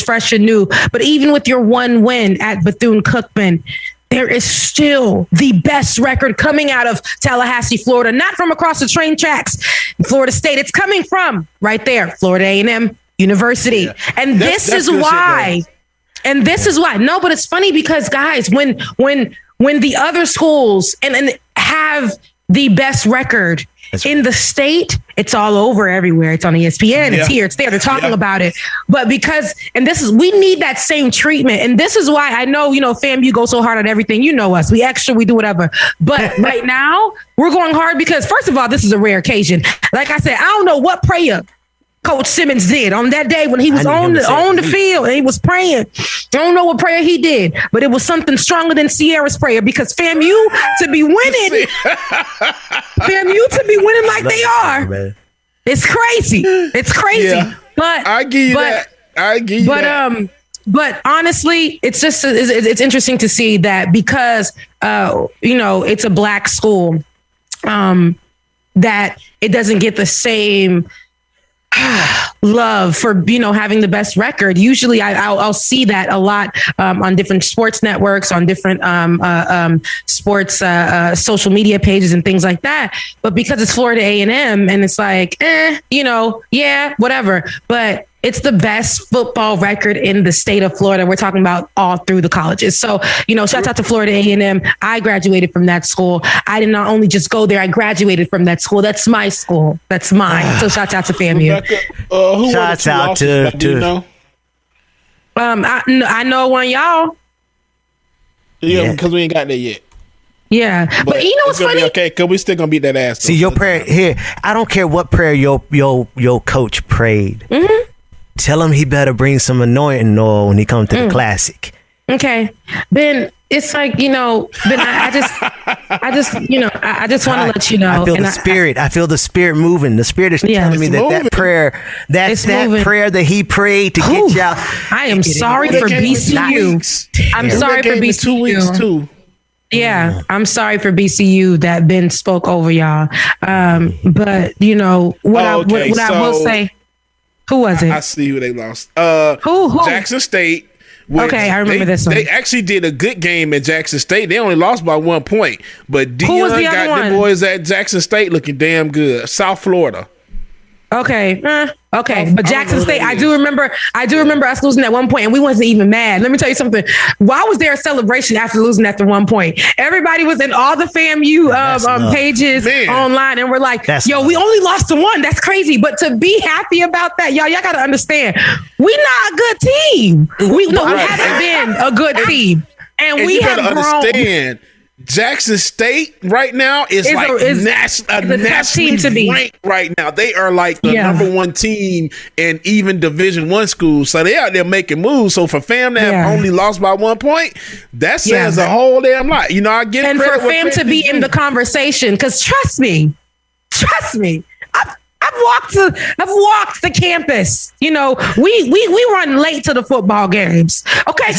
fresh and new. But even with your one win at Bethune-Cookman, there is still the best record coming out of Tallahassee, Florida, not from across the train tracks in Florida State. It's coming from right there, Florida A&M University. Yeah. And this is why. No, but it's funny because, guys, when the other schools and have the best record in the state, it's all over everywhere. It's on ESPN. It's here. It's there. They're talking about it. But we need that same treatment. And this is why I know, FAMU go so hard at everything. You know us. We extra, we do whatever. But right now, we're going hard because, first of all, this is a rare occasion. Like I said, I don't know what prayer Coach Simmons did on that day when he was on the field and he was praying. I don't know what prayer he did, but it was something stronger than Sierra's prayer, because FAMU to be winning like they are, it's crazy. It's crazy. Yeah. But I give you that. But honestly, it's just it's interesting to see that, because it's a black school, that it doesn't get the same love for having the best record. Usually I'll see that a lot on different sports networks, on different sports social media pages and things like that. But because it's Florida A&M and it's like, whatever. But it's the best football record in the state of Florida. We're talking about all through the colleges. So, shout out to Florida A&M. I graduated from that school. I did not only just go there, I graduated from that school. That's my school. That's mine. So shout out to FAMU. Shout out to I know one, y'all. Yeah, because we ain't got there yet. Yeah, but you know what's funny? Okay, because we still gonna beat that ass. See, your prayer here. I don't care what prayer your coach prayed. Mm-hmm. Tell him he better bring some anointing oil when he comes to the classic. Okay, Ben. It's like, Ben, I just want to let you know. I feel the spirit. I feel the spirit moving. The spirit is telling me that prayer, that prayer that he prayed to get y'all. I am sorry for BCU. I'm sorry for BCU. 2 weeks too. Yeah, I'm sorry for BCU that Ben spoke over y'all. But what I will say. Who was it? I see who they lost. Who? Jackson State. Okay, I remember this one. They actually did a good game at Jackson State. They only lost by 1 point. But Dion got the boys at Jackson State looking damn good. South Florida. Okay. But Jackson State, I do remember us losing at 1 point, and we wasn't even mad. Let me tell you something. Why was there a celebration after losing after 1 point? Everybody was in all the FAMU pages online, and we're like, we only lost to 1. That's crazy. But to be happy about that, y'all got to understand, we not a good team. We haven't been a good team. And we have grown. Understand, Jackson State right now is nationally ranked right now. They are like the number 1 team in even Division I schools. So they out there making moves. So for FAM to have only lost by 1 point, that says a whole damn lot. I get and for FAM to be in the conversation, because trust me, I've walked the campus. We run late to the football games. Okay,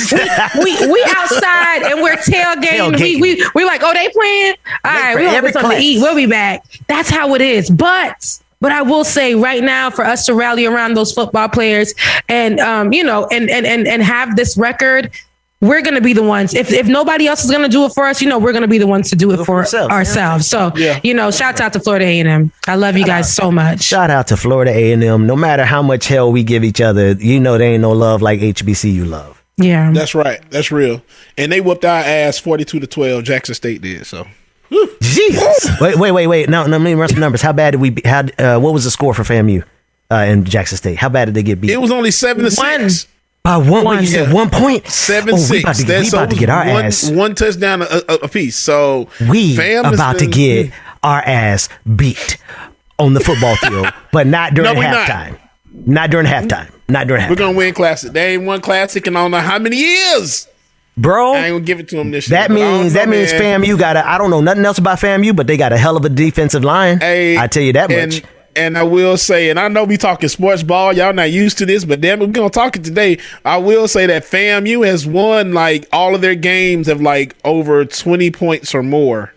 we outside and we're tailgating. We like, they playing. All right, we want something to eat. We'll be back. That's how it is. But I will say right now, for us to rally around those football players and and have this record, we're going to be the ones. If nobody else is going to do it for us, we're going to be the ones to do it for ourselves. So, shout out to Florida A&M. I love you guys so much. Shout out to Florida A&M. No matter how much hell we give each other, there ain't no love like HBCU love. Yeah, that's right. That's real. And they whooped our ass 42-12. Jackson State did. So, Jesus. Wait. Now let me run some numbers. How bad did we? What was the score for FAMU in Jackson State? How bad did they get beat? It was only 7-6. By one. You said 1 point. 7-6. We about to get our ass. One touchdown a piece. So we about to get our ass beat on the football field, but not during halftime. Not during halftime. We're gonna win classic. They ain't won classic in I don't know how many years. Bro, I ain't gonna give it to them this year. That means FAMU got I don't know nothing else about FAMU, but they got a hell of a defensive line. I tell you that much. And I will say, and I know we talking sports ball, y'all not used to this, but damn it, we're gonna talk it today. I will say that FAMU has won like all of their games of like over 20 points or more.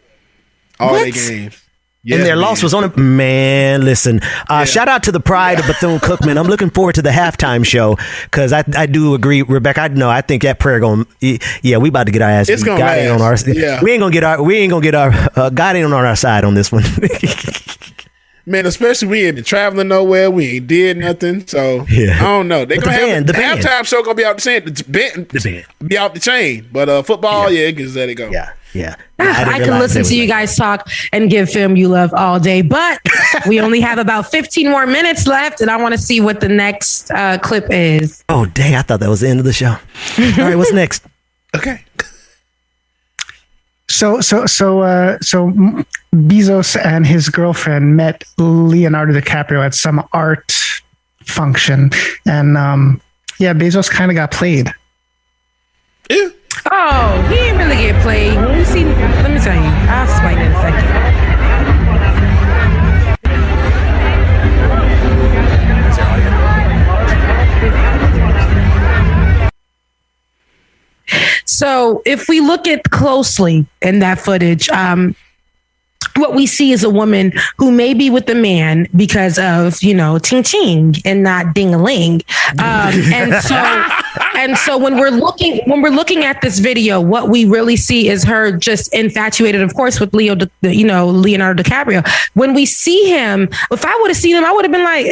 All their games. And their loss was on it. Man, listen. Shout out to the pride of Bethune-Cookman. I'm looking forward to the halftime show because I do agree, Rebecca. I think that prayer we about to get our ass. It's gonna God ain't on our. We ain't gonna get our. God ain't on our side on this one. Man, especially we ain't traveling nowhere. We ain't did nothing. So I don't know. They're gonna have the halftime show gonna be out the chain. Be out the chain. But football, just let it go. Yeah. I can listen to you guys talk and give FAMU love all day, but we only have about 15 more minutes left, and I want to see what the next clip is. Oh, dang. I thought that was the end of the show. All right, what's next? Okay. So Bezos and his girlfriend met Leonardo DiCaprio at some art function, and Bezos kind of got played. Yeah. Oh, he didn't really get played. Let me tell you. I'll explain in a second. So if we look at closely in that footage, what we see is a woman who may be with the man because of, ching ching and not ding a ling. And so when we're looking at this video, what we really see is her just infatuated, of course, with Leonardo DiCaprio. When we see him, if I would have seen him, I would have been like,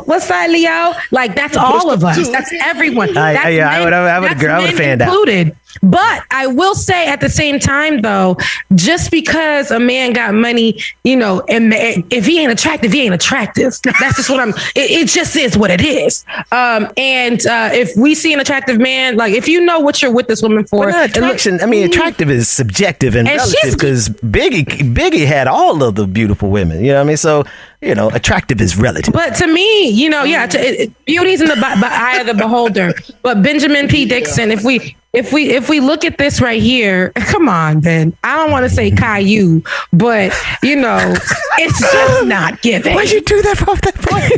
what's that, Leo? Like, that's all of us. That's everyone. I would have fanned out. Included. But I will say at the same time, though, just because a man got money, and if he ain't attractive, he ain't attractive. That's just what it just is what it is. And if we see an attractive man, like if you know what you're with this woman for. Attraction, attractive is subjective and relative because Biggie had all of the beautiful women. You know what I mean? So, attractive is relative. But to me, beauty's in the eye of the beholder. But Benjamin P. Dixon, if we look at this right here, come on, Ben. I don't want to say Caillou, but it's just not giving. Why'd you do that from that point?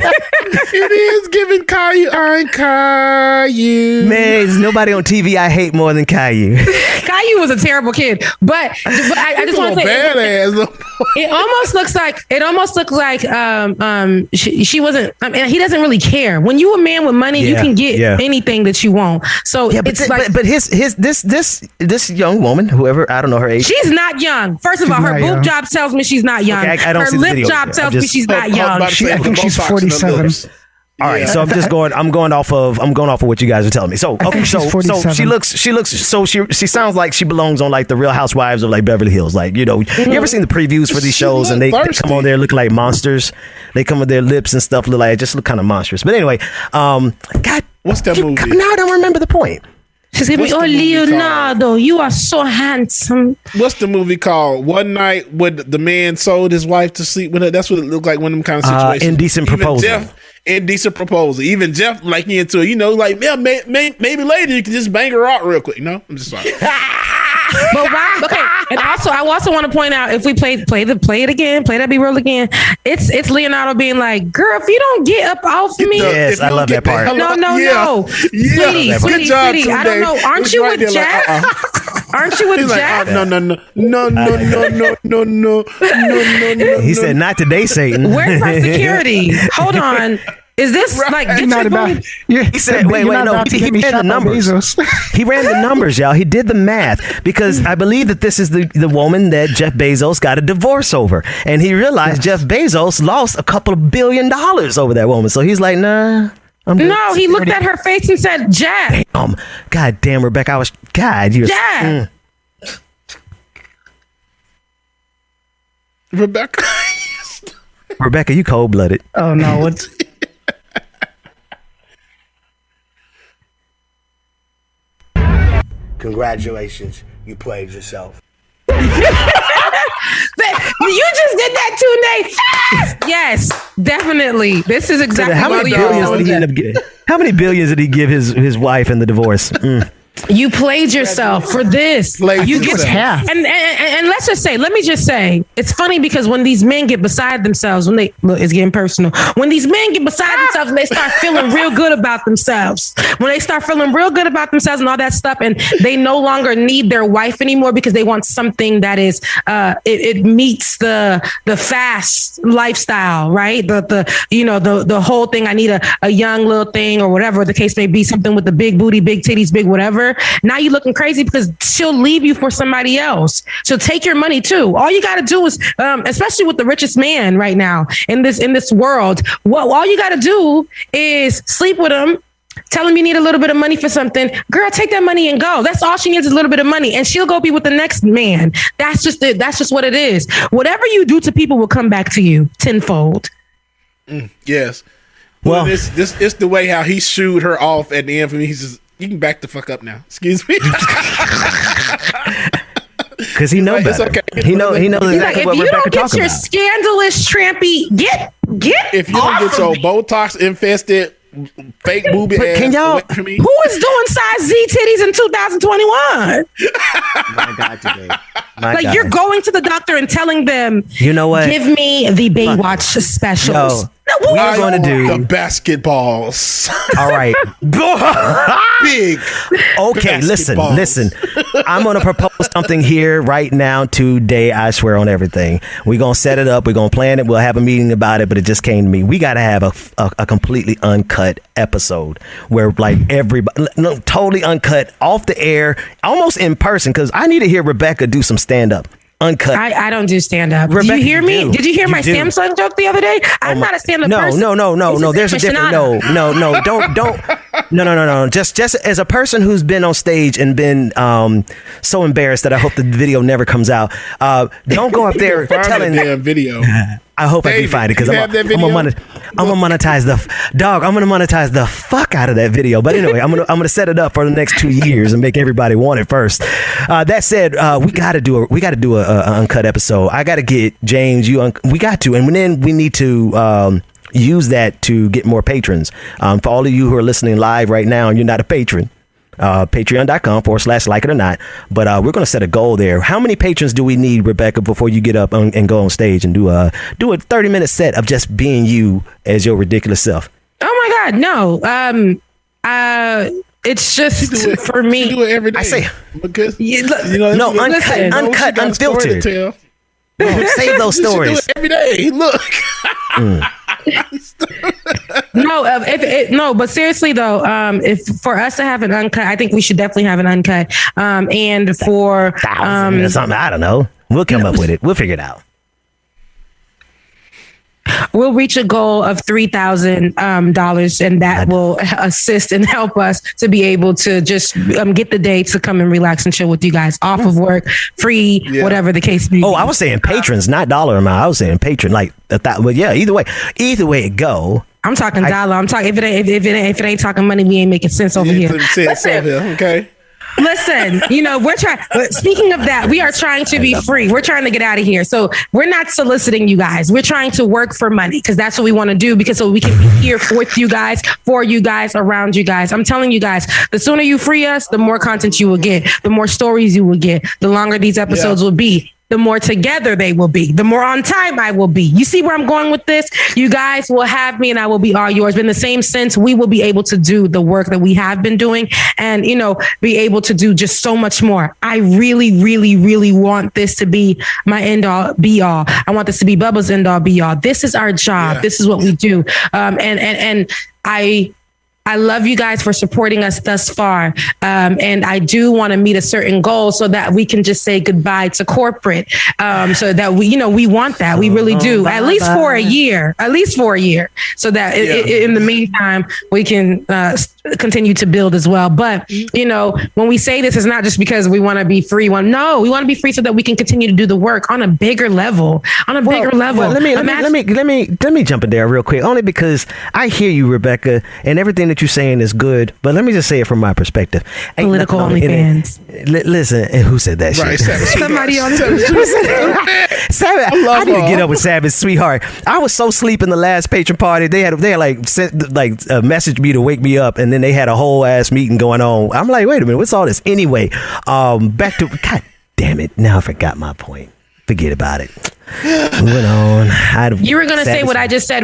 It is giving Caillou. I'm Caillou. Man, there's nobody on TV I hate more than Caillou. Caillou was a terrible kid, but I just want to say it almost looks like she wasn't. He doesn't really care. When you a man with money, you can get anything that you want. So this young woman, whoever, I don't know her age. She's not young. First of all, her boob job tells me she's not young. Okay, I don't her see the lip video job tells me she's not young. I think she's 47. All right, so I'm going off of what you guys are telling me. So she sounds like she belongs on like the Real Housewives of like Beverly Hills. Like, you ever seen the previews for these shows and they come on there looking like monsters? They come with their lips and stuff look kind of monstrous. But anyway, God, what's that movie? Now I don't remember the point. She's giving me, Leonardo, you are so handsome. What's the movie called? One night when the man sold his wife to sleep with her. That's what it looked like, one of them kind of situations. Indecent proposal. Indecent proposal. Even Jeff, like you into it, like, maybe later you can just bang her out real quick. I'm just sorry. But why? Okay, and I also want to point out, if we play it again, play that Be Real again. It's Leonardo being like, "Girl, if you don't get up off me." Yes, I love that part. No. Sweetie, I don't know. Aren't you with Jeff? Aren't you with Jeff? No. He said, "Not today, Satan." Where's my security? Hold on. Is this like not about? He said, "Wait, no." He ran the numbers. He ran the numbers, y'all. He did the math because I believe that this is the woman that Jeff Bezos got a divorce over, and he realized Jeff Bezos lost a couple of $1 billion over that woman. So he's like, "Nah." No, he looked at her face and said, "Jeff." God damn, Rebecca, Jeff. Rebecca, you cold-blooded. Oh no, what's Congratulations, you played yourself. You just did that too, Nate. Yes, definitely. This is exactly how many billions did he give his wife in the divorce? You played yourself for this. You get half. And let's just say, let me just say, it's funny because when these men get beside themselves, it's getting personal. When these men get beside themselves and they start feeling real good about themselves, when they start feeling real good about themselves and all that stuff, and they no longer need their wife anymore because they want something that is, it meets the fast lifestyle, right? The whole thing. I need a young little thing or whatever the case may be, something with the big booty, big titties, big whatever. Now you're looking crazy because she'll leave you for somebody else. She'll take your money too. All you got to do is, especially with the richest man right now in this world, all you got to do is sleep with him, tell him you need a little bit of money for something. Girl, take that money and go. That's all she needs is a little bit of money, and she'll go be with the next man. That's just it. That's just what it is. Whatever you do to people will come back to you tenfold. Yes. Well, this the way how he shooed her off at the end for me. He says, "You can back the fuck up now." Excuse me. Because he knows better. Okay. He knows exactly what Rebecca talking about. If you don't get your scandalous, trampy, get if you don't get your Botox infested, fake booby ass. Can y'all? Who is doing size Z titties in 2021? My God, today. You're going to the doctor and telling them, you know what? Give me the Baywatch specials. We are going to do the basketballs. All right. Big. Okay, listen. I'm going to propose something here right now today. I swear on everything. We're going to set it up. We're going to plan it. We'll have a meeting about it, but it just came to me. We got to have a completely uncut episode where everybody, totally uncut, off the air, almost in person, because I need to hear Rebecca do some stand-up. Uncut. I don't do stand up. Did you hear me? Did you hear my Samsung joke the other day? I'm not a stand up person. No. There's a different. No. Don't. Just as a person who's been on stage and been so embarrassed that I hope the video never comes out. Don't go up there telling damn video. I hope I can find it because I'm gonna monetize the fuck out of that video. But anyway, I'm gonna set it up for the next 2 years and make everybody want it first. That said, we got to do a uncut episode. I got to get James. We got to, and then we need to use that to get more patrons. For all of you who are listening live right now, and you're not a patron. Patreon.com/like it or not. But we're going to set a goal there. How many patrons do we need, Rebecca, before you get up and go on stage and do a 30-minute set of just being you as your ridiculous self? Oh my God, no. It's just for me. She do it every day. I say because uncut, unfiltered. Save those stories. She do it every day. Look. But seriously though, if for us to have an uncut, I think we should definitely have an uncut. And for something, I don't know. We'll come up with it. We'll figure it out. We'll reach a goal of $3,000, and that will assist and help us to be able to just get the day to come and relax and chill with you guys off of work, free, whatever the case may be. Oh, I was saying patrons, not dollar amount. I was saying patron, like that. Well, yeah. Either way it go. I'm talking dollar. I'm talking if it ain't talking money, we ain't making sense over here. Okay. Listen, we're trying. Speaking of that, we are trying to be free. We're trying to get out of here. So we're not soliciting you guys. We're trying to work for money because that's what we want to do. So we can be here with you guys, for you guys, around you guys. I'm telling you guys, the sooner you free us, the more content you will get, the more stories you will get, the longer these episodes will be. the more together they will be, the more on time I will be. You see where I'm going with this? You guys will have me and I will be all yours. But in the same sense, we will be able to do the work that we have been doing and, be able to do just so much more. I really, really, really want this to be my end all be all. I want this to be Bubba's end all be all. This is our job. Yeah. This is what we do. And I love you guys for supporting us thus far. And I do want to meet a certain goal so that we can just say goodbye to corporate. So that we want that. We really do. At least for a year. So that in the meantime, we can continue to build as well. But, when we say this, it's not just because we want to be free. We want to be free so that we can continue to do the work on a bigger level. Well, let me jump in there real quick, only because I hear you, Rebecca, and everything that you're saying is good, but let me just say it from my perspective. Political OnlyFans. Listen, and who said that shit? Somebody on Savage. I need to get up with Savage, sweetheart. I was so sleep in the last patron party. They had messaged me to wake me up, and then they had a whole ass meeting going on. I'm like, wait a minute, what's all this? Anyway, back to God damn it. Now I forgot my point. Forget about it. Moving on. You were gonna say what I just said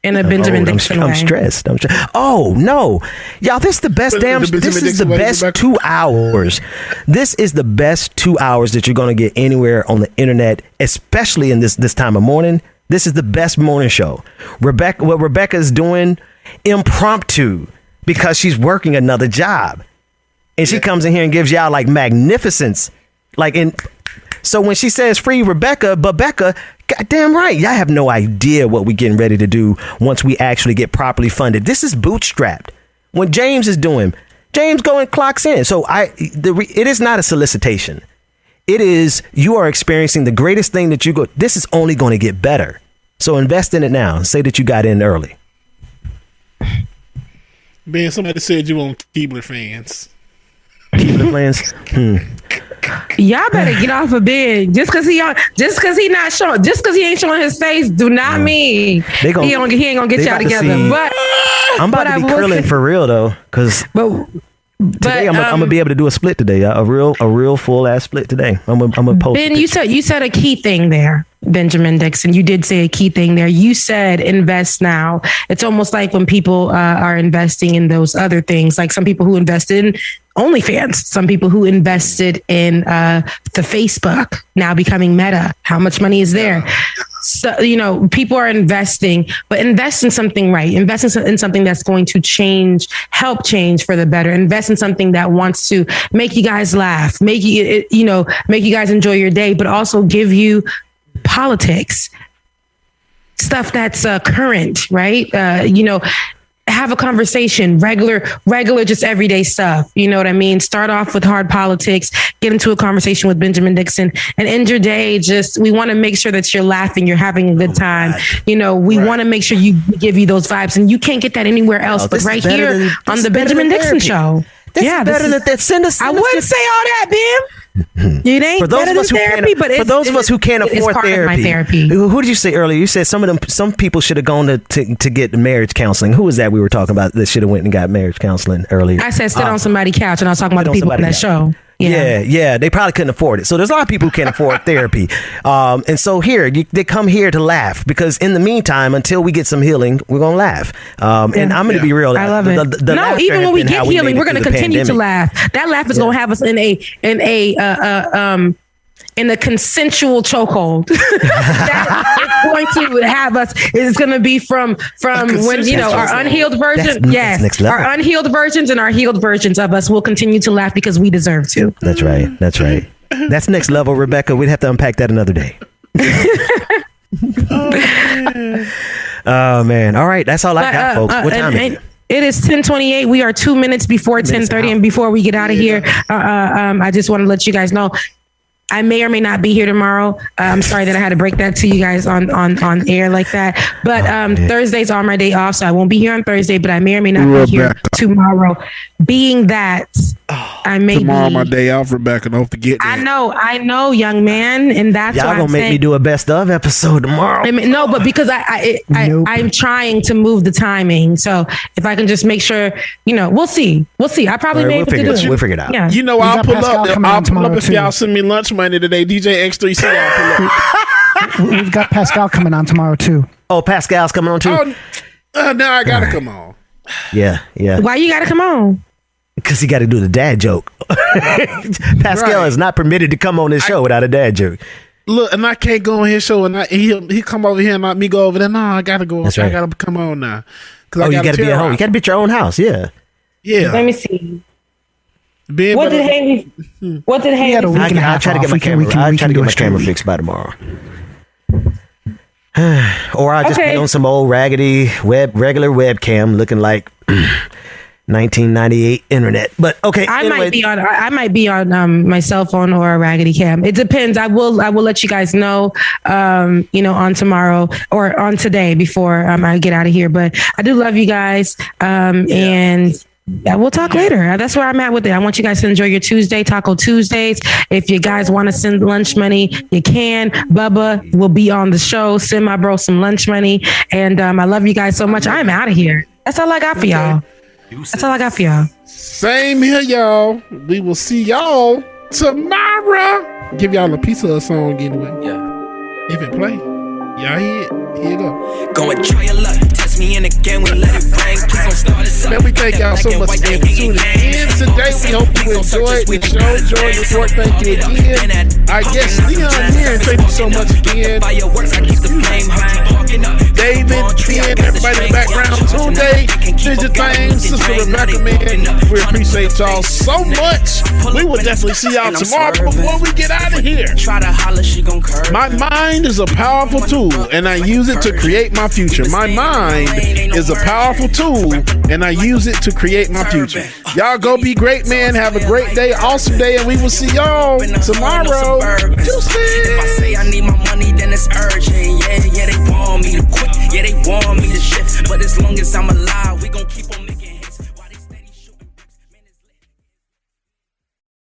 in a Benjamin Dixon way. I'm stressed. Oh no, y'all! This is the best This is the best 2 hours. This is the best 2 hours that you're gonna get anywhere on the internet, especially in this time of morning. This is the best morning show. What Rebecca is doing, impromptu, because she's working another job, and she comes in here and gives y'all like magnificence, So when she says free Rebecca, goddamn right, y'all have no idea what we're getting ready to do once we actually get properly funded. This is bootstrapped. When James is doing, James go and clocks in. So it is not a solicitation. It is, you are experiencing the greatest thing that this is only going to get better. So invest in it now. Say that you got in early. Man, somebody said you want Keebler fans. Keebler fans? Y'all better get off of bed. Just because he ain't showing his face, do not mean he ain't gonna get y'all together. But I'm about to be curling for real though, because today I'm gonna be able to do a split today. A real full ass split today. I'm gonna post. Ben, you said a key thing there, Benjamin Dixon. You did say a key thing there. You said invest now. It's almost like when people are investing in those other things, like some people who invested in OnlyFans, some people who invested in the Facebook now becoming Meta. How much money is there? So, people are investing, but invest in something right. Invest in something that's going to help change for the better. Invest in something that wants to make you guys laugh, make you guys enjoy your day, but also give you politics, stuff that's current, right? Have a conversation, regular, just everyday stuff. You know what I mean? Start off with hard politics, get into a conversation with Benjamin Dixon, and end your day. We want to make sure that you're laughing, you're having a good time. We want to make sure we give you those vibes, and you can't get that anywhere else but right here on the Benjamin Dixon Show. This is better than that. Send us. I wouldn't say all that, Ben. It ain't for those of us who therapy, for those of us who can't afford therapy. Who did you say earlier? You said some people should have gone to get marriage counseling. Who was that we were talking about that should have went and got marriage counseling earlier? I said sit on somebody's couch, and I was talking about the people on that show. Yeah, they probably couldn't afford it. So there's a lot of people who can't afford therapy. And so they come here to laugh, because in the meantime, until we get some healing, we're going to laugh. And I'm going to be real. I love it. No, even when we get healing, we're going to continue to laugh. That laugh is going to have us in a consensual chokehold. That is going to have us. It's going to be from when our unhealed version. Yes, our unhealed versions and our healed versions of us will continue to laugh because we deserve to. That's right. That's next level, Rebecca. We'd have to unpack that another day. Oh man! All right, that's all I got, folks. What time is it? It is 10:28. We are 2 minutes before 10:30, and before we get out of here, I just want to let you guys know. I may or may not be here tomorrow. I'm sorry that I had to break that to you guys on air like that. But Thursdays are my day off, so I won't be here on Thursday, but I may or may not be here tomorrow. Being that I may tomorrow my day off, Rebecca. Don't forget that. I know, young man, and that's y'all why gonna make me do a best of episode tomorrow. I mean, no, but because I'm trying to move the timing, so if I can just make sure, we'll see. I probably may able to do it. We'll figure it out. Yeah. I'll pull up. If y'all send me lunch money today. DJ X3C, I'll pull up. We've got Pascal coming on tomorrow too. Oh, Pascal's coming on too. Now I gotta come on. Yeah. Why you gotta come on? Because he got to do the dad joke. Pascal is not permitted to come on this show without a dad joke. Look, and I can't go on his show, and he come over here and not me go over there. No, I gotta go. That's right. I gotta come on now. Oh, you gotta be at home. You gotta be at your own house. Yeah. Let me see. What did Haley? I'll try to get my camera. I'll try to get my camera fixed by tomorrow. Or I'll just put on some old raggedy regular webcam looking like 1998 internet. But okay, I might be on my cell phone or a raggedy cam. It depends. I will let you guys know on tomorrow or on today before I get out of here. But I do love you guys. And we'll talk later. That's where I'm at with it. I want you guys to enjoy your Tuesday, Taco Tuesdays. If you guys want to send lunch money, you can. Bubba will be on the show. Send my bro some lunch money. And I love you guys so much. I'm out of here. That's all I got for y'all. That's all I got for y'all. Same here, y'all. We will see y'all tomorrow. Give y'all a piece of a song anyway. Yeah. If it play, y'all hear it. Here you go. Go and try your luck. Test me in again. We let it rain. Keep on starting. Man, we thank y'all so much again for tuning in today. We hope you enjoyed the show. Enjoy the short. Thank you again. I guess Leon here. Thank you so much again. David, Ben, everybody in the background. Tunde, Ginger Thang, Sister Rebecca, man. We appreciate y'all so much. We will definitely see y'all tomorrow. Before we get out of here, my mind is a powerful tool, and I use it to create my future. My mind is a powerful tool, and I use it to create my future. Y'all go be great, man. Have a great day, awesome day, and we will see y'all tomorrow. If I say I need my money, then it's urgent. Yeah, they want me to quit. Yeah, they want me to shift. But as long as I'm alive, we gon'